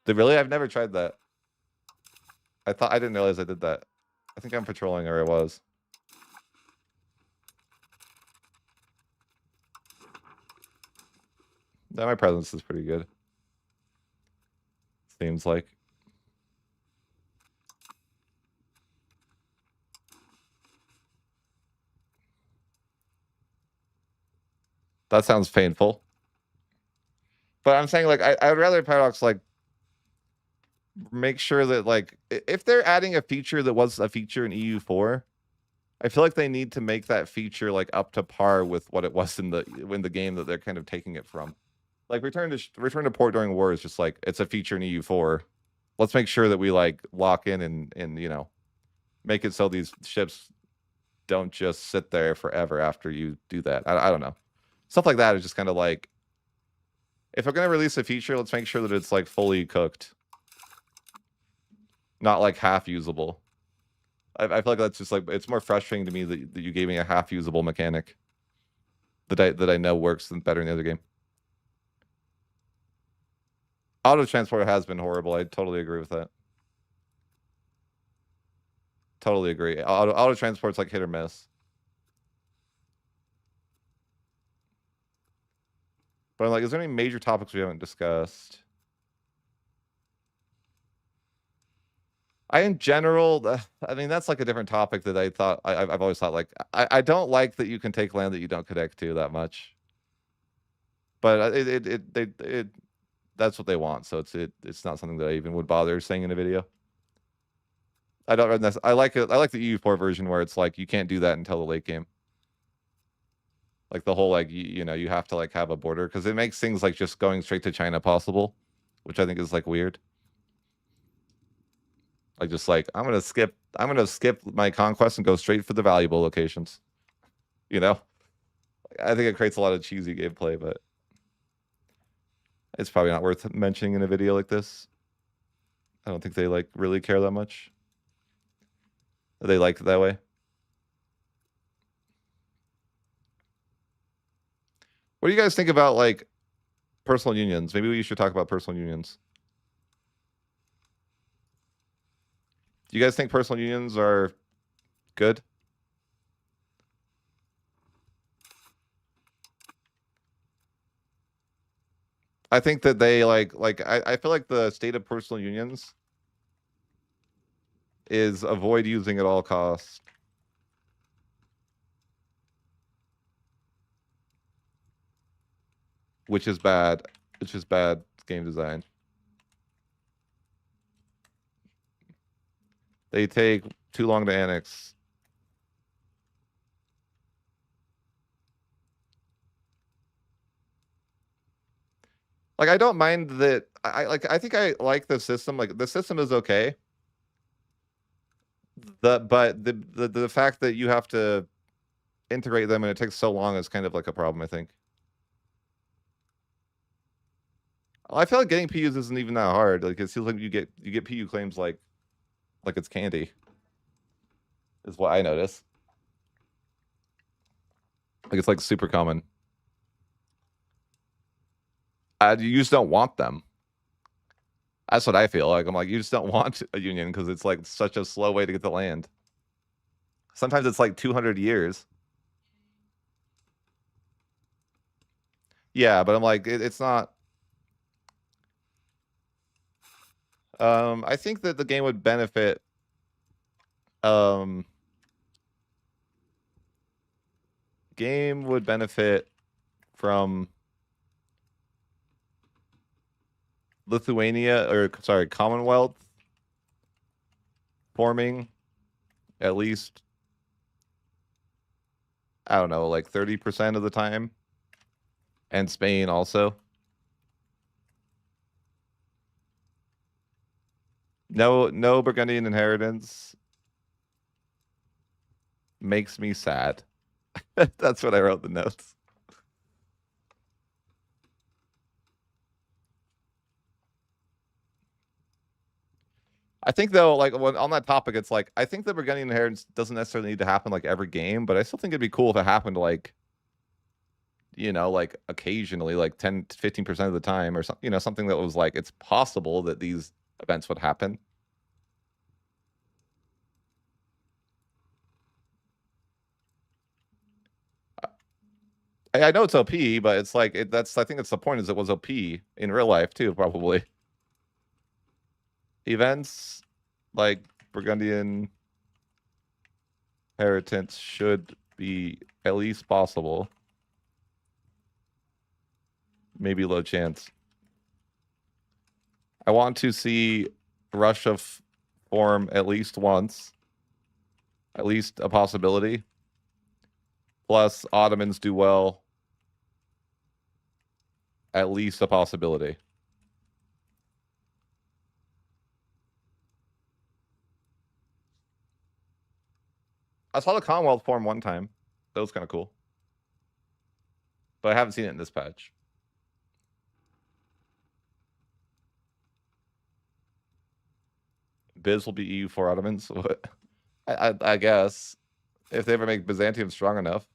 Really? I've never tried that. I didn't realize I did that. I think I'm patrolling where I was. Yeah, my presence is pretty good. Seems like. That sounds painful. But I'm saying, like, I would rather Paradox, like, make sure that, like, if they're adding a feature that was a feature in EU4, I feel like they need to make that feature, like, up to par with what it was in the game that they're kind of taking it from. Like, return to port during war is just, like, it's a feature in EU4. Let's make sure that we, like, lock in and you know, make it so these ships don't just sit there forever after you do that. I don't know. Stuff like that is just kind of like, if we're going to release a feature, let's make sure that it's like fully cooked, not like half usable. I feel like that's just like, it's more frustrating to me that you gave me a half usable mechanic that I know works better in the other game. Auto transport has been horrible. I totally agree with that. Totally agree. Auto transport's like hit or miss. But I'm like, is there any major topics we haven't discussed? In general, I mean, that's like a different topic that I thought, I've always thought, like, I don't like that you can take land that you don't connect to that much. But that's what they want, so it's not something that I even would bother saying in a video. I don't. I like it. I like the EU4 version where it's like you can't do that until the late game. Like the whole like you know you have to like have a border because it makes things like just going straight to China possible, which I think is like weird. Like just like I'm gonna skip my conquest and go straight for the valuable locations. You know, I think it creates a lot of cheesy gameplay, but it's probably not worth mentioning in a video like this. I don't think they like really care that much. They like it that way. What do you guys think about like personal unions? Maybe we should talk about personal unions. Do you guys think personal unions are good? I think that they I feel like the state of personal unions is avoid using at all costs. Which is bad. Which is bad game design. They take too long to annex. Like I don't mind that I think I like the system. Like the system is okay. But the fact that you have to integrate them and it takes so long is kind of like a problem, I think. I feel like getting PUs isn't even that hard. Like it feels like you get PU claims like it's candy. Is what I notice. Like it's like super common. You just don't want them. That's what I feel like. I'm like, you just don't want a union because it's like such a slow way to get the land. Sometimes it's like 200 years. Yeah, but I'm like, it's not. I think that the game would benefit. Game would benefit from Lithuania, or sorry, Commonwealth forming at least, I don't know, like 30% of the time. And Spain also. No Burgundian inheritance. makes me sad. That's what I wrote in the notes. I think though, like when on that topic, it's like I think the Burgundian inheritance doesn't necessarily need to happen like every game, but I still think it'd be cool if it happened like, you know, like occasionally, like 10 to 15% of the time or something, you know, something that was like it's possible that these events would happen. I know it's OP, but it's like that's I think it's the point is it was OP in real life too, probably. Events like Burgundian inheritance should be at least possible. Maybe low chance. I want to see Russia form at least once. At least a possibility. Plus Ottomans do well. At least a possibility. I saw the Commonwealth form one time. That was kind of cool. But I haven't seen it in this patch. Biz will be EU for Ottomans. I guess. If they ever make Byzantium strong enough.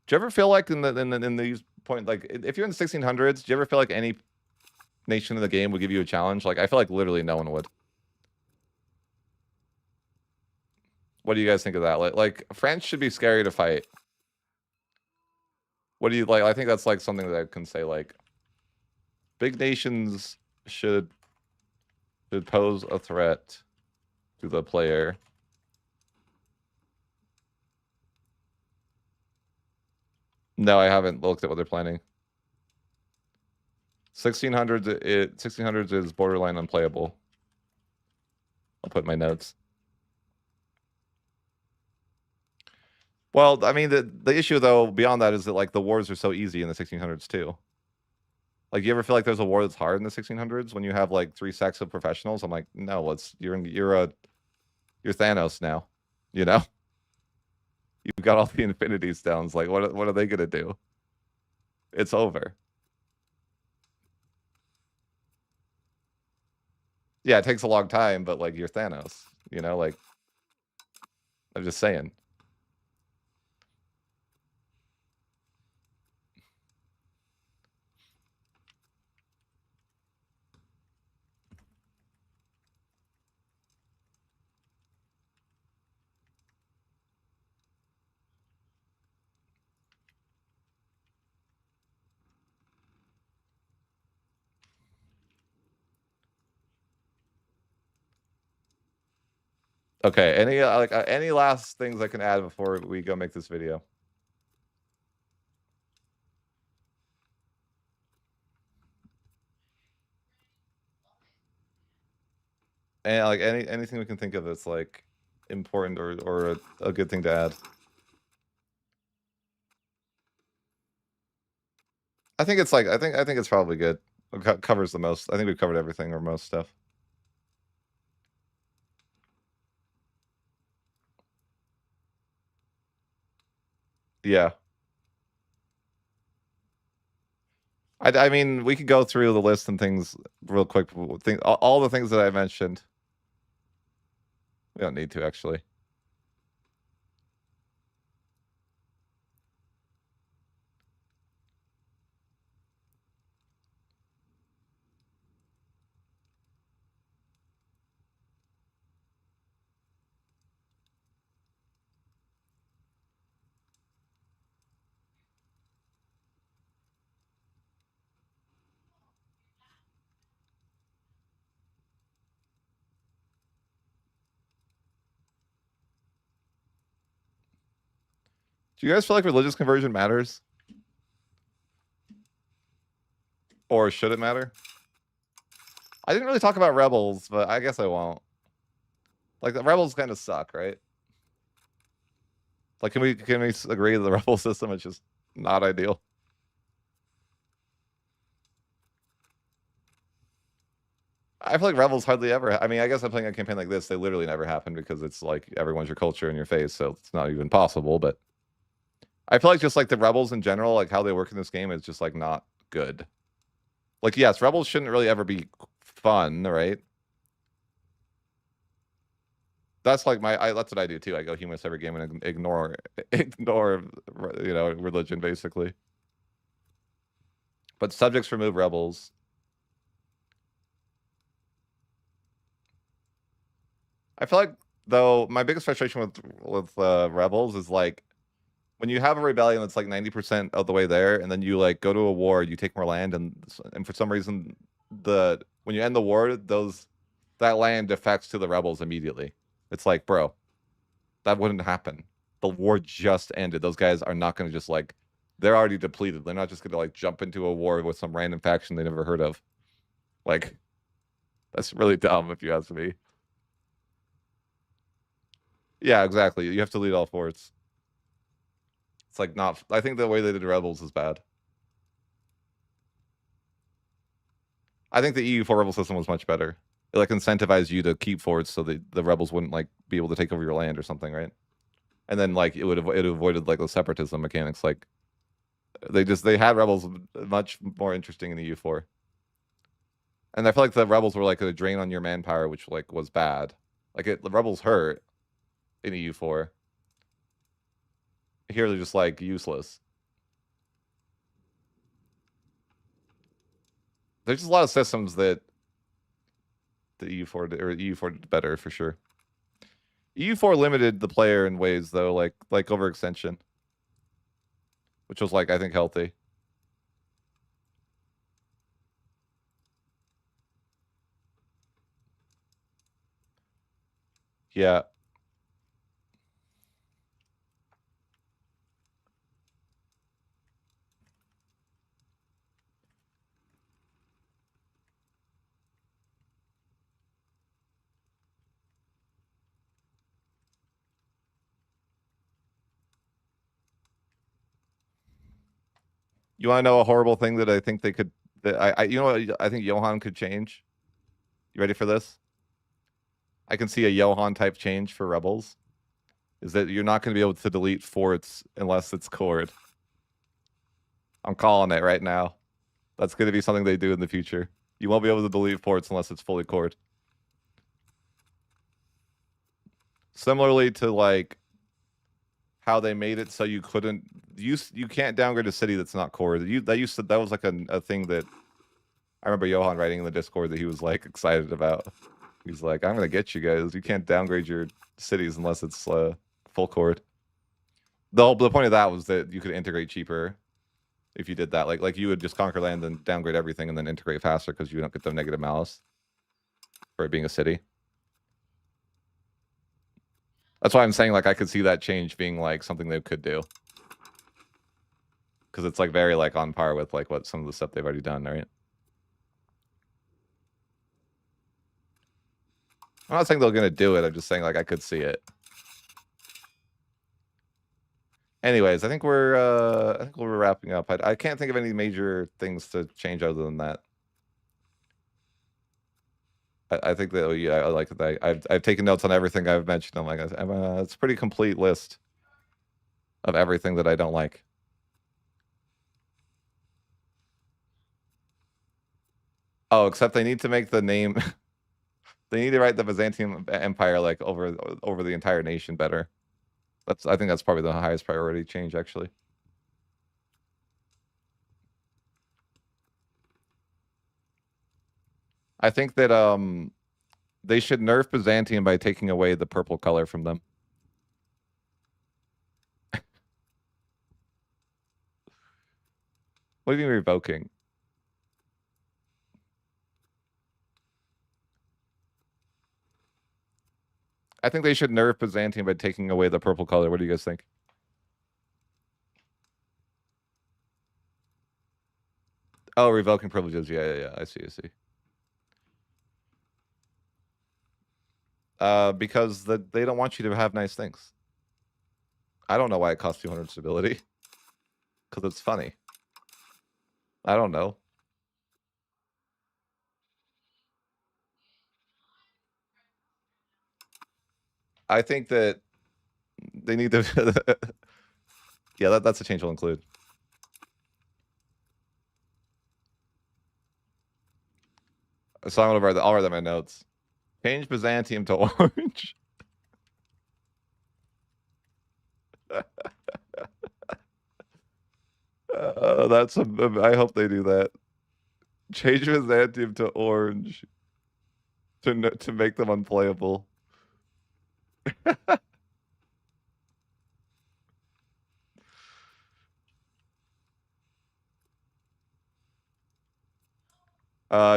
Do you ever feel like in these point, like if you're in the 1600s, do you ever feel like any nation in the game would give you a challenge? Like I feel like literally no one would. What do you guys think of that? Like France should be scary to fight. What do you like? I think that's like something that I can say like big nations should pose a threat to the player. No, I haven't looked at what they're planning. 1600s is borderline unplayable. I'll put in my notes. Well, I mean the issue though beyond that is that like the wars are so easy in the 1600s too. Like, you ever feel like there's a war that's hard in the 1600s when you have like 3 sets of professionals? I'm like, no, you're Thanos now, you know? You've got all the Infinity Stones. Like, what are they gonna do? It's over. Yeah, it takes a long time, but like you're Thanos, you know? Like, I'm just saying. Okay, any last things I can add before we go make this video? And like anything we can think of that's like important or a good thing to add. I think it's like I think it's probably good. It covers the most. I think we've covered everything or most stuff. Yeah. I mean, we could go through the list and things real quick. All the things that I mentioned. We don't need to actually. Do you guys feel like religious conversion matters? Or should it matter? I didn't really talk about rebels, but I guess I won't. Like the rebels kind of suck, right? Like can we agree that the rebel system is just not ideal? I feel like rebels hardly ever. I mean, I guess I'm playing a campaign like this. They literally never happen because it's like everyone's your culture in your face, so it's not even possible. But I feel like just like the rebels in general, like how they work in this game is just like not good. Like, yes, rebels shouldn't really ever be fun, right? That's like that's what I do too. I go humanist every game and ignore, you know, religion basically. But subjects remove rebels. I feel like though my biggest frustration with rebels is like when you have a rebellion that's like 90% of the way there, and then you like go to a war, you take more land, and for some reason when you end the war, that land defects to the rebels immediately. It's like, bro, that wouldn't happen. The war just ended. Those guys are not going to just like, they're already depleted. They're not just going to like jump into a war with some random faction they never heard of. Like, that's really dumb if you ask me. Yeah, exactly. You have to lead all forts. It's like not. I think the way they did rebels is bad. I think the EU4 rebel system was much better. It like incentivized you to keep forts so that the rebels wouldn't like be able to take over your land or something, right? And then like it avoided like the separatism mechanics. Like they had rebels much more interesting in the EU4. And I feel like the rebels were like a drain on your manpower, which like was bad. Like the rebels hurt in EU4. Here they're just like useless. There's just a lot of systems that the EU4 or EU4 did better for sure. EU4 limited the player in ways though, like overextension, which was like I think healthy. Yeah. You want to know a horrible thing that I think they could that you know what I think Johan could change? You ready for this? I can see a Johan type change for rebels. Is that you're not going to be able to delete forts unless it's cored. I'm calling it right now. That's going to be something they do in the future. You won't be able to delete forts unless it's fully cored. Similarly to like how they made it so you couldn't you can't downgrade a city that's not cored. That was like a thing that I remember Johan writing in the Discord that he was like excited about. He's like, I'm gonna get you guys. You can't downgrade your cities unless it's full cored. The point of that was that you could integrate cheaper if you did that. Like you would just conquer land and downgrade everything and then integrate faster because you don't get the negative malus for it being a city. That's why I'm saying like I could see that change being like something they could do. Because it's like very like on par with like what some of the stuff they've already done, right? I'm not saying they're gonna do it, I'm just saying like I could see it. Anyways, I think we're wrapping up. I can't think of any major things to change other than that. I think that yeah, I like that. I've taken notes on everything I've mentioned. I'm like, it's a pretty complete list of everything that I don't like. Oh, except they need to make the name. They need to write the Byzantium Empire like over the entire nation better. I think that's probably the highest priority change actually. I think that they should nerf Byzantium by taking away the purple color from them. What do you mean revoking? I think they should nerf Byzantium by taking away the purple color. What do you guys think? Oh, revoking privileges. Yeah. I see. Because they don't want you to have nice things. I don't know why it costs 200 stability. Because it's funny. I don't know. I think that they need to. Yeah, that's a change we'll include. So I'm gonna I'll write that in my notes. Change Byzantium to orange. That's I hope they do that. Change Byzantium to orange to make them unplayable.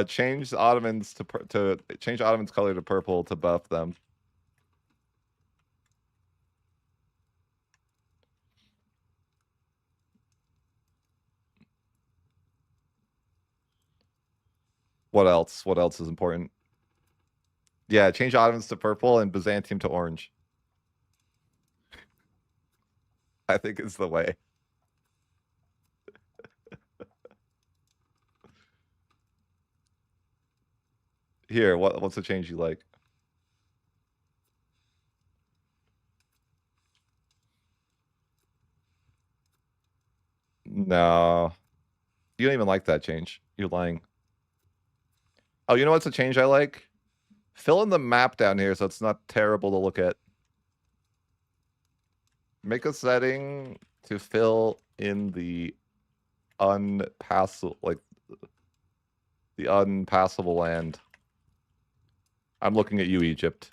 Change the Ottomans to change Ottomans' color to purple to buff them. What else? What else is important? Yeah, change Ottomans to purple and Byzantium to orange. I think it's the way. Here, what's the change you like? No. You don't even like that change. You're lying. Oh, you know what's a change I like? Fill in the map down here so it's not terrible to look at. Make a setting to fill in the unpassable, like the unpassable land. I'm looking at you, Egypt.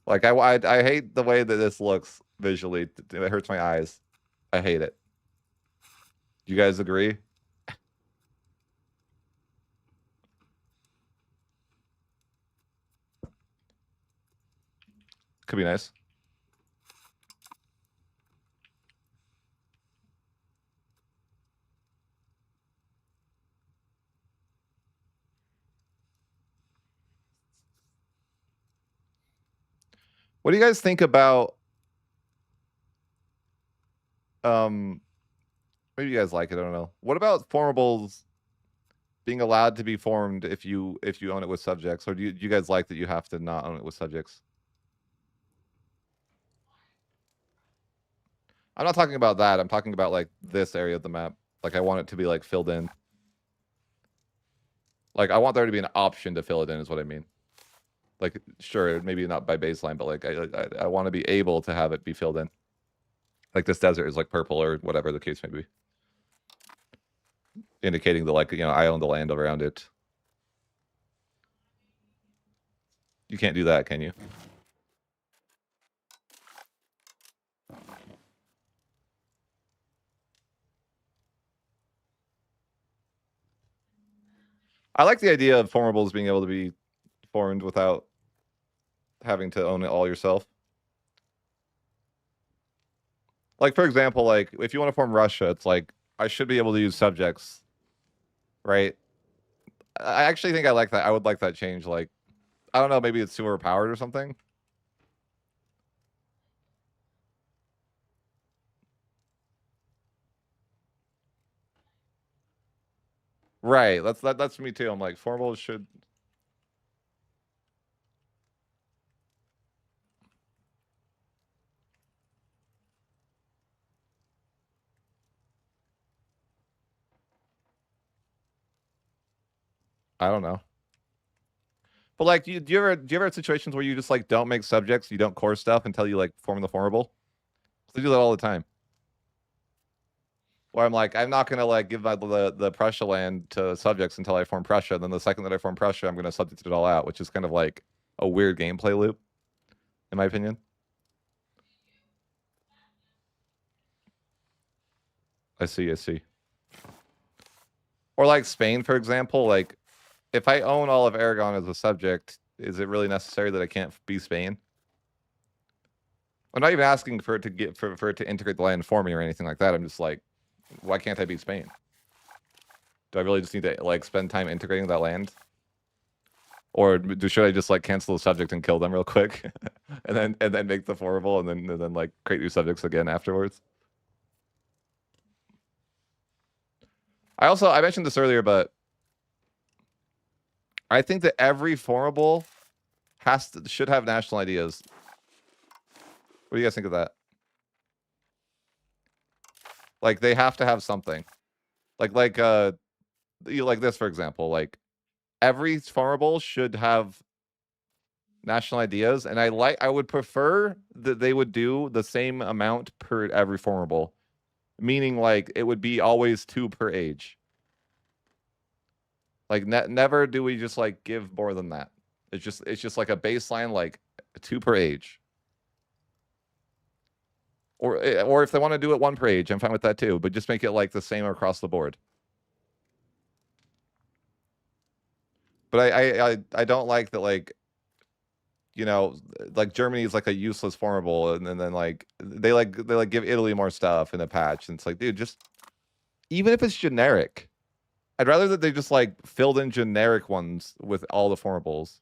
Like I hate the way that this looks visually. It hurts my eyes. I hate it. You guys agree? Could be nice. What do you guys think about maybe you guys like it, I don't know. What about formables being allowed to be formed if you own it with subjects, or do you guys like that you have to not own it with subjects? I'm not talking about that. I'm talking about like this area of the map. Like I want it to be like filled in. Like I want there to be an option to fill it in is what I mean. Like sure, maybe not by baseline, but like I want to be able to have it be filled in. Like this desert is like purple or whatever the case may be. Indicating that like, you know, I own the land around it. You can't do that, can you? I like the idea of formables being able to be formed without having to own it all yourself. Like, for example, like, if you want to form Russia, it's like, I should be able to use subjects, right? I actually think I like that. I would like that change. Like, I don't know, maybe it's too overpowered or something. Right. That's me too. I'm like, formables should. I don't know. But like, do you ever have situations where you just like don't make subjects, you don't core stuff until you like form the formable? I do that all the time. Where I'm like, I'm not gonna like give the Prussia land to subjects until I form Prussia. Then the second that I form Prussia, I'm gonna subject it all out, which is kind of like a weird gameplay loop, in my opinion. I see, I see. Or like Spain, for example, like if I own all of Aragon as a subject, is it really necessary that I can't be Spain? I'm not even asking for it to get for it to integrate the land for me or anything like that. I'm just like, why can't I be Spain? Do I really just need to like spend time integrating that land? Or should I just like cancel the subject and kill them real quick, and then make the formable and then like create new subjects again afterwards? I mentioned this earlier, but I think that every formable should have national ideas. What do you guys think of that? Like they have to have something. Like like this, for example. Like every formable should have national ideas, and I would prefer that they would do the same amount per every formable, meaning like it would be always 2 per age. Like never do we just like give more than that. It's just like a baseline, like 2 per age. Or if they want to do it 1 per age, I'm fine with that too. But just make it like the same across the board. But I don't like that, like, you know, like Germany is like a useless formable, and then like they like give Italy more stuff in a patch, and it's like, dude, just even if it's generic, I'd rather that they just like filled in generic ones with all the formables.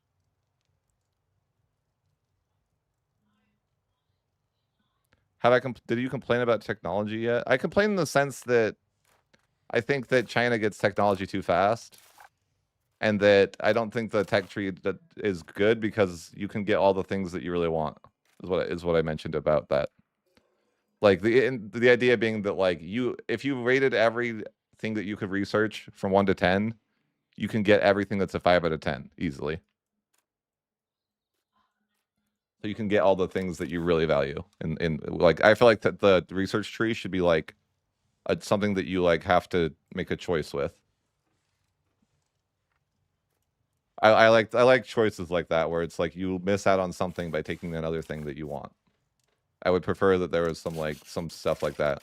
Did you complain about technology yet? I complain in the sense that I think that China gets technology too fast, and that I don't think the tech tree that is good because you can get all the things that you really want. Is what I mentioned about that. Like the idea being that like if you rated everything that you could research from 1 to 10, you can get everything that's a 5 out of 10 easily. So you can get all the things that you really value. And like I feel like that the research tree should be like something that you like have to make a choice with. I like choices like that where it's like you miss out on something by taking another thing that you want. I would prefer that there was some stuff like that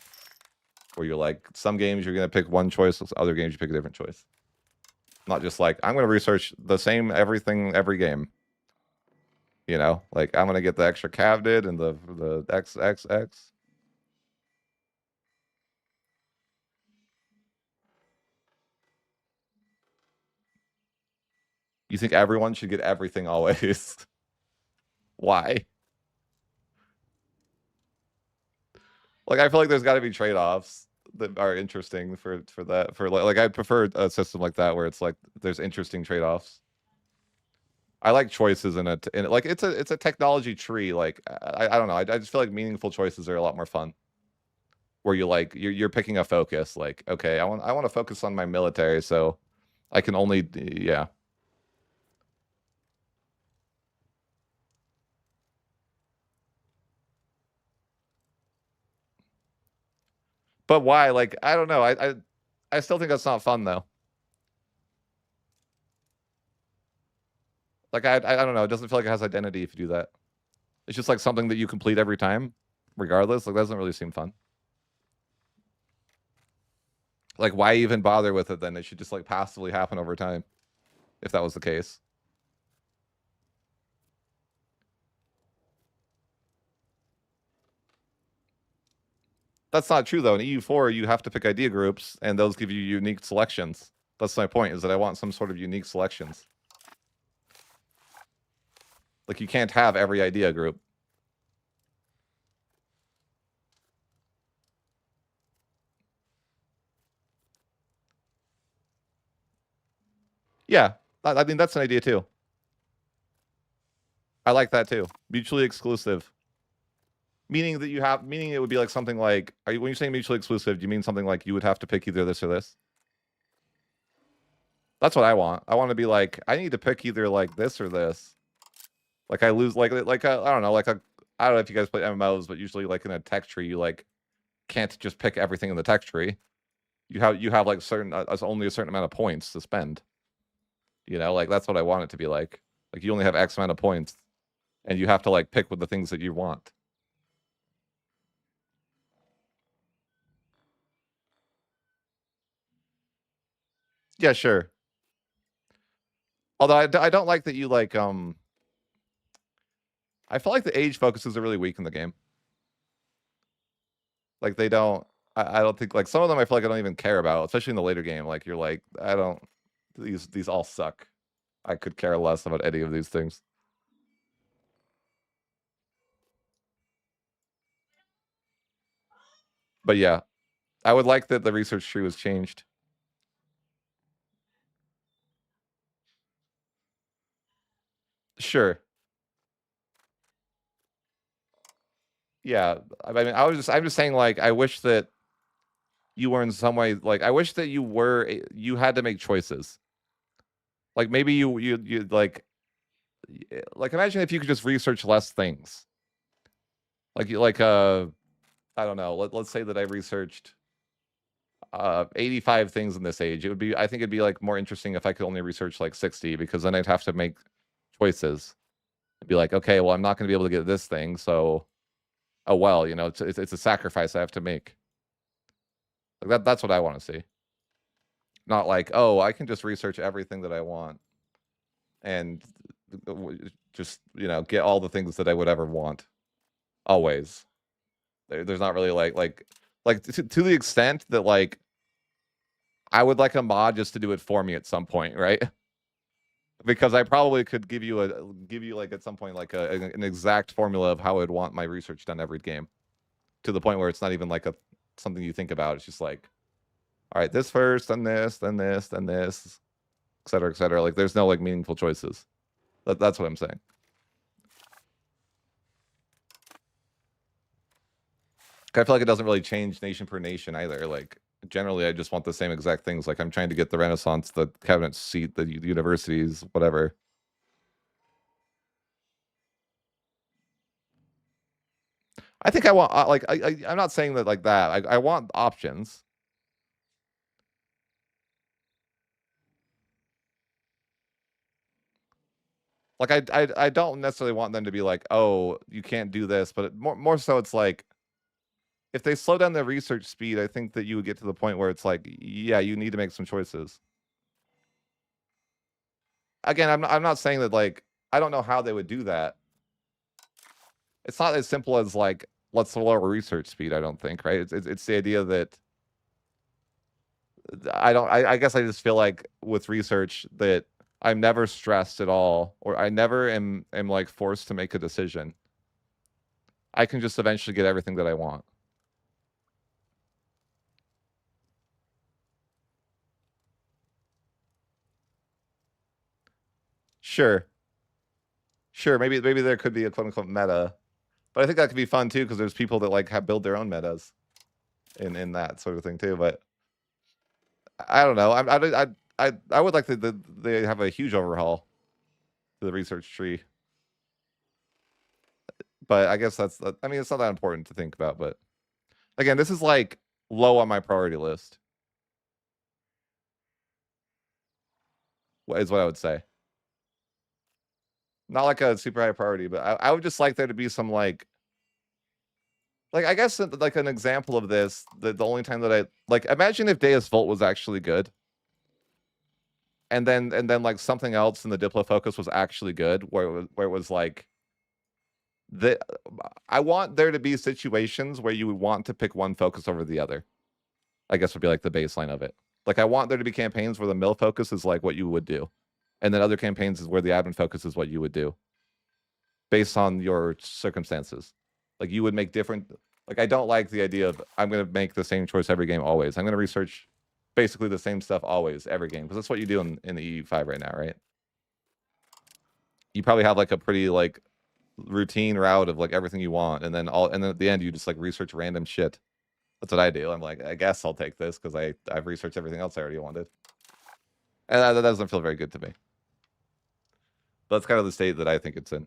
where you're like, some games you're gonna pick one choice, other games you pick a different choice. Not just like I'm gonna research the same everything every game. You know, like I'm gonna get the extra cabinet and the XXX. You think everyone should get everything always? Why? Like I feel like there's got to be trade-offs that are interesting for that. For like I prefer a system like that where it's like there's interesting trade-offs. I like choices in it, like it's a technology tree. Like I don't know. I just feel like meaningful choices are a lot more fun. Where you like you're picking a focus. Like okay, I want to focus on my military, so I can only yeah. But why? Like I don't know. I still think that's not fun though. Like I don't know. It doesn't feel like it has identity if you do that. It's just like something that you complete every time, regardless. Like that doesn't really seem fun. Like why even bother with it then? It should just like passively happen over time, if that was the case. That's not true though. In EU4, you have to pick idea groups, and those give you unique selections. That's my point. Is that I want some sort of unique selections. Like you can't have every idea group. Yeah, I mean that's an idea too. I like that too. Mutually exclusive. Meaning that meaning it would be like something like, when you're saying mutually exclusive, do you mean something like you would have to pick either this or this? That's what I want. I want to be like, I need to pick either like this or this. Like I lose, like I don't know, I don't know if you guys play MMOs, but usually like in a tech tree, you like can't just pick everything in the tech tree. You have like certain, only a certain amount of points to spend. You know, like that's what I want it to be like. Like you only have X amount of points, and you have to like pick with the things that you want. Yeah, sure. Although I don't like that you like I feel like the age focuses are really weak in the game. Like they don't. I don't think like some of them I feel like I don't even care about, especially in the later game. Like you're like I don't. These all suck. I could care less about any of these things. But yeah, I would like that the research tree was changed. Sure. Yeah. I mean, I'm just saying, like, I wish that you were in some way, like, I wish that you had to make choices. Like, maybe you like, imagine if you could just research less things. I don't know. Let's say that I researched 85 things in this age. I think it'd be like more interesting if I could only research like 60, because then I'd have to make choices. It'd be like, okay, well, I'm not going to be able to get this thing, so oh well, it's a sacrifice I have to make. Like that's what I want to see. Not like, oh, I can just research everything that I want and just, get all the things that I would ever want. Always. There's not really like to the extent that, like, I would like a mod just to do it for me at some point, right? Because I probably could give you like at some point like an exact formula of how I'd want my research done every game, to the point where it's not even like something you think about. It's just like, all right, this first, then this, then this, then this, et cetera, et cetera. Like, there's no like meaningful choices. That's what I'm saying. I feel like it doesn't really change nation per nation either. Like, generally, I just want the same exact things. Like, I'm trying to get the Renaissance, the cabinet seat, the universities, whatever. I think I want I'm not saying that like that. I want options. Like, I don't necessarily want them to be like, oh, you can't do this, but more so it's like, if they slow down their research speed, I think that you would get to the point where it's like, yeah, you need to make some choices. Again, I'm not saying that, like, I don't know how they would do that. It's not as simple as like, let's lower research speed. I don't think, right? It's the idea that I guess I just feel like with research that I'm never stressed at all, or I never am like forced to make a decision. I can just eventually get everything that I want. Sure. Sure, maybe there could be a quote unquote meta. But I think that could be fun too, because there's people that like have build their own metas in that sort of thing too. But I don't know. I would like they have a huge overhaul to the research tree. But I guess I mean, it's not that important to think about. But again, this is like low on my priority list, is what I would say. Not like a super high priority, but I would just like there to be some like I guess like an example of this. The only time that I like, imagine if Deus Volt was actually good, and then like something else in the Diplo focus was actually good, where it was like the I want there to be situations where you would want to pick one focus over the other. I guess would be like the baseline of it. Like, I want there to be campaigns where the mill focus is like what you would do, and then other campaigns is where the admin focus is what you would do, based on your circumstances. Like, you would make different. Like, I don't like the idea of I'm going to make the same choice every game always. I'm going to research basically the same stuff always every game, because that's what you do in the EU5 right now, right? You probably have like a pretty like routine route of like everything you want, and then at the end you just like research random shit. That's what I do. I'm like, I guess I'll take this because I've researched everything else I already wanted, and that doesn't feel very good to me. But that's kind of the state that I think it's in.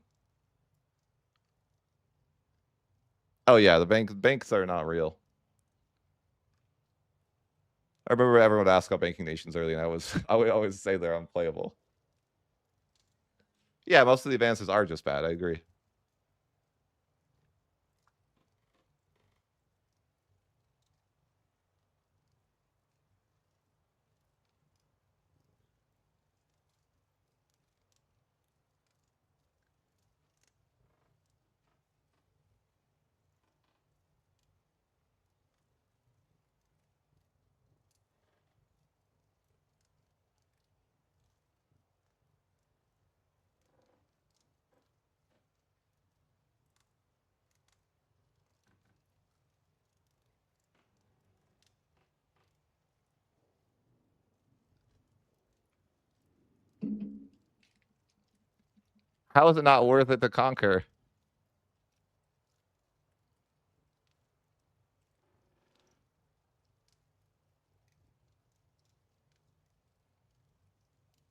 Oh yeah, the banks are not real. I remember everyone would ask about banking nations early, and I would always say they're unplayable. Yeah, most of the advances are just bad. I agree. How is it not worth it to conquer?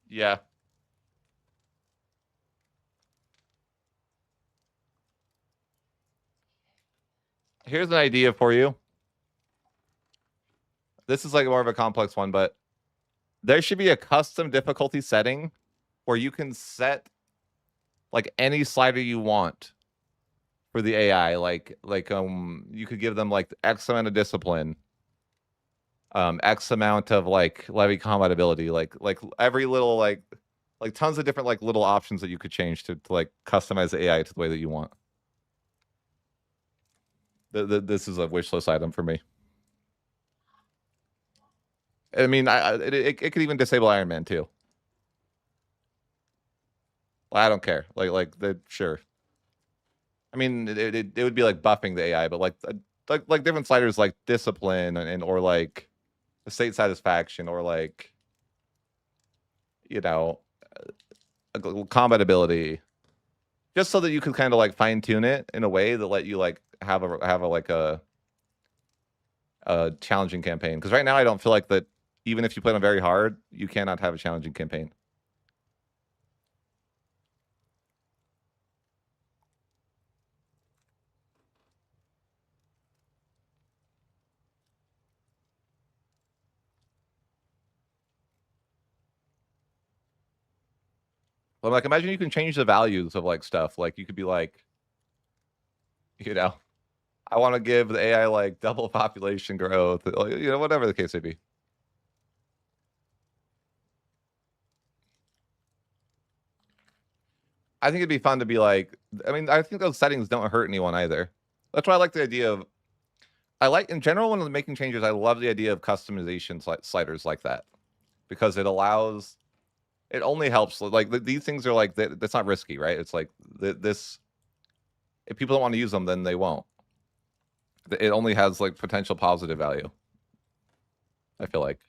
Yeah. Here's an idea for you. This is like more of a complex one, but there should be a custom difficulty setting where you can set like any slider you want for the AI. You could give them like X amount of discipline, X amount of like levy compatibility, like every little like tons of different like little options that you could change to like customize the AI to the way that you want. This is a wish list item for me. I mean, it could even disable Iron Man too. I don't care. Sure. I mean, it would be like buffing the AI, but like different sliders like discipline or like state satisfaction or like you know combat ability, just so that you can kind of like fine tune it in a way that let you like have a challenging campaign. Because right now I don't feel like that. Even if you play them very hard, you cannot have a challenging campaign. But like, imagine you can change the values of like stuff. Like you could be like, I want to give the AI like double population growth, whatever the case may be. I think it'd be fun to be like, I mean, I think those settings don't hurt anyone either. That's why I like the idea of, I like in general when I'm making changes, I love the idea of customization sliders like that because it allows, it only helps. Like these things are like, that's not risky, right? It's like this, if people don't want to use them, then they won't. It only has like potential positive value. I feel like.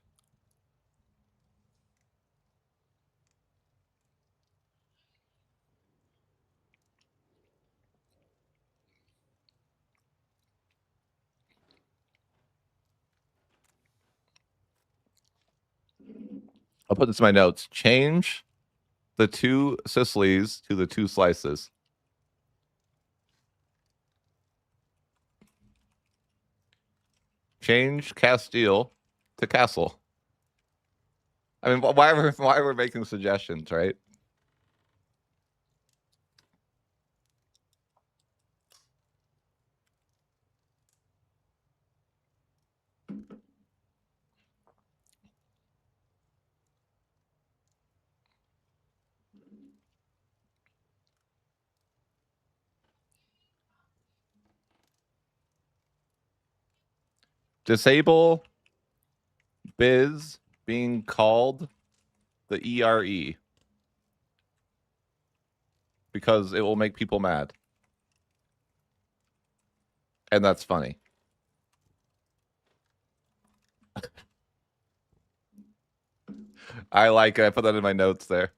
I'll put this in my notes. Change the 2 Sicilies to the 2 slices. Change Castile to castle. I mean, why we're making suggestions, right? Disable Biz being called the ERE because it will make people mad. And that's funny. I put that in my notes there.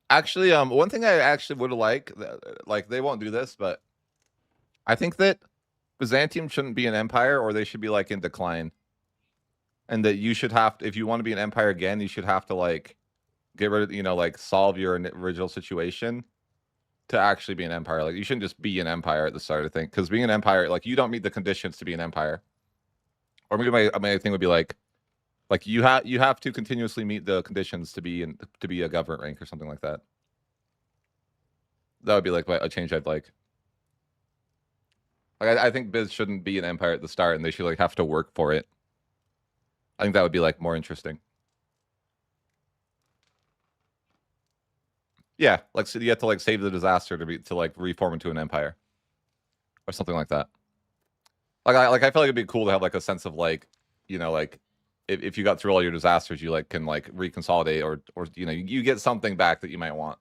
Actually, one thing I actually would like they won't do this, but I think that Byzantium shouldn't be an empire, or they should be like in decline, and that you should have if you want to be an empire again, you should have to like get rid of like solve your original situation to actually be an empire. Like you shouldn't just be an empire at the start. I think because being an empire, like you don't meet the conditions to be an empire. Or maybe my thing would be like you have to continuously meet the conditions to be a government rank or something like that. That would be like a change I'd like. Like I think Biz shouldn't be an empire at the start, and they should like have to work for it. I think that would be like more interesting. Yeah, like so you have to like save the disaster to like reform into an empire or something like that. I feel like it'd be cool to have like a sense of like like if you got through all your disasters, you like can like reconsolidate or you get something back that you might want.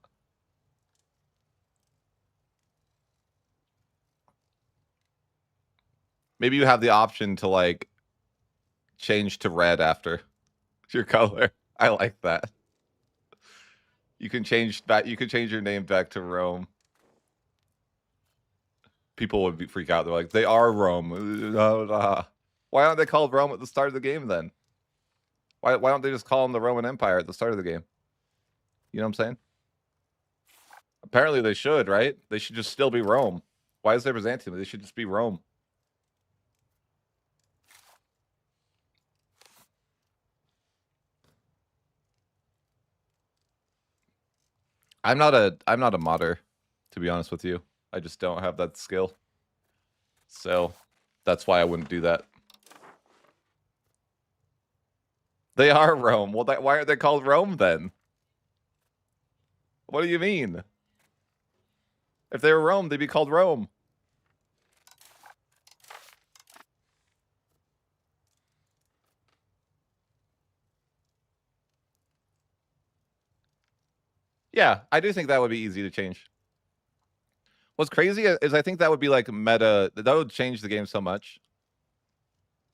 Maybe you have the option to like change to red after your color. I like that. You can change back. You can change your name back to Rome. People would freak out. They're like, they are Rome. Why aren't they called Rome at the start of the game then? Why don't they just call them the Roman Empire at the start of the game? You know what I'm saying? Apparently they should, right? They should just still be Rome. Why is there Byzantium? They should just be Rome. I'm not a modder, to be honest with you. I just don't have that skill. So that's why I wouldn't do that. They are Rome. Well, why aren't they called Rome then? What do you mean? If they were Rome, they'd be called Rome. Yeah, I do think that would be easy to change. What's crazy is I think that would be like meta. That would change the game so much.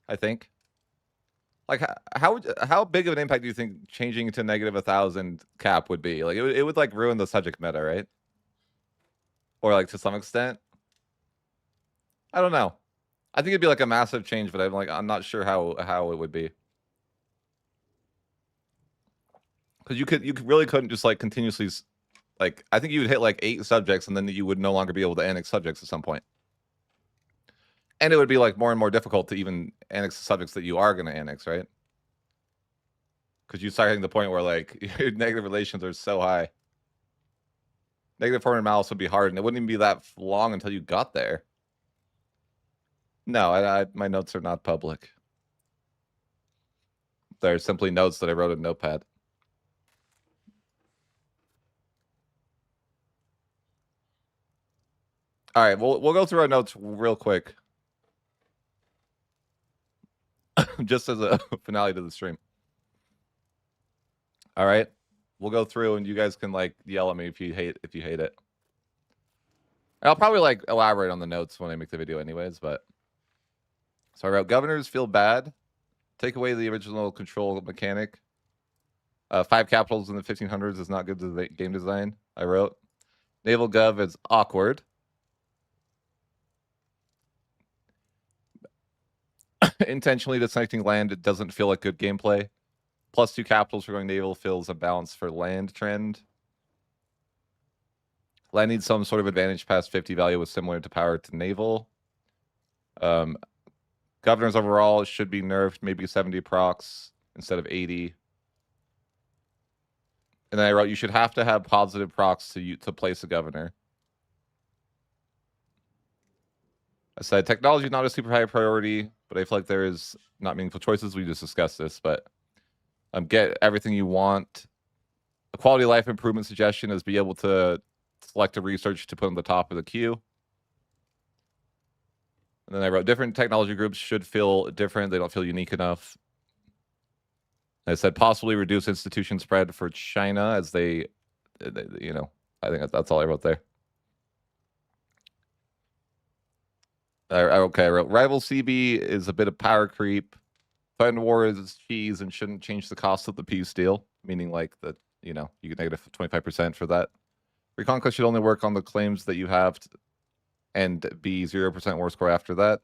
I think. Like how big of an impact do you think changing to -1,000 cap would be? Like it would like ruin the subject meta, right? Or like to some extent. I don't know. I think it'd be like a massive change, but I'm not sure how it would be. Because you really couldn't just like continuously like I think you would hit like 8 subjects and then you would no longer be able to annex subjects at some point. And it would be like more and more difficult to even annex the subjects that you are going to annex, right? Because you start hitting the point where like your negative relations are so high. Negative foreign malice would be hard, and it wouldn't even be that long until you got there. No, my notes are not public. They're simply notes that I wrote in Notepad. All right, we'll go through our notes real quick, just as a finale to the stream. All right, we'll go through, and you guys can like yell at me if you hate it. I'll probably like elaborate on the notes when I make the video, anyways. But so I wrote: governors feel bad. Take away the original control mechanic. 5 capitals in the 1500s is not good to game design. I wrote. Naval Gov is awkward. Intentionally disconnecting land, it doesn't feel like good gameplay. +2 capitals for going naval feels a balance for land trend. Land needs some sort of advantage past 50 value with similar to power to naval. Governors overall should be nerfed, maybe 70 procs instead of 80. And then I wrote, you should have to have positive procs to place a governor. I said, technology is not a super high priority, but I feel like there is not meaningful choices. We just discussed this, but get everything you want. A quality of life improvement suggestion is be able to select a research to put on the top of the queue. And then I wrote, different technology groups should feel different. They don't feel unique enough. I said, possibly reduce institution spread for China as they you know, I think that's all I wrote there. Okay, I wrote, rival CB is a bit of power creep. Threatened war is cheese and shouldn't change the cost of the peace deal, meaning like that, you know, you get negative 25% for that. Reconquest should only work on the claims that you have and be 0% war score after that.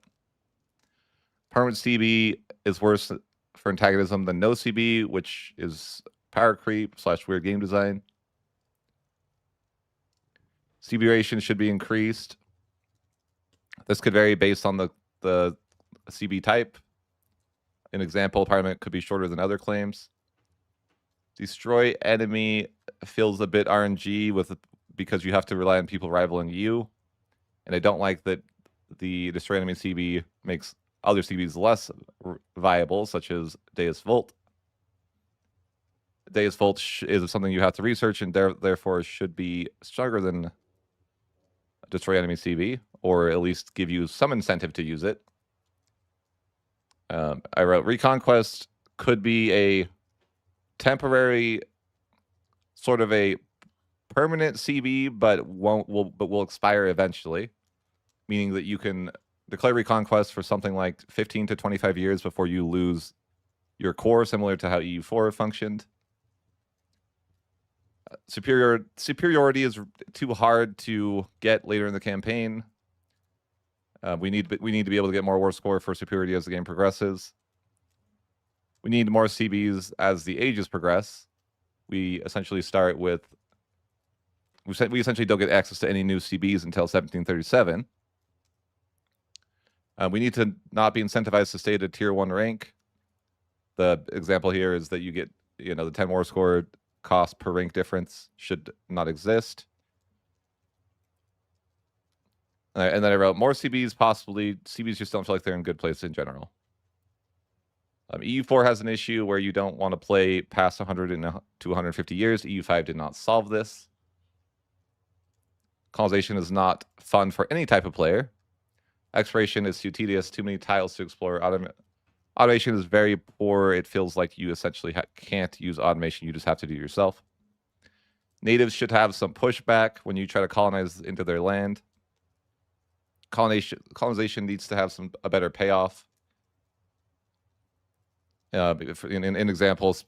Permanent CB is worse for antagonism than no CB, which is power creep / weird game design. CB duration should be increased. This could vary based on the CB type. An example, Parliament could be shorter than other claims. Destroy enemy feels a bit RNG because you have to rely on people rivaling you. And I don't like that the destroy enemy CB makes other CBs less viable, such as Deus Vult. Deus Vult is something you have to research and therefore should be stronger than destroy enemy CB, or at least give you some incentive to use it. I wrote Reconquest could be a temporary, sort of a permanent CB, but will expire eventually, meaning that you can declare reconquest for something like 15 to 25 years before you lose your core, similar to how EU4 functioned. Superiority is too hard to get later in the campaign. We need to be able to get more war score for superiority as the game progresses. We need more CBs as the ages progress. We essentially start with... We essentially don't get access to any new CBs until 1737. We need to not be incentivized to stay at a tier 1 rank. The example here is that you get, the 10 war score cost per rank difference should not exist. And then I wrote more CBs, possibly. CBs just don't feel like they're in good place in general. EU4 has an issue where you don't want to play past 100 to 150 years. EU5 did not solve this. Colonization is not fun for any type of player. Exploration is too tedious, too many tiles to explore. Automation is very poor. It feels like you essentially can't use automation. You just have to do it yourself. Natives should have some pushback when you try to colonize into their land. Colonization needs to have a better payoff. In examples,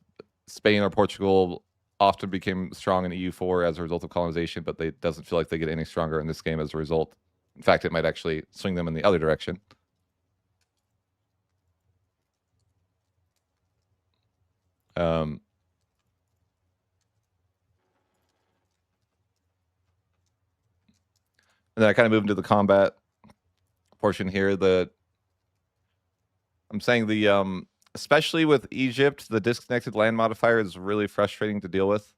Spain or Portugal often became strong in EU4 as a result of colonization, but it doesn't feel like they get any stronger in this game as a result. In fact, it might actually swing them in the other direction. And then I kind of move into the combat portion here. I'm saying especially with Egypt, the disconnected land modifier is really frustrating to deal with.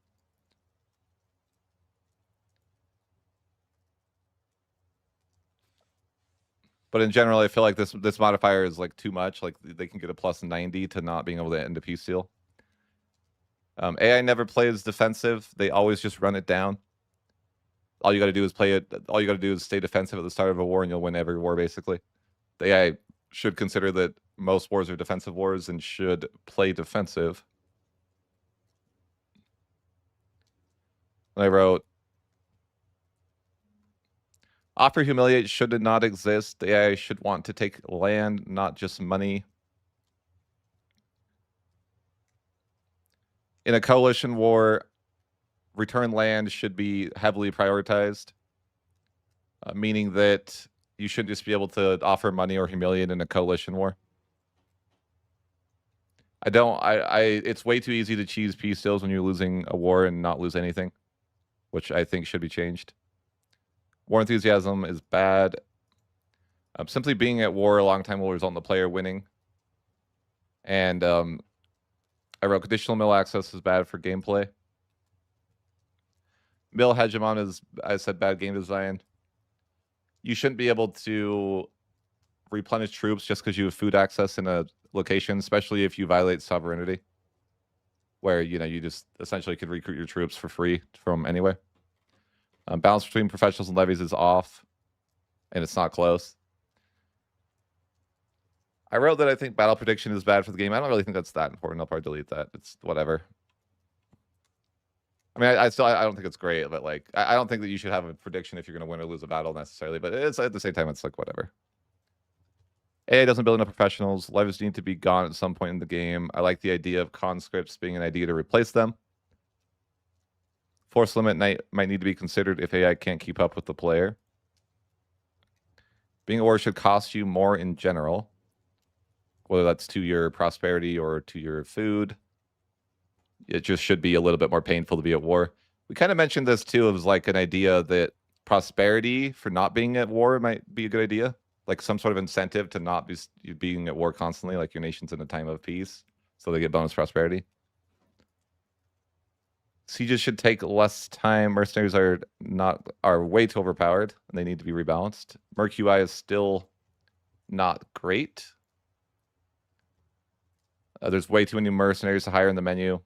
But in general, I feel like this modifier is like too much. Like they can get a plus 90 to not being able to end a peace deal. AI never plays defensive. They always just run it down. All you got to do is play it. All you got to do is stay defensive at the start of a war, and you'll win every war, basically. The AI should consider that most wars are defensive wars and should play defensive. And I wrote, offer humiliate should not exist. The AI should want to take land, not just money. In a coalition war, return land should be heavily prioritized, meaning that you shouldn't just be able to offer money or humiliate in a coalition war. It's way too easy to cheese peace deals when you're losing a war and not lose anything, which I think should be changed. War enthusiasm is bad. Simply being at war a long time will result in the player winning. And I wrote conditional mill access is bad for gameplay. Mill hegemon is, I said, bad game design. You shouldn't be able to replenish troops just because you have food access in a location, especially if you violate sovereignty, where you just essentially could recruit your troops for free from anywhere. Balance between professionals and levies is off, and it's not close. I wrote that I think battle prediction is bad for the game. I don't really think that's that important. I'll probably delete that. It's whatever. I mean, I don't think it's great, but like, I don't think that you should have a prediction if you're going to win or lose a battle necessarily. But it's at the same time, it's like whatever. AI doesn't build enough professionals. Levies need to be gone at some point in the game. I like the idea of conscripts being an idea to replace them. Force limit might need to be considered if AI can't keep up with the player. Being a war should cost you more in general, whether that's to your prosperity or to your food. It just should be a little bit more painful to be at war. We kind of mentioned this too. It was like an idea that prosperity for not being at war might be a good idea. Like some sort of incentive to not be being at war constantly, like your nation's in a time of peace, so they get bonus prosperity. Sieges should take less time. Mercenaries are way too overpowered, and they need to be rebalanced. Merc UI is still not great. There's way too many mercenaries to hire in the menu.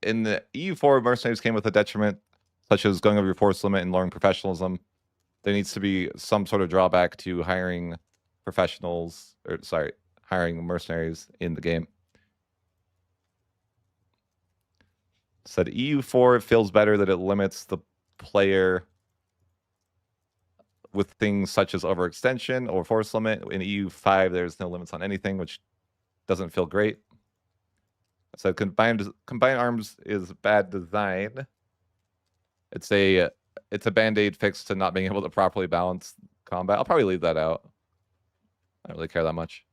In the EU4, mercenaries came with a detriment, such as going over your force limit and lowering professionalism. There needs to be some sort of drawback to hiring hiring mercenaries in the game. Said EU4, it feels better that it limits the player with things such as overextension or force limit. In EU5, there's no limits on anything, which doesn't feel great. So combined arms is bad design. It's a band-aid fix to not being able to properly balance combat. I'll probably leave that out. I don't really care that much.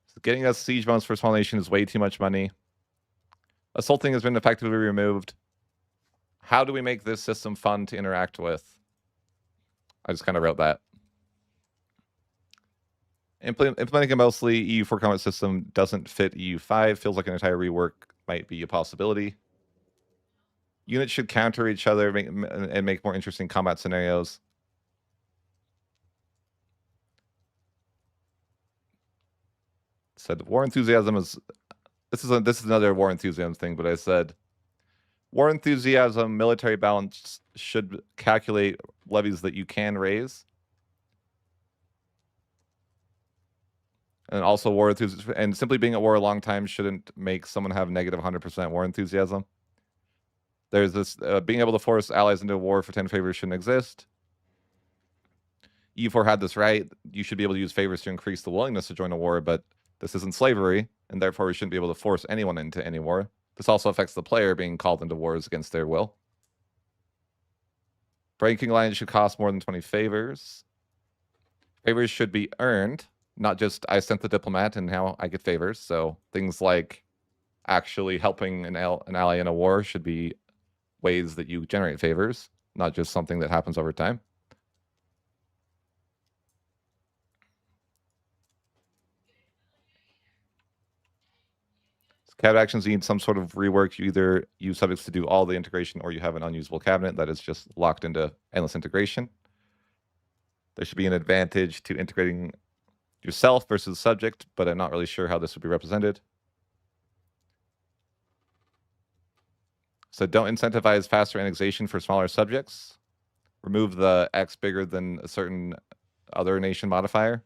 So getting us siege bonus for small nation is way too much money. Assaulting has been effectively removed. How do we make this system fun to interact with? I just kind of wrote that. Implementing a mostly EU4 combat system doesn't fit EU5. Feels like an entire rework might be a possibility. Units should counter each other and make more interesting combat scenarios. Said war enthusiasm is... This is another war enthusiasm thing, but I said war enthusiasm, military balance should calculate levies that you can raise. And also war enthusiasm, and simply being at war a long time shouldn't make someone have negative 100% war enthusiasm. There's this, being able to force allies into a war for 10 favors shouldn't exist. EU4 had this right. You should be able to use favors to increase the willingness to join a war, but this isn't slavery, and therefore we shouldn't be able to force anyone into any war. This also affects the player being called into wars against their will. Breaking lines should cost more than 20 favors. Favors should be earned, not just I sent the diplomat and now I get favors. So things like actually helping an ally in a war should be ways that you generate favors, not just something that happens over time. Cabinet actions need some sort of rework. You either use subjects to do all the integration or you have an unusable cabinet that is just locked into endless integration. There should be an advantage to integrating yourself versus subject, but I'm not really sure how this would be represented. So don't incentivize faster annexation for smaller subjects. Remove the X bigger than a certain other nation modifier.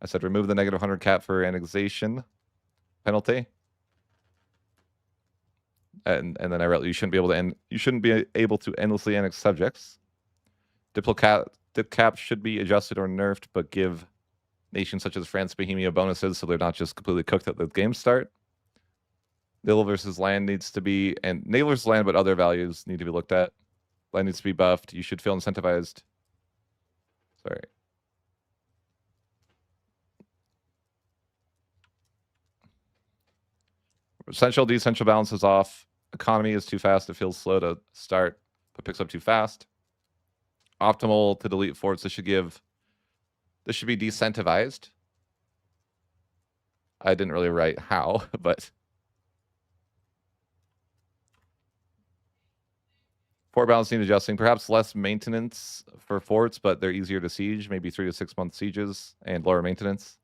I said remove the negative 100 cap for annexation penalty. And then I wrote you shouldn't be able to endlessly annex subjects. Dip cap should be adjusted or nerfed, but give nations such as France, Bohemia bonuses so they're not just completely cooked at the game start. Naval versus land needs to be, and naval versus land, but other values need to be looked at. Land needs to be buffed. You should feel incentivized. Sorry. Central, decentral balance is off. Economy is too fast. It feels slow to start, but picks up too fast. Optimal to delete forts. This should be decentivized. I didn't really write how, but fort balance need adjusting. Perhaps less maintenance for forts, but they're easier to siege. Maybe 3 to 6 month sieges and lower maintenance.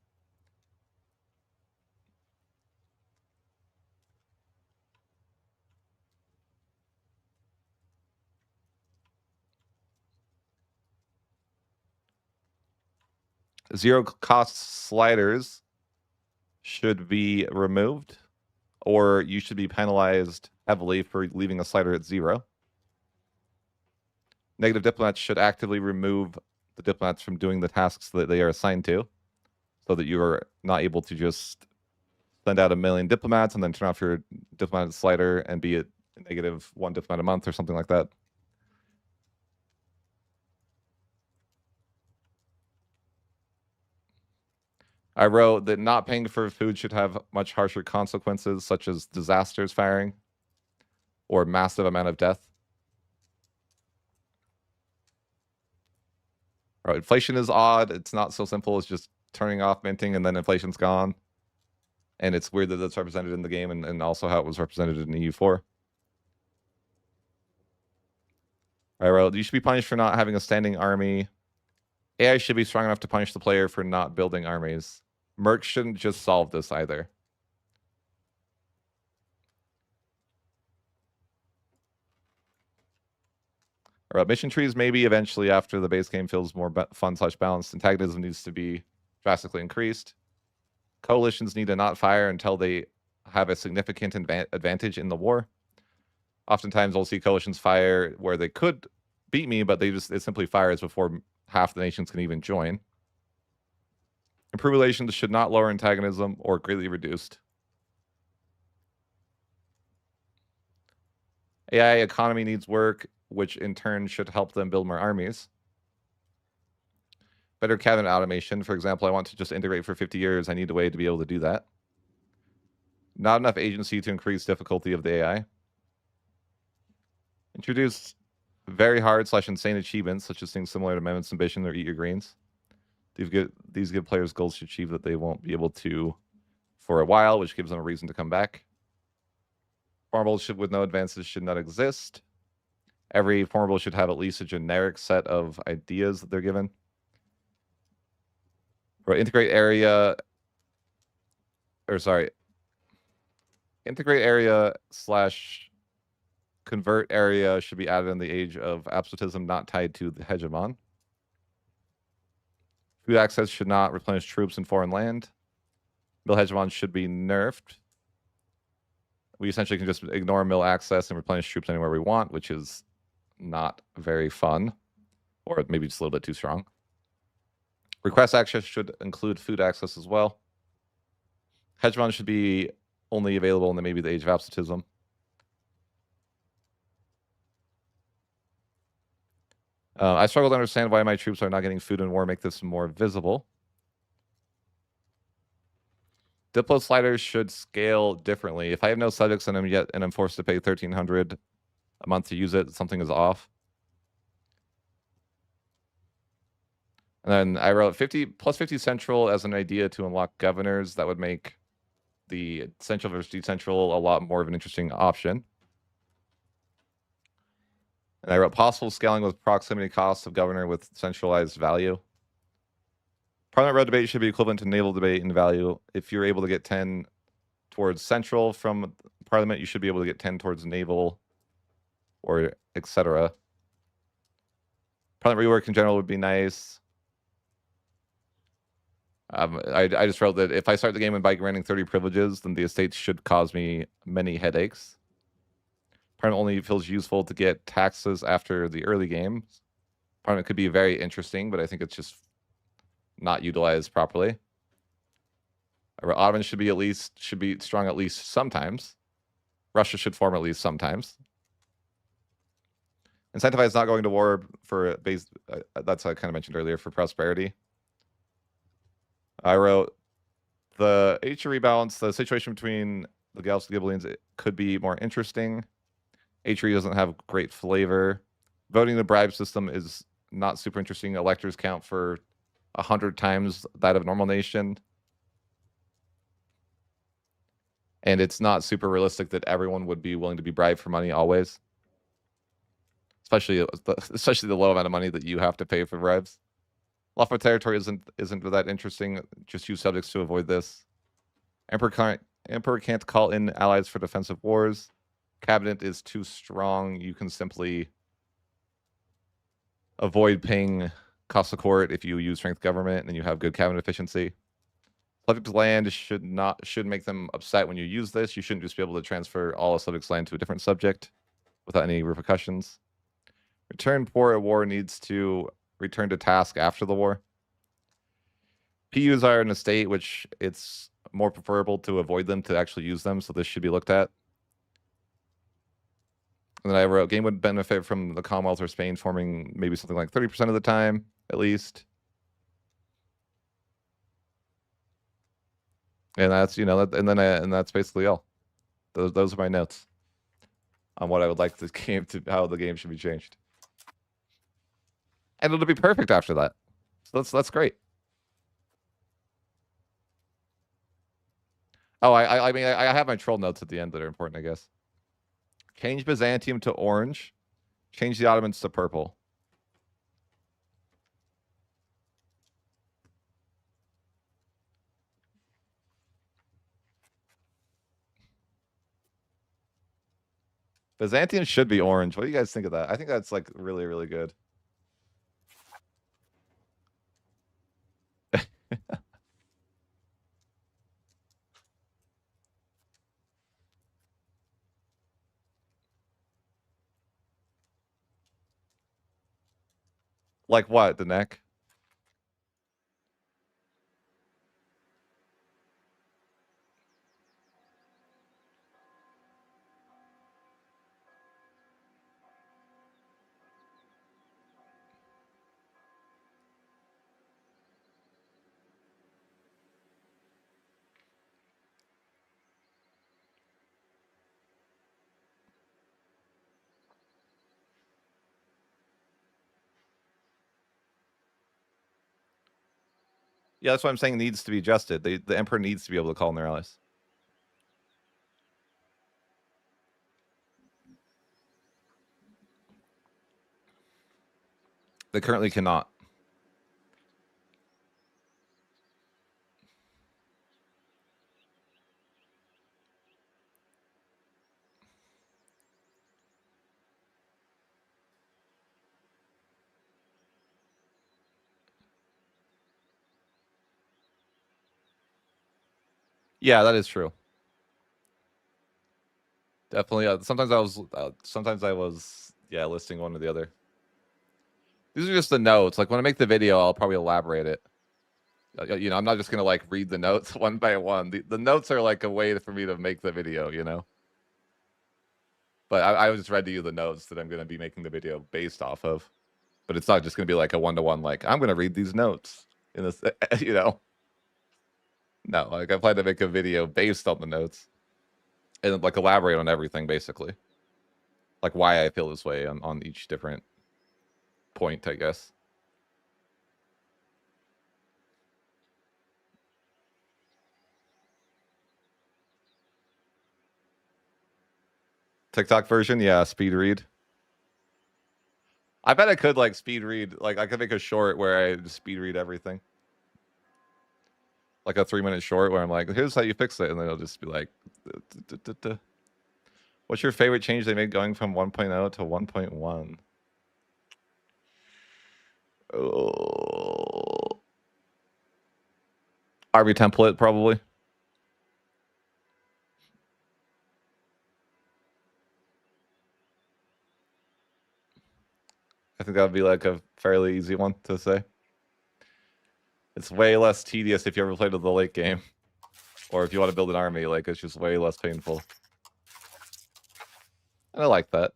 Zero cost sliders should be removed, or you should be penalized heavily for leaving a slider at 0. Negative diplomats should actively remove the diplomats from doing the tasks that they are assigned to, so that you are not able to just send out 1 million diplomats and then turn off your diplomat slider and be at negative 1 diplomat a month or something like that. I wrote that not paying for food should have much harsher consequences, such as disasters firing or massive amount of death. All right, inflation is odd. It's not so simple as just turning off minting and then inflation's gone. And it's weird that that's represented in the game and also how it was represented in EU4. I wrote, you should be punished for not having a standing army. AI should be strong enough to punish the player for not building armies. Merc shouldn't just solve this either. All right, mission trees maybe eventually after the base game feels more fun/balanced. Antagonism needs to be drastically increased. Coalitions need to not fire until they have a significant advantage in the war. Oftentimes we'll see coalitions fire where they could beat me, but it simply fires before half the nations can even join. Improve relations should not lower antagonism or greatly reduced. AI economy needs work, which in turn should help them build more armies. Better cabinet automation. For example, I want to just integrate for 50 years. I need a way to be able to do that. Not enough agency to increase difficulty of the AI. Introduce very hard / insane achievements, such as things similar to Mammoth's Ambition or Eat Your Greens. These give players goals to achieve that they won't be able to for a while, which gives them a reason to come back. Formables with no advances should not exist. Every formable should have at least a generic set of ideas that they're given. Or integrate area / convert area should be added in the age of absolutism, not tied to the hegemon. Food access should not replenish troops in foreign land. Mill hegemons should be nerfed. We essentially can just ignore mill access and replenish troops anywhere we want, which is not very fun, or maybe just a little bit too strong. Request access should include food access as well. Hegemon should be only available in maybe the age of absolutism. I struggle to understand why my troops are not getting food in war. Make this more visible. Diplo sliders should scale differently. If I have no subjects in them yet and I'm forced to pay 1,300 a month to use it, something is off. And then I wrote 50 plus 50 central as an idea to unlock governors. That would make the central versus decentral a lot more of an interesting option. And I wrote possible scaling with proximity costs of governor with centralized value. Parliament road debate should be equivalent to naval debate in value. If you're able to get 10 towards central from Parliament, you should be able to get 10 towards naval or etc. Parliament rework in general would be nice. I just wrote that if I start the game by granting 30 privileges, then the estates should cause me many headaches. Parliament only feels useful to get taxes after the early game. Parliament could be very interesting, but I think it's just not utilized properly. Ottomans should be strong at least sometimes. Russia should form at least sometimes. Incentivize not going to war for base. That's I kind of mentioned earlier for prosperity. I wrote the H rebalance. The situation between the Gauls and Ghibellines could be more interesting. H doesn't have great flavor. Voting the bribe system is not super interesting. Electors count for 100 times that of normal nation. And it's not super realistic that everyone would be willing to be bribed for money always. Especially the low amount of money that you have to pay for bribes. Lawful territory isn't that interesting. Just use subjects to avoid this. Emperor can't call in allies for defensive wars. Cabinet is too strong. You can simply avoid paying cost of court if you use strength government and you have good cabinet efficiency. Subjects land should make them upset when you use this. You shouldn't just be able to transfer all a subject's land to a different subject without any repercussions. Return poor at war needs to return to task after the war. PUs are in a state which it's more preferable to avoid them to actually use them, so this should be looked at. And then I wrote, game would benefit from the Commonwealth or Spain forming maybe something like 30% of the time, at least. And that's, and that's basically all. Those are my notes on what I would like this game how the game should be changed. And it'll be perfect after that. So that's great. Oh, I mean, I have my troll notes at the end that are important, I guess. Change Byzantium to orange. Change the Ottomans to purple. Byzantium should be orange. What do you guys think of that? I think that's like really, really good. Like what? The neck? Yeah, that's what I'm saying. Needs to be adjusted. The emperor needs to be able to call in their allies. They currently cannot. Yeah, that is true. Definitely. Sometimes I was. Yeah, listing one or the other. These are just the notes. Like when I make the video, I'll probably elaborate it. You know, I'm not just gonna like read the notes one by one. The notes are like a way for me to make the video. You know. But I just read to you the notes that I'm gonna be making the video based off of. But it's not just gonna be like a one-to-one. Like I'm gonna read these notes in this. You know. No, like I plan to make a video based on the notes and like elaborate on everything basically. Like why I feel this way on each different point, I guess. TikTok version, yeah, speed read. I bet I could like speed read, like I could make a short where I just speed read everything. Like a 3-minute short where I'm like, here's how you fix it. And then it'll just be like, what's your favorite change they made going from 1.0 to 1.1? Oh. RB template, probably. I think that would be like a fairly easy one to say. It's way less tedious if you ever played the late game. Or if you want to build an army, like it's just way less painful. And I like that.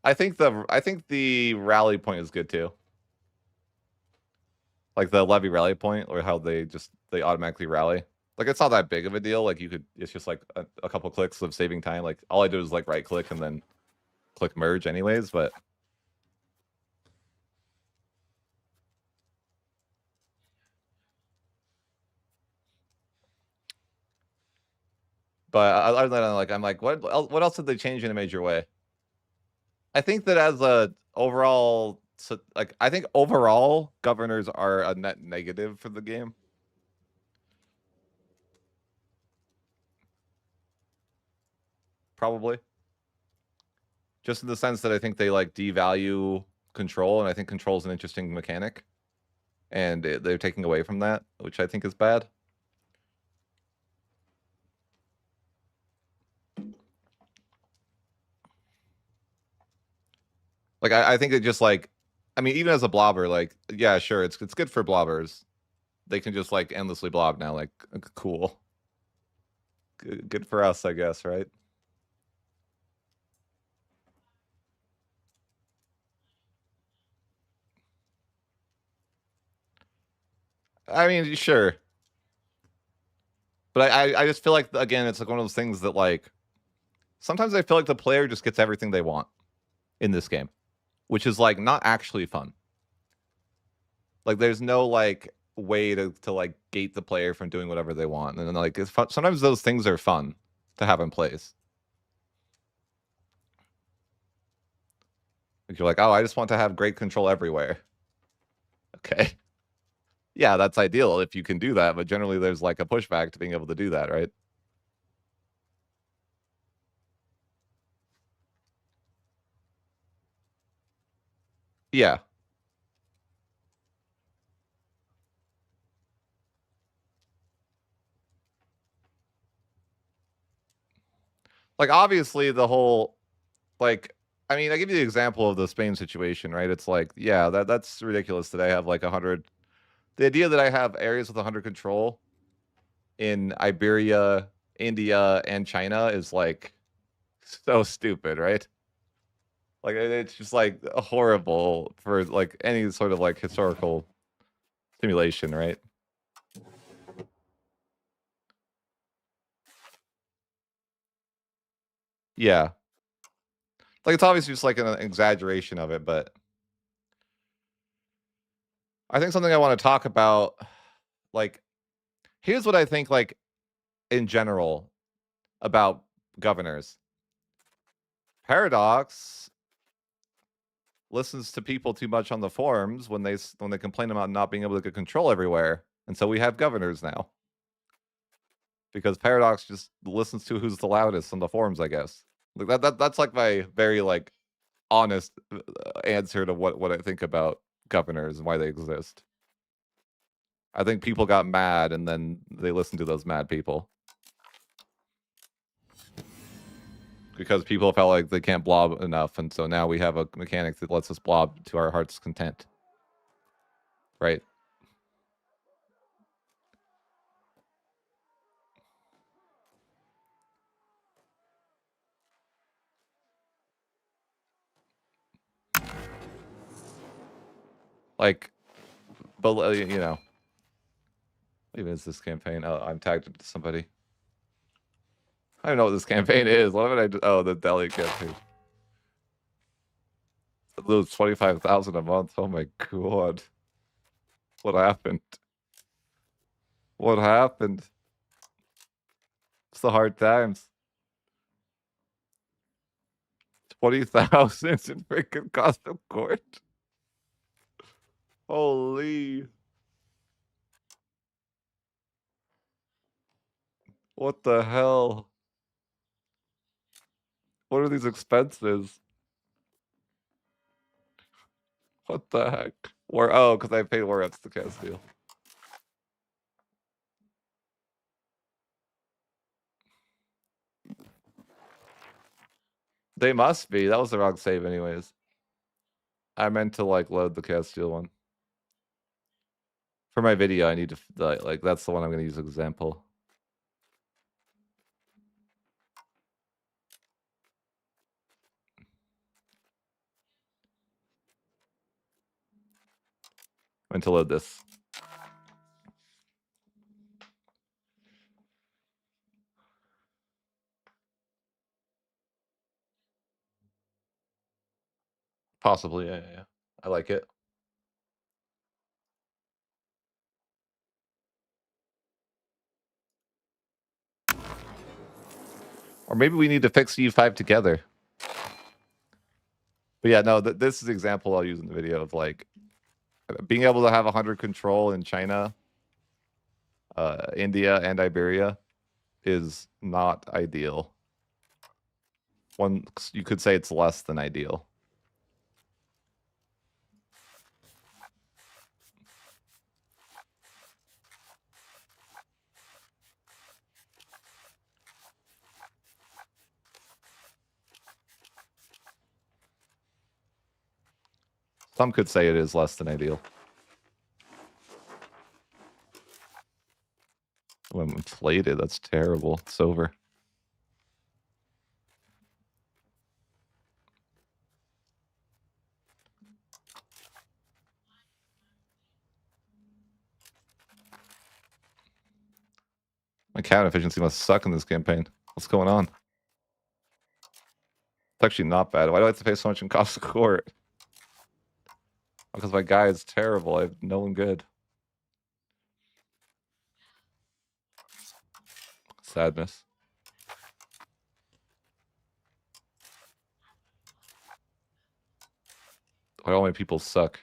I think the rally point is good too. Like the levy rally point, or how they automatically rally. Like it's not that big of a deal. Like it's just like a couple clicks of saving time. Like all I do is like right click and then click merge anyways. But other than that, like I'm like, what else did they change in a major way? I think that as a overall, like I think overall governors are a net negative for the game. Probably. Just in the sense that I think they like devalue control, and I think control is an interesting mechanic, and they're taking away from that, which I think is bad. Like I think it just like, I mean, even as a blobber, like yeah, sure, it's good for blobbers. They can just like endlessly blob now, like cool, good for us, I guess, right? I mean, sure, but I just feel like again, it's like one of those things that like sometimes I feel like the player just gets everything they want in this game, which is like not actually fun. Like there's no like way to like gate the player from doing whatever they want, and then like it's fun. Sometimes those things are fun to have in place. Like you're like, oh, I just want to have great control everywhere. Okay, yeah, that's ideal if you can do that, but generally there's like a pushback to being able to do that, right? Yeah, like obviously the whole like I mean, I give you the example of the Spain situation, right? It's like, yeah, that's ridiculous that I have like 100. The idea that I have areas with 100 control in Iberia, India, and China is like so stupid, right? Like it's just like horrible for like any sort of like historical simulation, right? Yeah. Like it's obviously just like an exaggeration of it, but I think something I want to talk about, like, here's what I think, like, in general about governors. Paradox listens to people too much on the forums when they complain about not being able to get control everywhere, and so we have governors now because Paradox just listens to who's the loudest on the forums, I guess. Like that's like my very like honest answer to what I think about governors and why they exist. I think people got mad and then they listened to those mad people because people felt like they can't blob enough, and so now we have a mechanic that lets us blob to our heart's content. Right? Like, but you know, what even is this campaign? Oh, I'm tagged to somebody. I don't know what this campaign is. What did I do? Oh, the Delhi campaign. Those 25,000 a month. Oh my god. What happened? What happened? It's the hard times. 20,000 in freaking cost of court. Holy. What the hell? What are these expenses? What the heck? War, oh, because I paid war ups to Castile. They must be. That was the wrong save anyways. I meant to like load the Castile one. For my video, I need to like that's the one I'm gonna use as example. I meant to load this. Possibly, yeah. I like it. Or maybe we need to fix EU5 together. But yeah, no, this is the example I'll use in the video of like being able to have 100 control in China, India, and Iberia is not ideal. One, you could say it's less than ideal. Some could say it is less than ideal. Oh, I'm inflated. That's terrible. It's over. My count efficiency must suck in this campaign. What's going on? It's actually not bad. Why do I have to pay so much in cost of court? Because my guy is terrible. I have no one good. Sadness. Why all my people suck?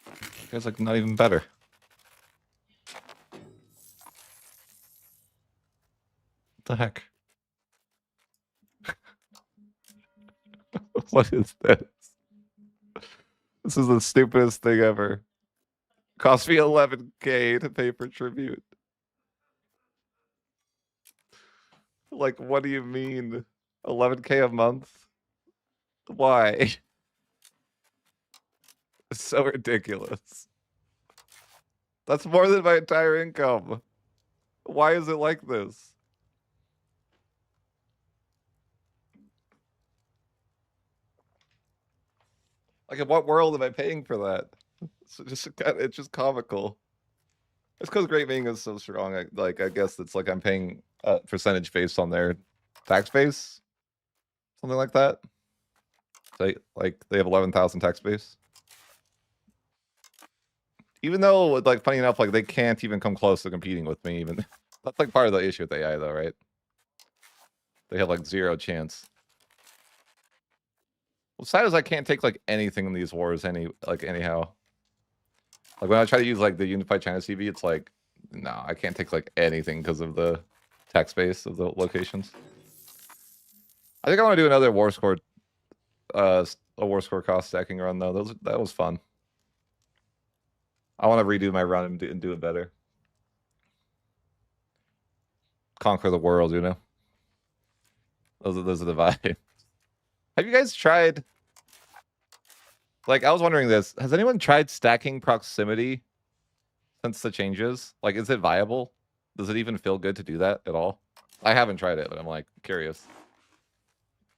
You guys like not even better. What the heck? What is this? This is the stupidest thing ever. Cost me 11K to pay for tribute. Like, what do you mean? 11K a month? Why? It's so ridiculous. That's more than my entire income. Why is it like this? Like, in what world am I paying for that? It's just comical. It's because Great Being is so strong. I guess it's like I'm paying a percentage based on their tax base, something like that. They have 11,000 tax base. Even though, like, funny enough, like they can't even come close to competing with me. Even that's like part of the issue with AI, though, right? They have like 0 chance. Well, sad as I can't take like anything in these wars anyhow. Like when I try to use like the Unified China CV, it's like, no, I can't take like anything because of the tax base of the locations. I think I want to do another a war score cost stacking run though. That was fun. I want to redo my run and do it better. Conquer the world, you know. Those are the vibes. Have you guys tried? Like, I was wondering this. Has anyone tried stacking proximity since the changes? Like, is it viable? Does it even feel good to do that at all? I haven't tried it, but I'm like curious.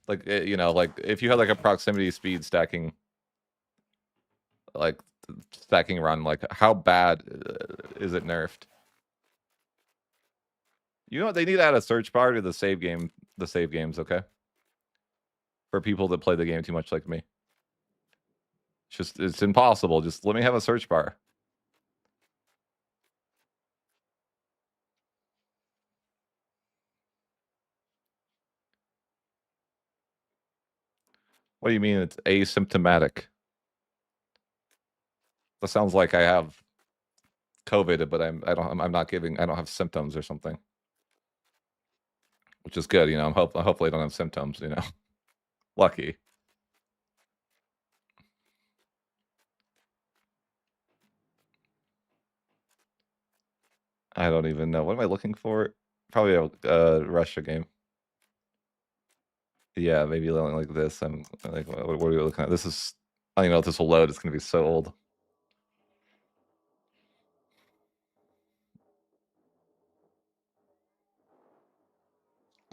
Like, you know, like if you had like a proximity speed stacking, like stacking run, like how bad is it nerfed? You know what? They need to add a search bar to the save games, okay? For people that play the game too much like me. It's impossible. Just let me have a search bar. What do you mean it's asymptomatic? That sounds like I have COVID, but I'm not I don't have symptoms or something. Which is good, you know. Hopefully I don't have symptoms, you know. Lucky. I don't even know. What am I looking for? Probably a Russia game. Yeah, maybe like this. I'm like, what are we looking at? This is, I don't even know if this will load. It's going to be so old.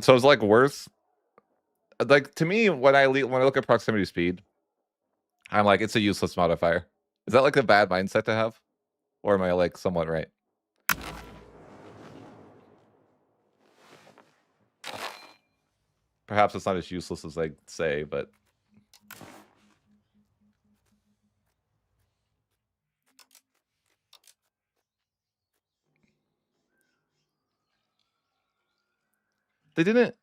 So it's like worth, like to me, when I look at proximity speed, I'm like, it's a useless modifier. Is that like a bad mindset to have? Or am I like somewhat right? Perhaps it's not as useless as I say, but they didn't.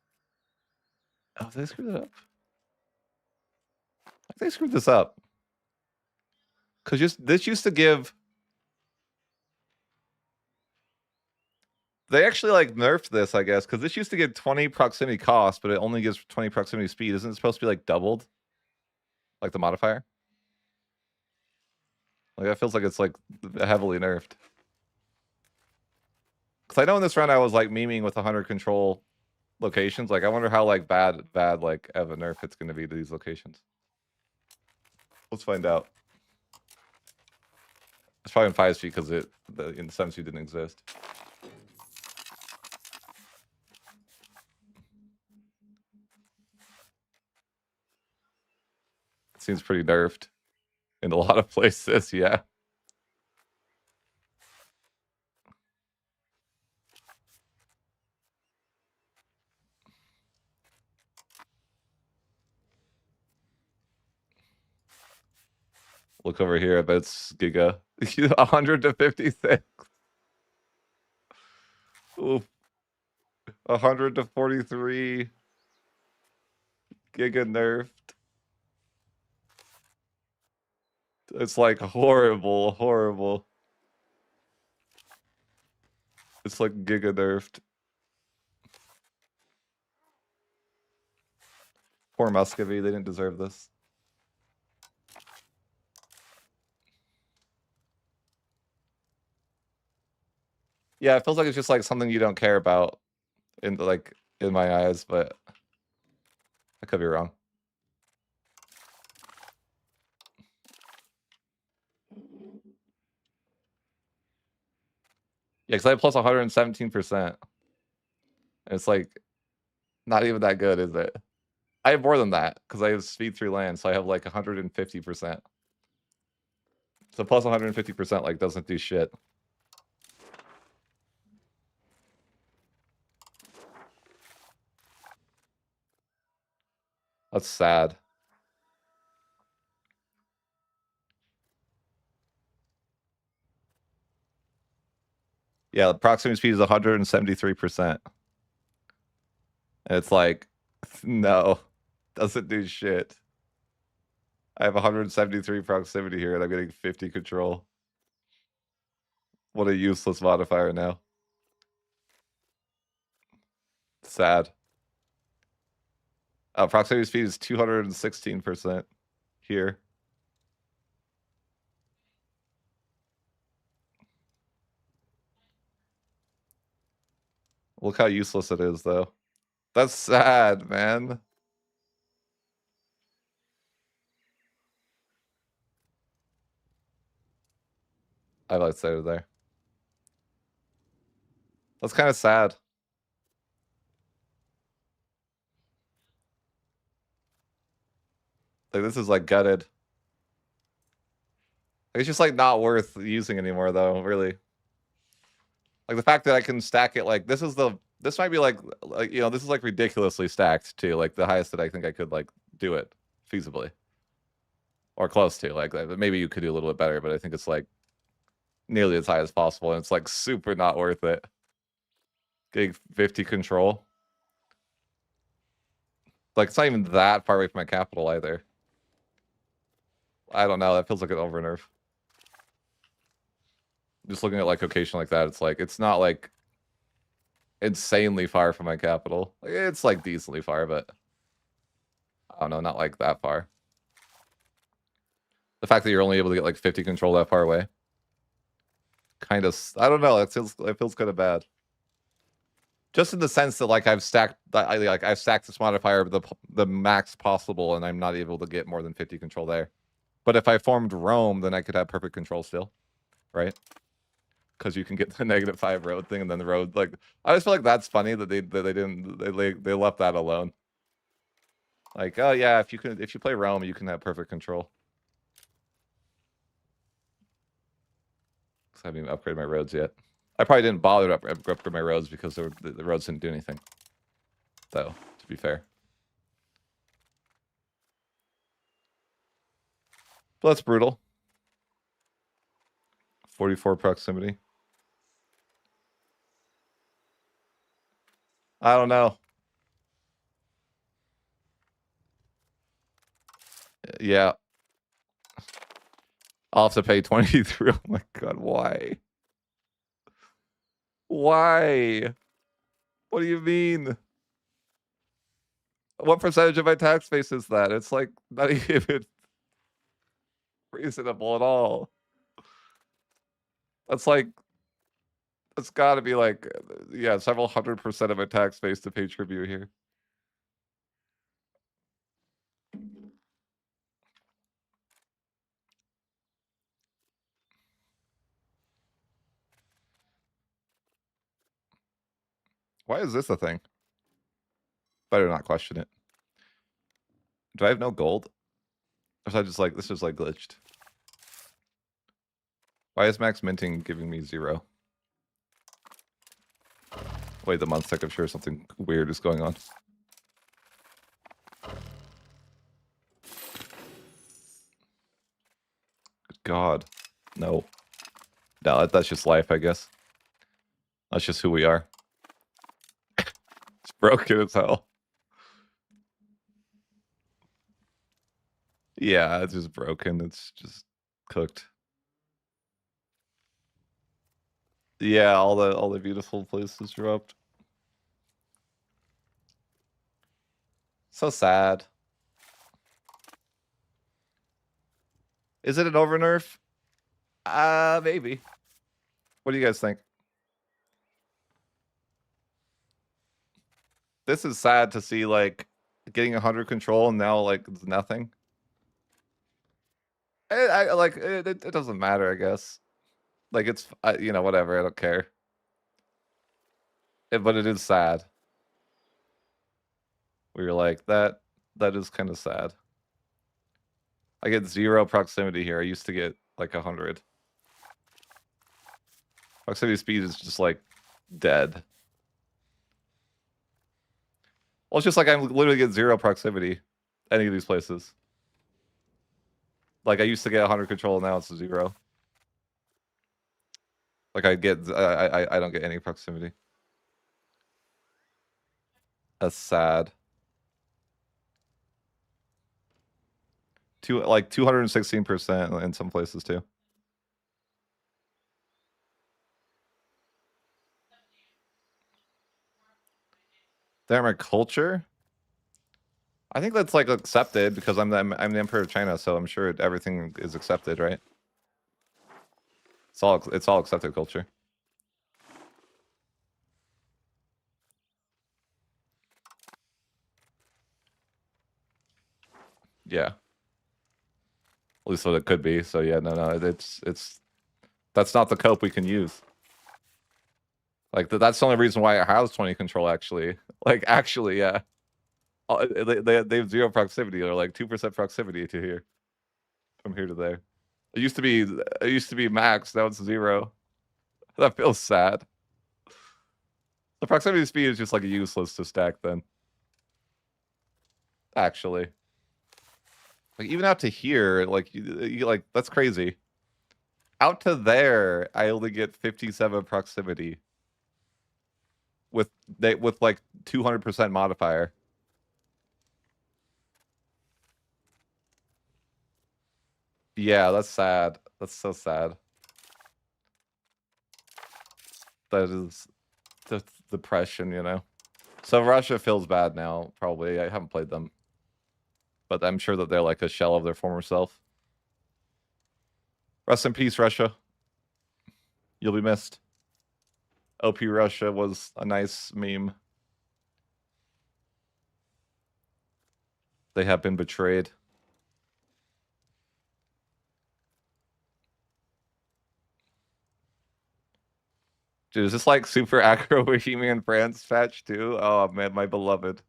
Oh, they screwed it up. They screwed this up. Because this used to give. They actually like nerfed this, I guess, because this used to give 20 proximity cost, but it only gives 20 proximity speed. Isn't it supposed to be like doubled? Like the modifier? Like that feels like it's like heavily nerfed. Because I know in this run I was like memeing with 100 control locations. Like I wonder how like bad like of a nerf it's going to be to these locations. Let's find out. It's probably in 5 speed because in 7 speed didn't exist. It seems pretty nerfed in a lot of places. Yeah. Look over here. I bet it's Giga. 100 to 56. Oof. 100 to 43. Giga nerfed. It's like horrible, horrible. It's like Giga nerfed. Poor Muscovy, they didn't deserve this. Yeah, it feels like it's just like something you don't care about in like in my eyes, but I could be wrong. Yeah, because I have plus 117%. It's like not even that good, is it? I have more than that because I have speed through land, so I have like 150%. So plus 150% like doesn't do shit. That's sad. Yeah, the proximity speed is 173%. And it's like, no, doesn't do shit. I have 173 proximity here and I'm getting 50 control. What a useless modifier now. Sad. Proximity speed is 216% here. Look how useless it is, though. That's sad, man. I like to say it there. That's kind of sad. Like, this is like gutted. It's just like not worth using anymore, though, really. Like the fact that I can stack it, like this might be like you know, this is like ridiculously stacked too, like the highest that I think I could like do it feasibly. Or close to, like maybe you could do a little bit better, but I think it's like nearly as high as possible, and it's like super not worth it. Getting 50 control. Like it's not even that far away from my capital either. I don't know, that feels like an over nerf. Just looking at like location like that, it's like it's not like insanely far from my capital. Like, it's like decently far, but I don't know, not like that far. The fact that you're only able to get like 50 control that far away. Kind of, I don't know, it feels kind of bad. Just in the sense that like I've stacked this modifier the max possible and I'm not able to get more than 50 control there. But if I formed Rome, then I could have perfect control still, right? Because you can get the -5 road thing, and then the road, like, I just feel like that's funny that they left that alone. Like, oh yeah, if you play Rome, you can have perfect control. I haven't even upgraded my roads yet. I probably didn't bother to upgrade my roads because the roads didn't do anything. Though, to be fair. But that's brutal. 44 proximity. I don't know. Yeah. I'll have to pay 23. Oh my god, why? Why? What do you mean? What percentage of my tax base is that? It's like not even reasonable at all. That's like, that's gotta be like, yeah, several 100% of my tax base to pay tribute here. Why is this a thing? Better not question it. Do I have no gold? Or is I just like, this is like glitched? Why is max minting giving me 0? Wait the month sec, I'm sure something weird is going on. Good God. No. No, that's just life, I guess. That's just who we are. It's broken as hell. Yeah, it's just broken. It's just cooked. Yeah, all the beautiful places dropped. So sad. Is it an over nerf? Maybe. What do you guys think? this is sad to see, like, getting 100 control and now, like, it's nothing. It doesn't matter, I guess. Like, it's, you know, whatever, I don't care. But it is sad. We were like, that is kind of sad. I get 0 proximity here. I used to get, like, 100. Proximity speed is just, like, dead. Well, it's just like I literally get 0 proximity any of these places. Like, I used to get 100 control, now it's 0. Like, I don't get any proximity. That's sad. Like 216% in some places too. Damn, my culture. I think that's like accepted because I'm the emperor of China, so I'm sure everything is accepted, right? It's all accepted culture. Yeah. At least what it could be. So yeah, no, it's that's not the cope we can use. Like that's the only reason why it has 20 control. Actually, like yeah, they have 0 proximity. They're like 2% proximity to here, from here to there. It used to be max. Now it's 0. That feels sad. The proximity speed is just like useless to stack then. Actually, like even out to here, like you like that's crazy. Out to there, I only get 57 proximity with like 200% modifier. Yeah, that's sad. That's so sad. That is the depression, you know. So Russia feels bad now. Probably I haven't played them, but I'm sure that they're like a shell of their former self. Rest in peace, Russia. You'll be missed. OP Russia was a nice meme. They have been betrayed. Dude, is this like super aggro Bohemian France patch too? Oh man, my beloved.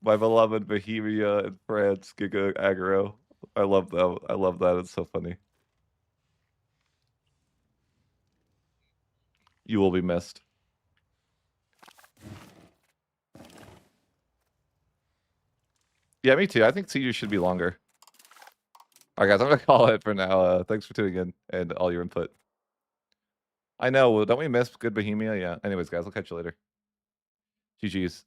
My beloved Bohemia in France, Giga aggro. I love that. I love that. It's so funny. You will be missed. Yeah, me too. I think CU should be longer. All right, guys, I'm gonna call it for now. Thanks for tuning in and all your input. I know. Don't we miss good Bohemia? Yeah. Anyways, guys, I'll catch you later. GG's.